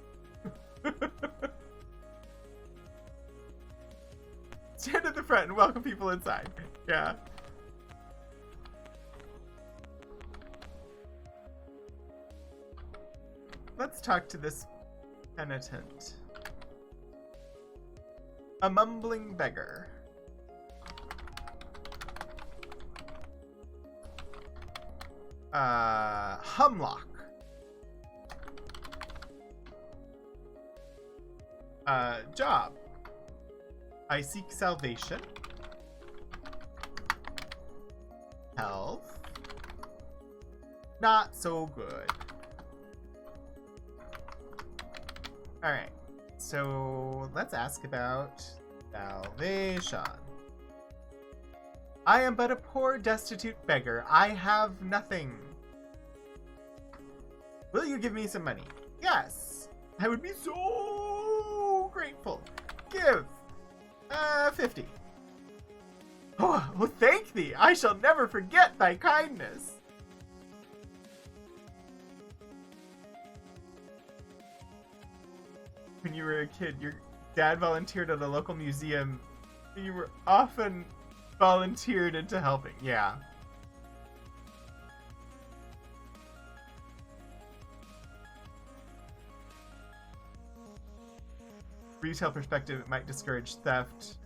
Stand at the front and welcome people inside. Yeah. Let's talk to this penitent. A mumbling beggar. Humlock. Job. I seek salvation. Health. Not so good. Alright, so let's ask about salvation. I am but a poor, destitute beggar. I have nothing. Will you give me some money? Yes. I would be so grateful. Give. 50. Oh, thank thee. I shall never forget thy kindness. When you were a kid, your dad volunteered at a local museum, and you were often volunteered into helping. Yeah. Retail perspective, it might discourage theft.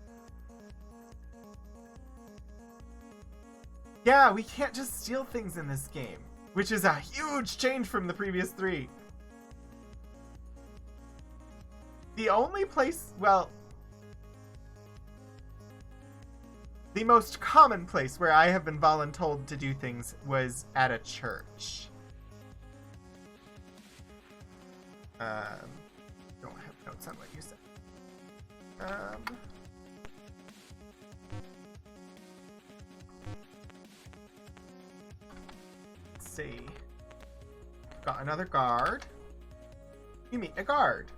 Yeah, we can't just steal things in this game, which is a huge change from the previous 3. The only place, well, the most common place where I have been voluntold to do things was at a church. Don't have notes on what you said. Let's see. Got another guard. You meet a guard.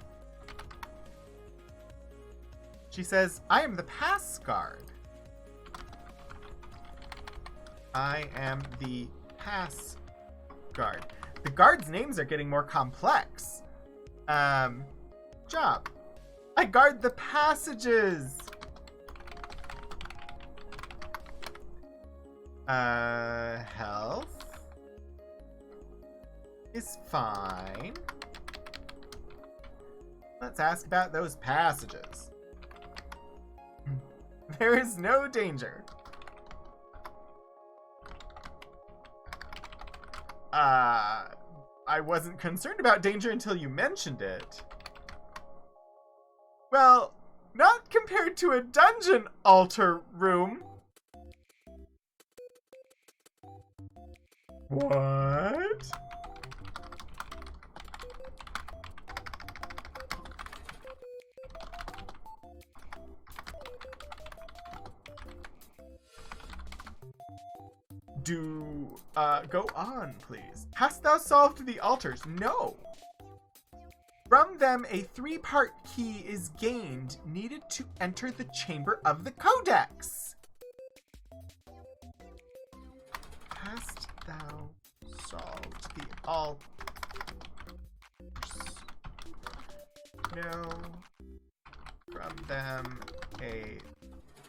She says, I am the pass guard. I am the pass guard. The guards' names are getting more complex. Job. I guard the passages. Health is fine. Let's ask about those passages. There is no danger. I wasn't concerned about danger until you mentioned it. Well, not compared to a dungeon altar room. What? Go on, please. Hast thou solved the altars? No. From them, a 3-part key is gained, needed to enter the chamber of the codex. Hast thou solved the altars? No. From them, a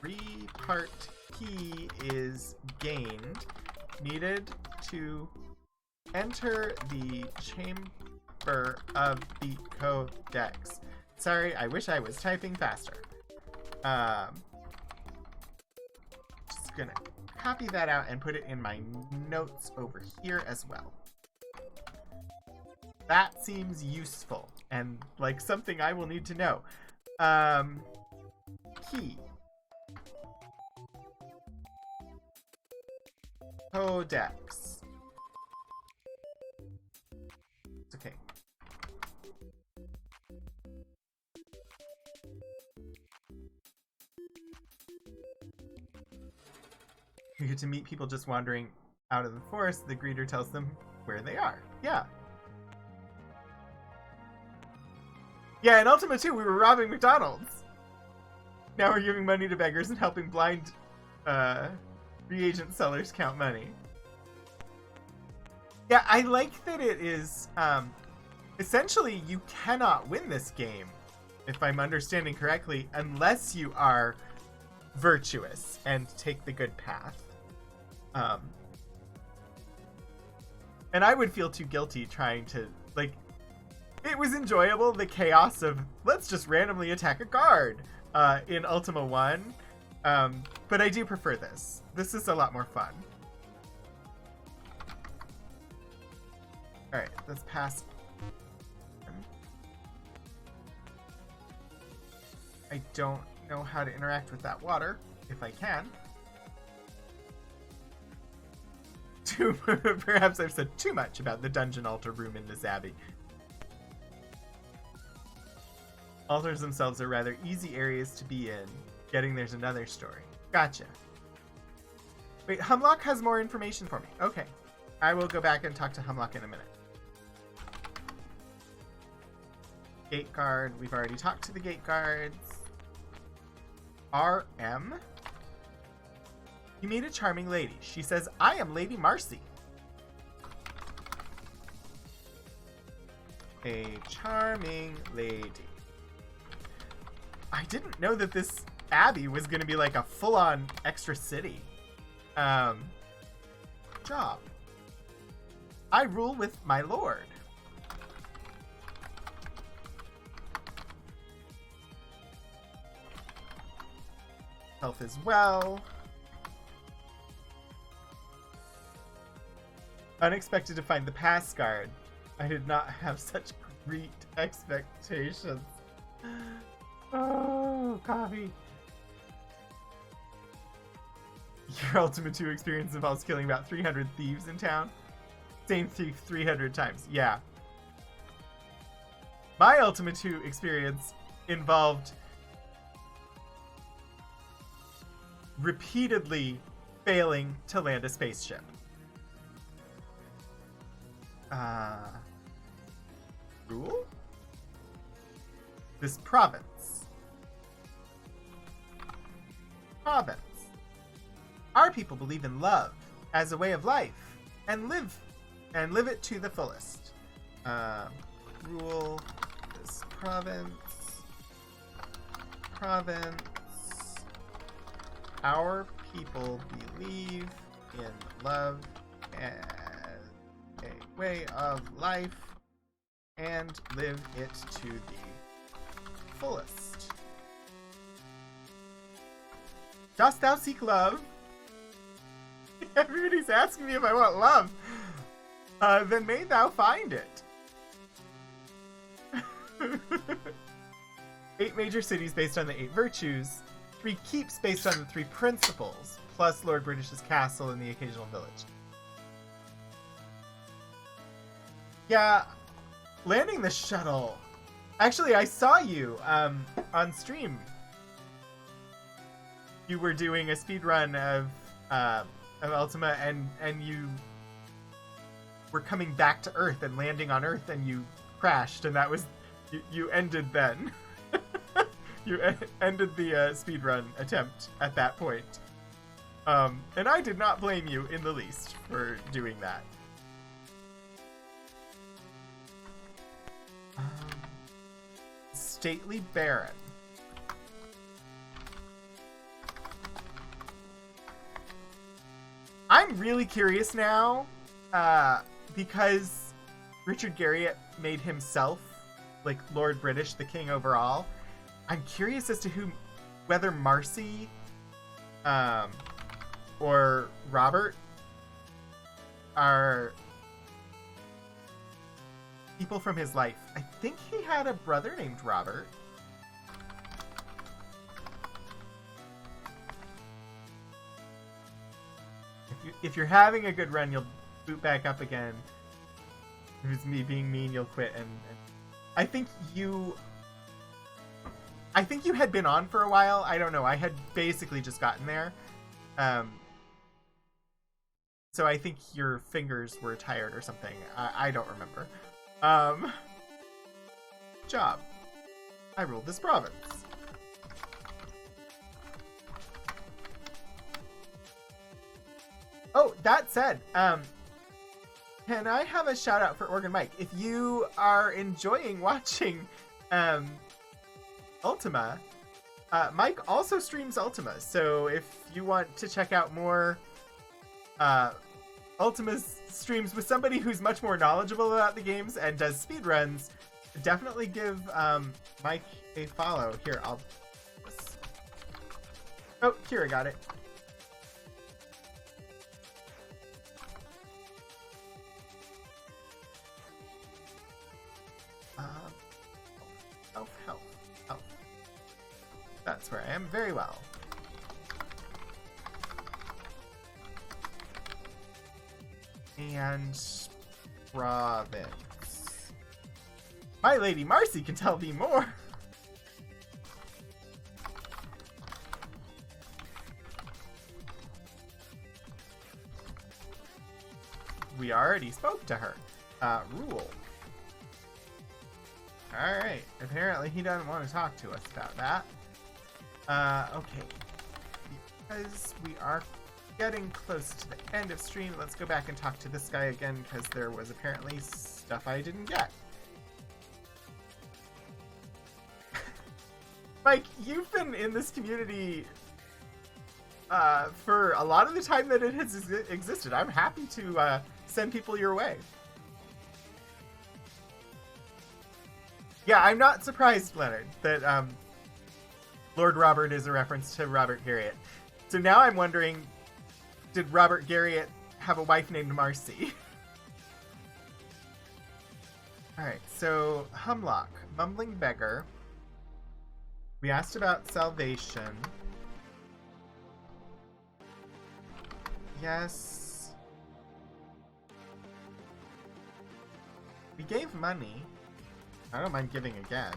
3-part key is gained, needed to enter the chamber of the codex. Sorry, I wish I was typing faster. Just gonna copy that out and put it in my notes over here as well. That seems useful and like something I will need to know. Key. Codex. It's okay. You get to meet people just wandering out of the forest. The greeter tells them where they are. Yeah. Yeah, in Ultima 2, we were robbing McDonald's. Now we're giving money to beggars and helping blind reagent sellers count money. Yeah, I like that it is, essentially you cannot win this game, if I'm understanding correctly, unless you are virtuous and take the good path. And I would feel too guilty trying to, like, it was enjoyable, the chaos of, let's just randomly attack a guard, in Ultima 1. But I do prefer this. This is a lot more fun. Alright, let's pass. I don't know how to interact with that water, if I can. Perhaps I've said too much about the dungeon altar room in this abbey. Altars themselves are rather easy areas to be in. Getting there's another story. Gotcha. Wait, Humlock has more information for me. Okay. I will go back and talk to Humlock in a minute. Gate guard. We've already talked to the gate guards. RM. You meet a charming lady. She says, I am Lady Marcy. A charming lady. I didn't know that this abbey was going to be like a full-on extra city. Job. I rule with my lord. Health as well. Unexpected to find the pass guard. I did not have such great expectations. Oh, coffee. Your Ultima 2 experience involves killing about 300 thieves in town. Same thief 300 times. Yeah. My Ultima 2 experience involved repeatedly failing to land a spaceship. Rule? This province. Our people believe in love as a way of life and live it to the fullest. Rule this province. Our people believe in love as a way of life and live it to the fullest. Dost thou seek love? Everybody's asking me if I want love. Then may thou find it. 8 major cities based on the 8 virtues, 3 keeps based on the 3 principles, plus Lord British's castle and the occasional village. Yeah, landing the shuttle. Actually, I saw you on stream. You were doing a speed run of Ultima, and you were coming back to Earth and landing on Earth, and you crashed, and that was you ended then. You ended the speedrun attempt at that point. And I did not blame you in the least for doing that. Stately Baron. I'm really curious now, because Richard Garriott made himself, like, Lord British, the king overall. I'm curious as to whether Marcy, or Robert are people from his life. I think he had a brother named Robert. If you're having a good run, you'll boot back up again. If it's me being mean, you'll quit. And I think you had been on for a while. I don't know. I had basically just gotten there. So I think your fingers were tired or something. I don't remember. Job. I ruled this province. Oh, that said, can I have a shout out for Organ Mike? If you are enjoying watching Ultima, Mike also streams Ultima, so if you want to check out more Ultima's streams with somebody who's much more knowledgeable about the games and does speedruns, definitely give Mike a follow. Here, Oh, Kira got it. Health. That's where I am. Very well. And province. My Lady Marcy can tell thee more. We already spoke to her. Rule. Alright, apparently he doesn't want to talk to us about that. Okay. Because we are getting close to the end of stream, let's go back and talk to this guy again, because there was apparently stuff I didn't get. Mike, you've been in this community for a lot of the time that it has existed. I'm happy to send people your way. Yeah, I'm not surprised, Leonard, that Lord Robert is a reference to Robert Garriott. So now I'm wondering, did Robert Garriott have a wife named Marcy? Alright, so Humlock, Mumbling Beggar. We asked about salvation. Yes. We gave money. I don't mind giving again.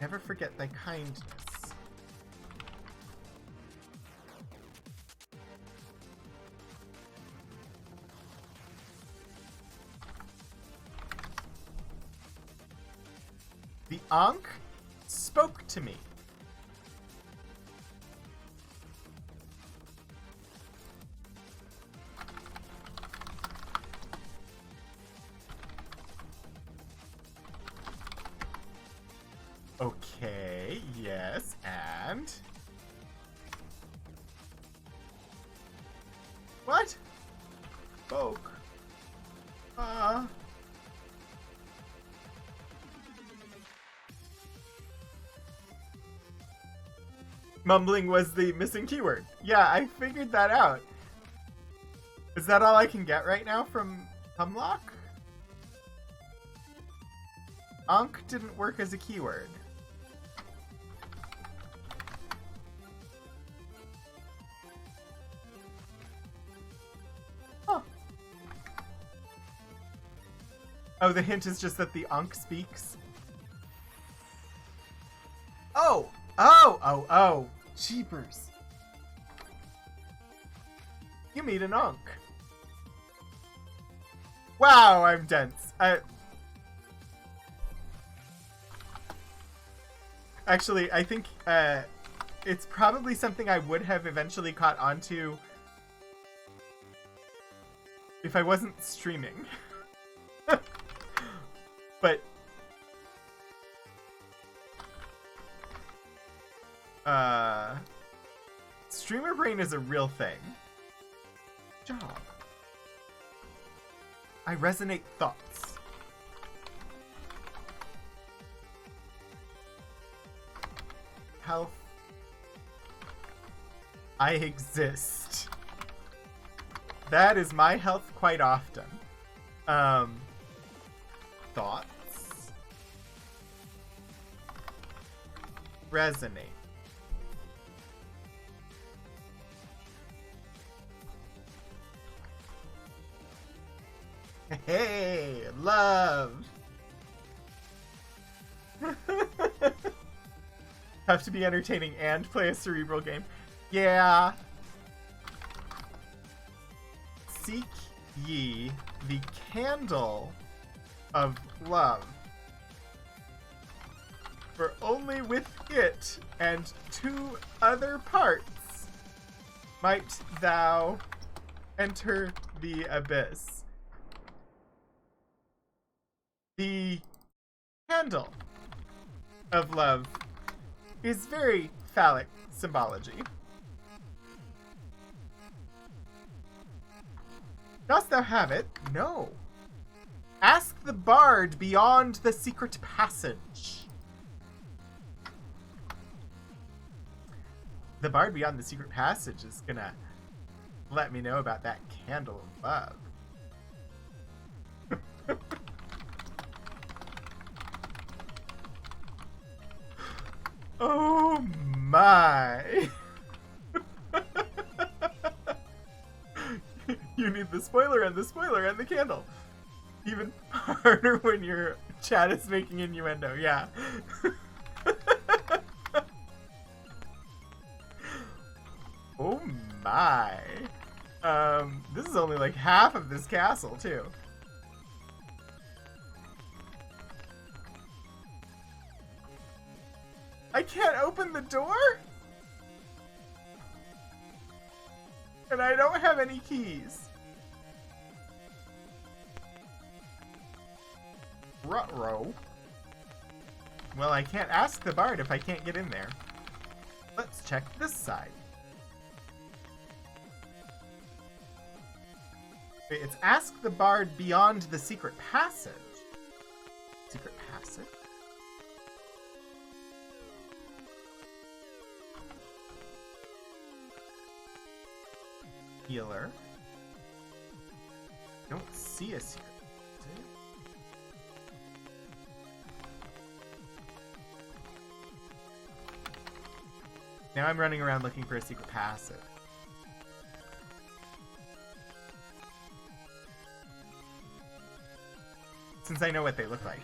Never forget thy kindness. The Ankh spoke to me. Okay, yes, and... What? Spoke. Mumbling was the missing keyword. Yeah, I figured that out. Is that all I can get right now from Humlock? Ankh didn't work as a keyword. Huh. Oh, the hint is just that the Ankh speaks? Oh! Oh! Jeepers. You meet an Ankh. Wow, I'm dense. Actually, I think it's probably something I would have eventually caught onto if I wasn't streaming. But streamer brain is a real thing. Job. I resonate thoughts. Health. I exist. That is my health quite often. Thoughts. Resonate. Hey, love. Have to be entertaining and play a cerebral game. Yeah. Seek ye the candle of love, for only with it and 2 other parts might thou enter the abyss. The candle of love is very phallic symbology. Dost thou have it? No. Ask the bard beyond the secret passage. The bard beyond the secret passage is gonna let me know about that candle of love. Oh my! You need the spoiler and the spoiler and the candle. Even harder when your chat is making innuendo, yeah. Oh my. This is only like half of this castle, too. I can't open the door? And I don't have any keys. Ruh-roh. Well, I can't ask the bard if I can't get in there. Let's check this side. Wait, it's ask the bard beyond the secret passage. Secret passage? Healer. Don't see a secret. Now I'm running around looking for a secret passage. Since I know what they look like.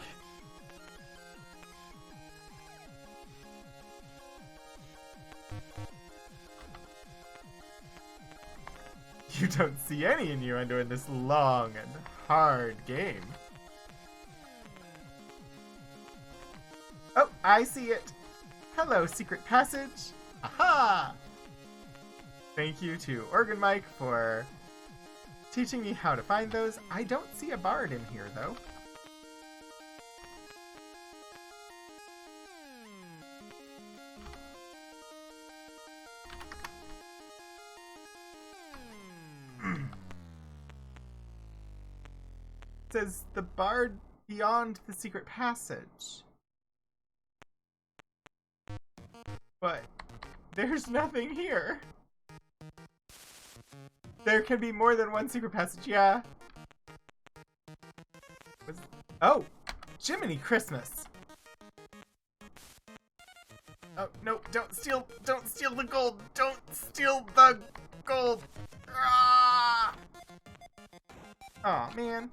You don't see any innuendo in this long and hard game. Oh, I see it. Hello, secret passage. Aha! Thank you to Organ Mike for teaching me how to find those. I don't see a bard in here, though. It says the bard beyond the secret passage. But there's nothing here. There can be more than one secret passage, yeah. Oh, Jiminy Christmas. Oh, no, don't steal the gold. Don't steal the gold. Ah! Oh, man.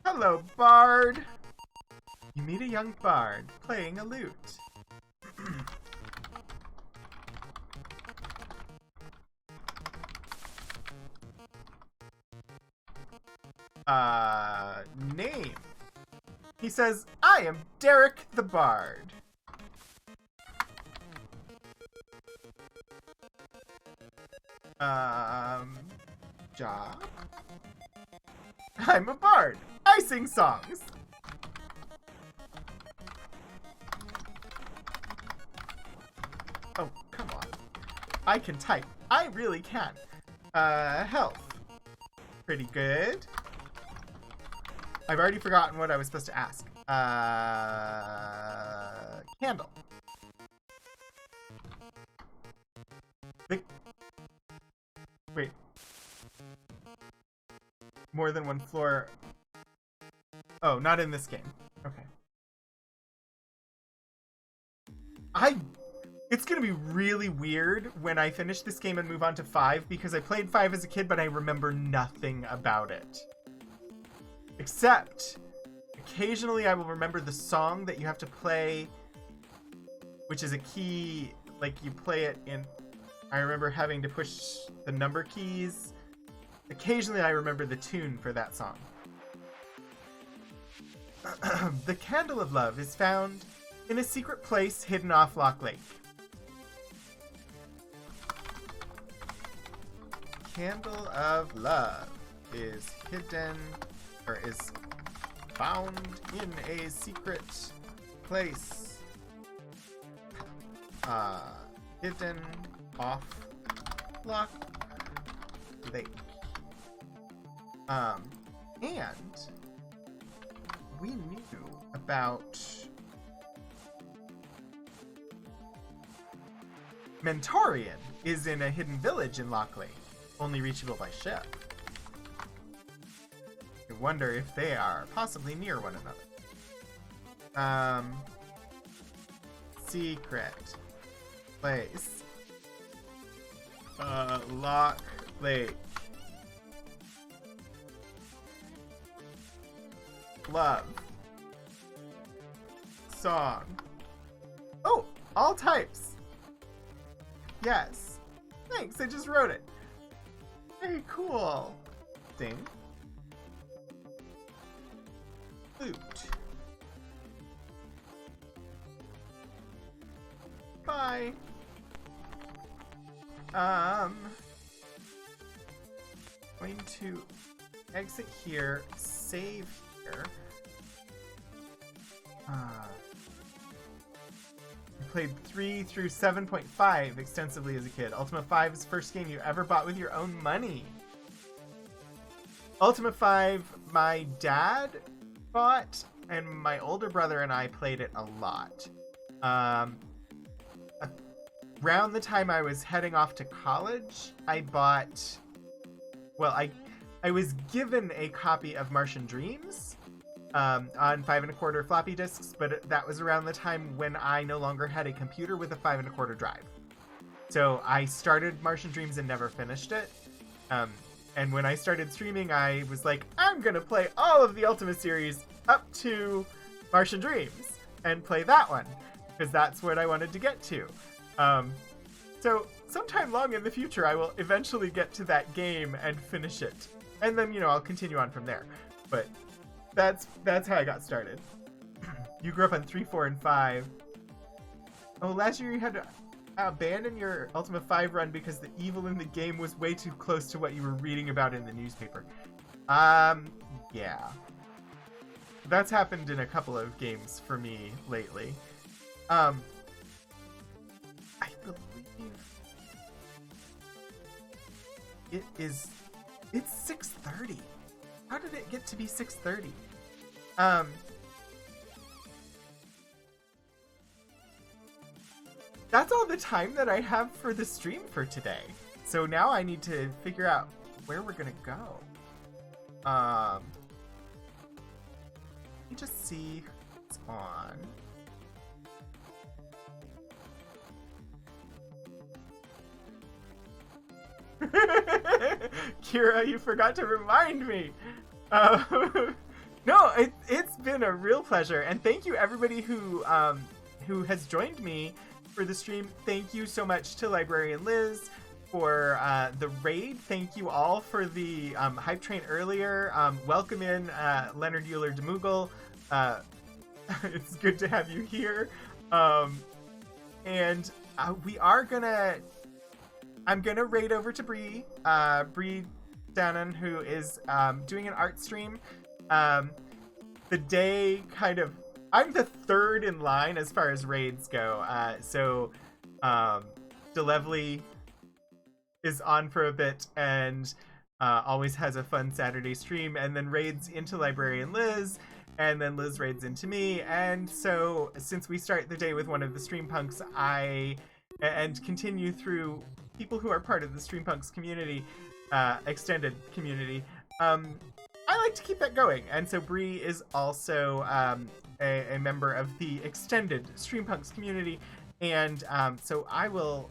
Hello, bard! You meet a young bard playing a lute. Name. He says, I am Derek the Bard. Job? I'm a bard. I sing songs. Oh, come on. I can type. I really can. Health. Pretty good. I've already forgotten what I was supposed to ask. Candle. Wait. More than one floor. Oh, not in this game. Okay. It's gonna be really weird when I finish this game and move on to 5 because I played 5 as a kid, but I remember nothing about it. Except, occasionally I will remember the song that you have to play, which is a key, like you play it in... I remember having to push the number keys. Occasionally I remember the tune for that song. The Candle of Love is found in a secret place hidden off Loch Lake. Candle of Love is hidden, or is found in a secret place. Hidden off Loch Lake. And we knew about Mentorian is in a hidden village in Loch Lake, only reachable by ship. I wonder if they are possibly near one another. Secret place. Loch Lake. Love. Song. Oh, all types. Yes. Thanks, I just wrote it. Very cool. Ding. Flute. Bye. Going to exit here, save here. I played 3 through 7.5 extensively as a kid. Ultima 5 is the first game you ever bought with your own money. Ultima 5, my dad bought, and my older brother and I played it a lot. around the time I was heading off to college, I bought, well, I was given a copy of Martian Dreams on 5 1/4 floppy disks, but that was around the time when I no longer had a computer with a 5 1/4 drive. So I started Martian Dreams and never finished it. And when I started streaming, I was like, I'm gonna play all of the Ultima series up to Martian Dreams and play that one, because that's what I wanted to get to. So sometime long in the future, I will eventually get to that game and finish it. And then, I'll continue on from there. But that's how I got started. You grew up on 3, 4, and 5. Oh, last year you had to abandon your Ultima 5 run because the evil in the game was way too close to what you were reading about in the newspaper. Yeah. That's happened in a couple of games for me lately. I believe it's 6:30. How did it get to be 6:30? That's all the time that I have for the stream for today. So now I need to figure out where we're gonna go. Let me just see what's on. Kira, you forgot to remind me. No, it's been a real pleasure, and thank you everybody who has joined me for the stream. Thank you so much to Librarian Liz for the raid. Thank you all for the hype train earlier. Welcome in Leonard Euler DeMoogle. It's good to have you here. And we are gonna... I'm gonna raid over to Bree Dannon, who is doing an art stream. The day kind of... I'm the third in line as far as raids go. So Delevely is on for a bit and always has a fun Saturday stream, and then raids into Librarian Liz, and then Liz raids into me. And so since we start the day with one of the stream punks, and continue through people who are part of the Stream Punks community, extended community, I like to keep that going. And so Bree is also a member of the extended Stream Punks community, and so I will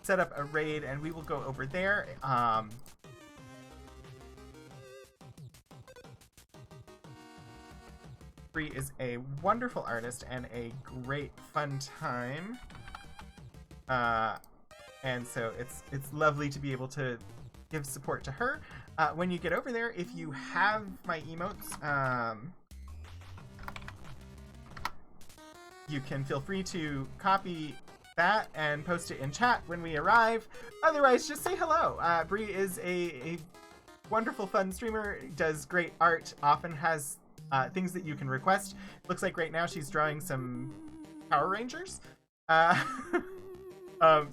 set up a raid and we will go over there. Bree is a wonderful artist and a great fun time. And so it's lovely to be able to give support to her. When you get over there, if you have my emotes, you can feel free to copy that and post it in chat when we arrive. Otherwise, just say hello. Bree is a wonderful, fun streamer, does great art, often has things that you can request. Looks like right now she's drawing some Power Rangers.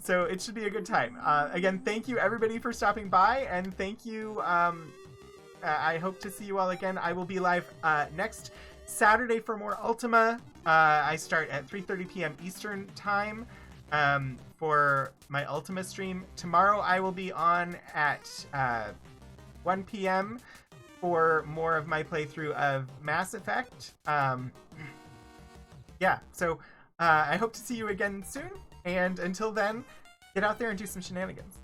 So it should be a good time. Again, thank you everybody for stopping by, and thank you. I hope to see you all again. I will be live next Saturday for more Ultima. I start at 3:30 p.m. Eastern time for my Ultima stream. Tomorrow I will be on at 1 p.m. for more of my playthrough of Mass Effect. Yeah, so I hope to see you again soon. And until then, get out there and do some shenanigans.